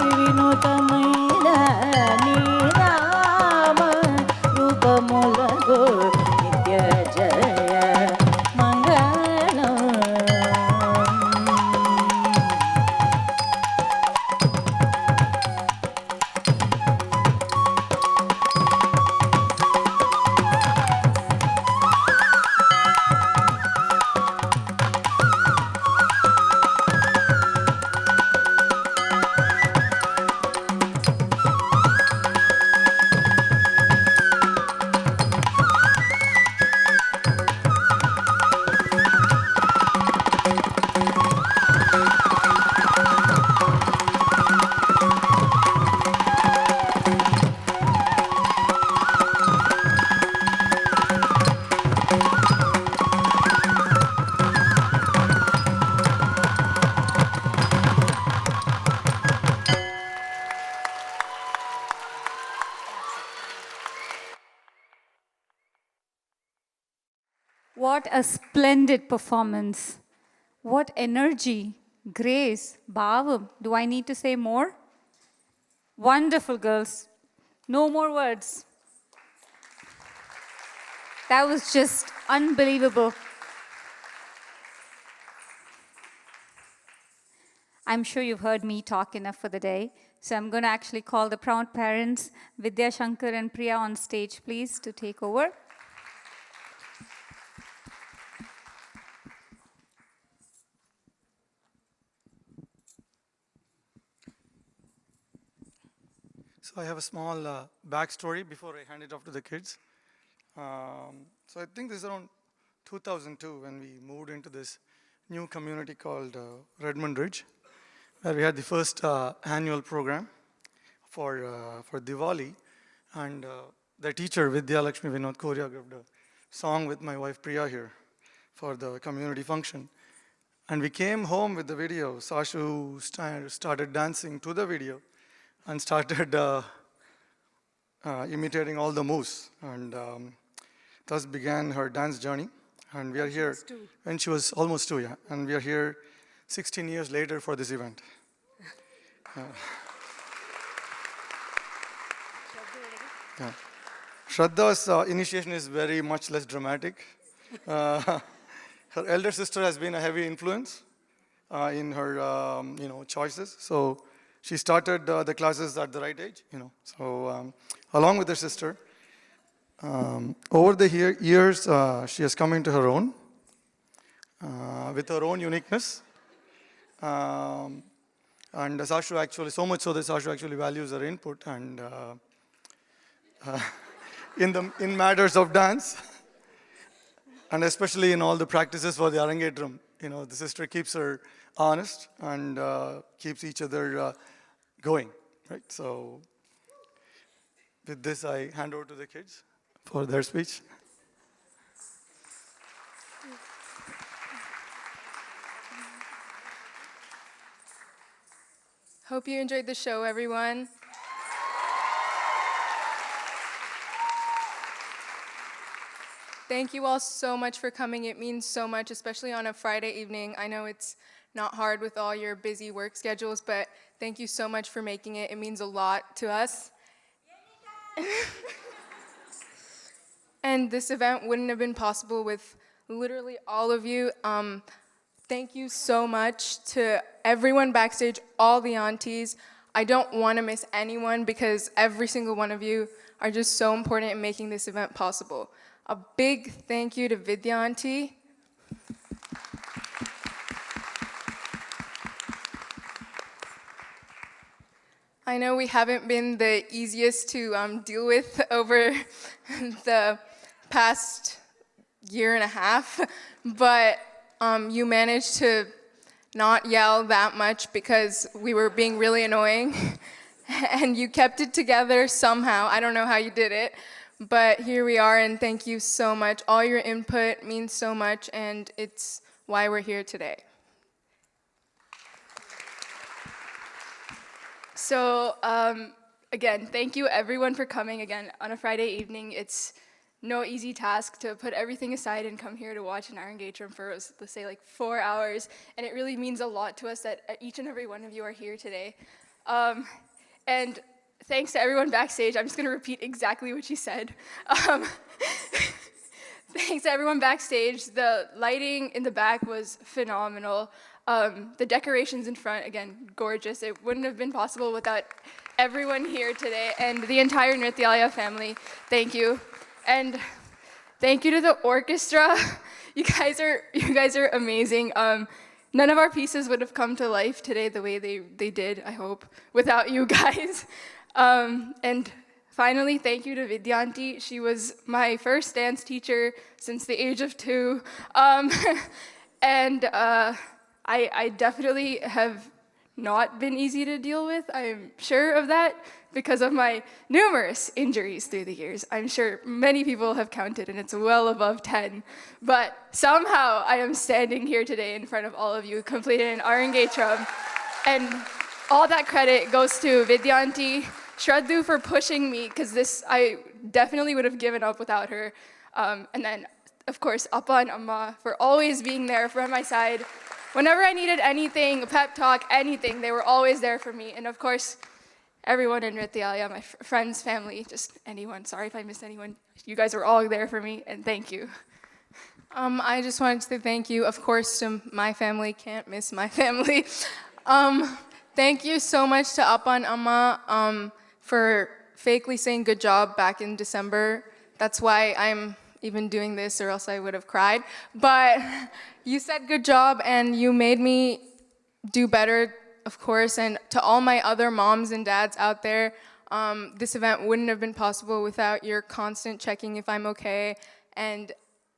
S5: विनुतमैन नीनाम रूपमुलगो नित्य जय मंगलम।
S3: What a splendid performance. What energy, grace, bhavam. Do I need to say more? Wonderful, girls. No more words. That was just unbelievable. I'm sure you've heard me talk enough for the day. So I'm going to actually call the proud parents, Vidya Shankar and Priya, on stage, please, to take over.
S2: So I have a small backstory before I hand it off to the kids. So I think this is around 2002 when we moved into this new community called Redmond Ridge, where we had the first annual program for Diwali, and the teacher Vidya Lakshmi Vinod choreographed a song with my wife Priya here for the community function. And we came home with the video. Sashu started dancing to the video and started imitating all the moves, and thus began her dance journey. And we are here when she was almost 2, yeah. And we are here 16 years later for this event. Yeah. Shradha's initiation is very much less dramatic. Her elder sister has been a heavy influence in her choices. So she started the classes at the right age, So along with her sister, over the years, she has come into her own with her own uniqueness. And Sashu actually, so much so that Sashu actually values her input and in matters of dance, and especially in all the practices for the Arangetram. The sister keeps her honest and keeps each other going, right? So with this, I hand over to the kids for their speech.
S6: Hope you enjoyed the show, everyone. Thank you all so much for coming. It means so much, especially on a Friday evening. I know it's not hard with all your busy work schedules, but thank you so much for making it. It means a lot to us. And this event wouldn't have been possible with literally all of you. Thank you so much to everyone backstage, all the aunties. I don't want to miss anyone because every single one of you are just so important in making this event possible. A big thank you to Vidya auntie. I know we haven't been the easiest to deal with over the past year and a half, but you managed to not yell that much because we were being really annoying, and you kept it together somehow. I don't know how you did it, but here we are, and thank you so much. All your input means so much, and it's why we're here today. So again, thank you everyone for coming again on a Friday evening. It's no easy task to put everything aside and come here to watch an Arangetram for, let's say, like 4 hours. And it really means a lot to us that each and every one of you are here today. And thanks to everyone backstage. I'm just going to repeat exactly what she said. Thanks to everyone backstage. The lighting in the back was phenomenal. The decorations in front, again, gorgeous. It wouldn't have been possible without everyone here today, and the entire Nrityalaya family. Thank you. And thank you to the orchestra. You guys are amazing. None of our pieces would have come to life today the way they did, I hope, without you guys. And finally, thank you to Vidya auntie. She was my first dance teacher since the age of 2. And I definitely have not been easy to deal with. I'm sure of that because of my numerous injuries through the years. I'm sure many people have counted, and it's well above 10. But somehow I am standing here today in front of all of you, completing an Arangetram. And all that credit goes to Vidya auntie, Shradhu for pushing me, because I definitely would have given up without her. And then, of course, Appa and Amma for always being there by my side. Whenever I needed anything, a pep talk, anything, they were always there for me. And of course, everyone in Nrityalaya, my friends, family, just anyone. Sorry if I missed anyone. You guys were all there for me, and thank you. I just wanted to say thank you, of course, to my family. Can't miss my family. Thank you so much to Appa and Amma for fakely saying good job back in December. That's why I'm even doing this, or else I would have cried. But you said good job, and you made me do better, of course. And to all my other moms and dads out there, this event wouldn't have been possible without your constant checking if I'm okay. And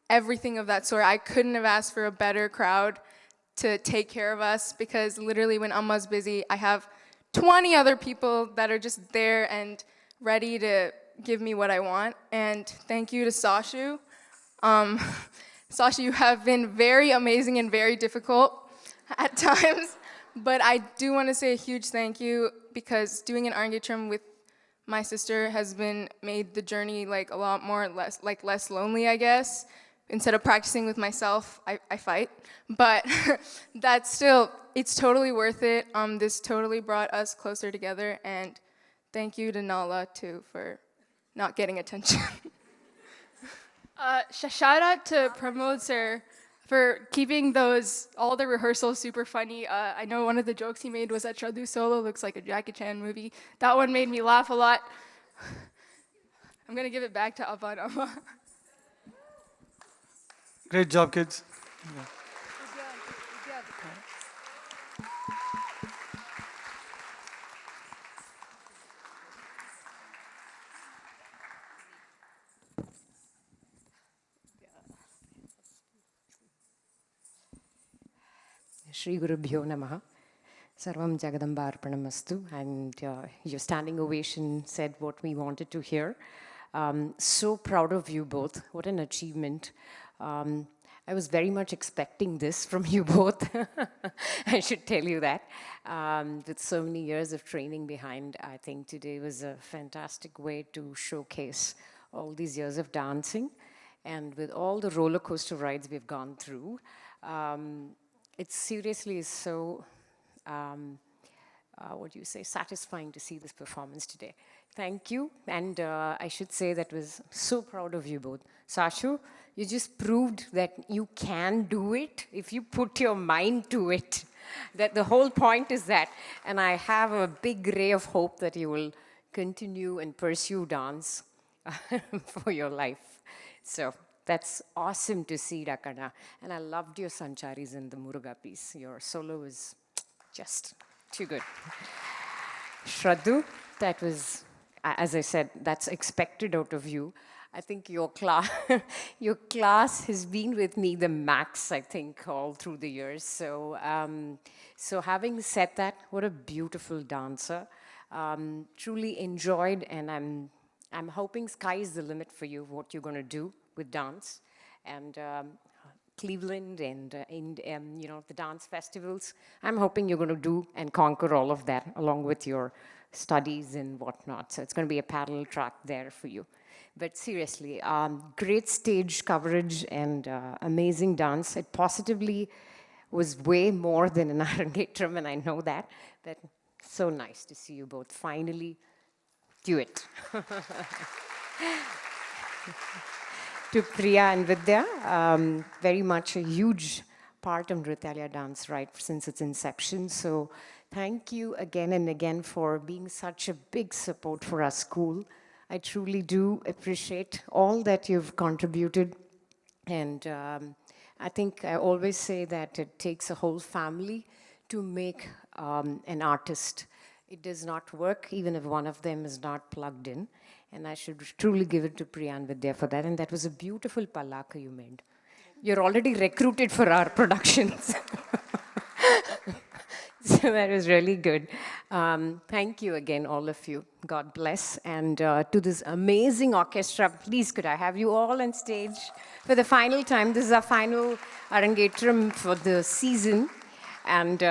S6: everything of that sort. I couldn't have asked for a better crowd to take care of us, because literally when Amma's busy, I have 20 other people that are just there and ready to give me what I want. And thank you to Sashu. Sasha, you have been very amazing and very difficult at times, but I do want to say a huge thank you, because doing an Arangetram with my sister has made the journey like a lot more less lonely, I guess. Instead of practicing with myself, I fight, but that's still, it's totally worth it. This totally brought us closer together, and thank you to Nala too for not getting attention. Shout out to Pramod sir for keeping all the rehearsals super funny. I know one of the jokes he made was that Shradhu solo looks like a Jackie Chan movie. That one made me laugh a lot. I'm gonna give it back to Abba and Amma.
S2: Great job, kids. Yeah.
S4: Shri Gurubhyo Namaha. Sarvam Jagadambarpanamastu. And your standing ovation said what we wanted to hear. So proud of you both. What an achievement. I was very much expecting this from you both. I should tell you that. With so many years of training behind, I think today was a fantastic way to showcase all these years of dancing. And with all the roller coaster rides we've gone through, it seriously is so, satisfying to see this performance today. Thank you. And I should say that was so proud of you both. Sashu, you just proved that you can do it if you put your mind to it. That the whole point is that. And I have a big ray of hope that you will continue and pursue dance for your life. So that's awesome to see, Rakana. And I loved your Sancharis in the Muruga piece. Your solo was just too good. Shradhu, that was, as I said, that's expected out of you. I think your class, your class has been with me the max, I think, all through the years. So, so having said that, what a beautiful dancer. Truly enjoyed, and I'm hoping sky is the limit for you, what you're going to do with dance. And Cleveland and the dance festivals. I'm hoping you're going to do and conquer all of that along with your studies and whatnot. So it's going to be a parallel track there for you. But seriously, great stage coverage and amazing dance. It positively was way more than an Arangetram, and I know that. But so nice to see you both finally do it. To Priya and Vidya, very much a huge part of Nrityalaya dance, right, since its inception. So thank you again and again for being such a big support for our school. I truly do appreciate all that you've contributed. And I think I always say that it takes a whole family to make an artist. It does not work even if one of them is not plugged in. And I should truly give it to Priya and Vidya for that. And that was a beautiful palaka you made. You're already recruited for our productions. So that was really good. Thank you again, all of you. God bless. And to this amazing orchestra, please could I have you all on stage for the final time. This is our final Arangetram for the season. And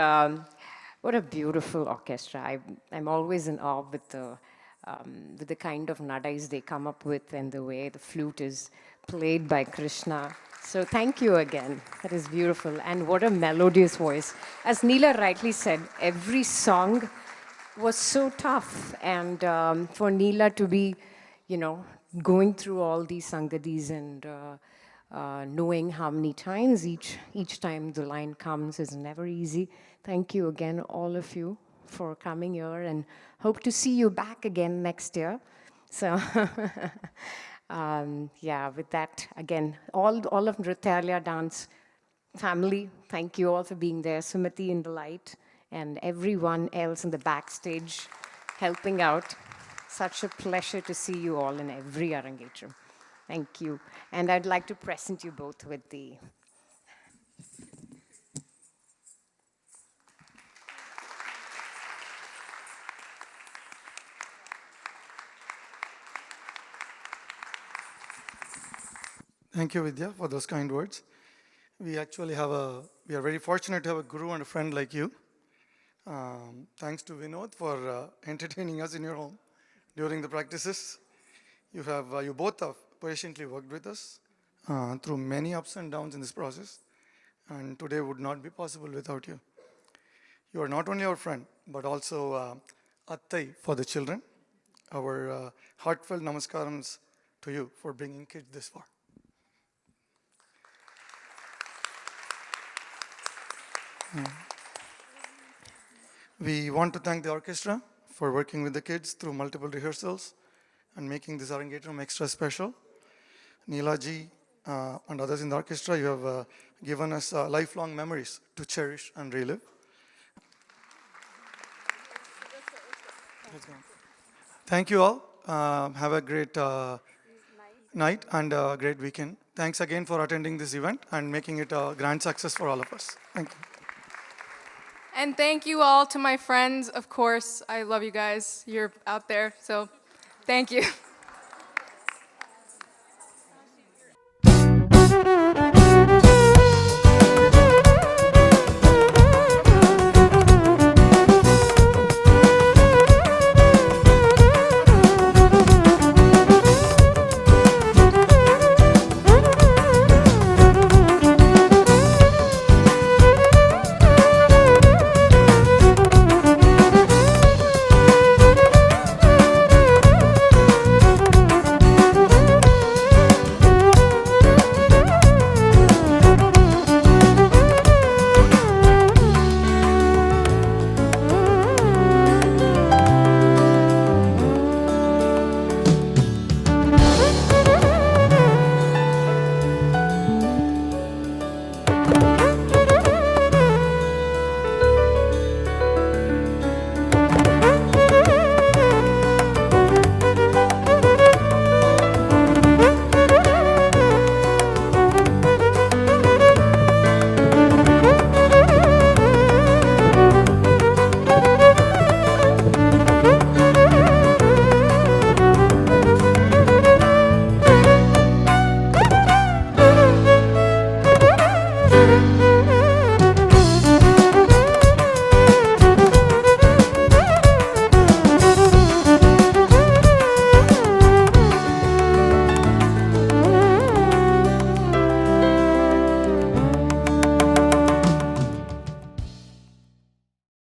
S4: what a beautiful orchestra. I'm always in awe with the kind of nadais they come up with and the way the flute is played by Krishna. So thank you again. That is beautiful. And what a melodious voice. As Neela rightly said, every song was so tough. And for Neela to be, going through all these sangadis and knowing how many times each time the line comes is never easy. Thank you again, all of you, for coming here, and hope to see you back again next year. So, yeah, with that, again, all of Nrityalaya dance family, thank you all for being there. Sumati in the light, and everyone else in the backstage helping out. Such a pleasure to see you all in every Arangetram. Thank you. And I'd like to present you both with the
S2: Thank you, Vidya, for those kind words. We actually we are very fortunate to have a guru and a friend like you. Thanks to Vinod for entertaining us in your home during the practices. You both have patiently worked with us through many ups and downs in this process, and today would not be possible without you. You are not only our friend, but also Attai for the children. Our heartfelt namaskarams to you for bringing kids this far. We want to thank the orchestra for working with the kids through multiple rehearsals and making this Arangetram extra special. Neelaji and others in the orchestra, you have given us lifelong memories to cherish and relive. Thank you all. Have a great night and a great weekend. Thanks again for attending this event and making it a grand success for all of us. Thank you.
S6: And thank you all to my friends, of course. I love you guys. You're out there, so thank you.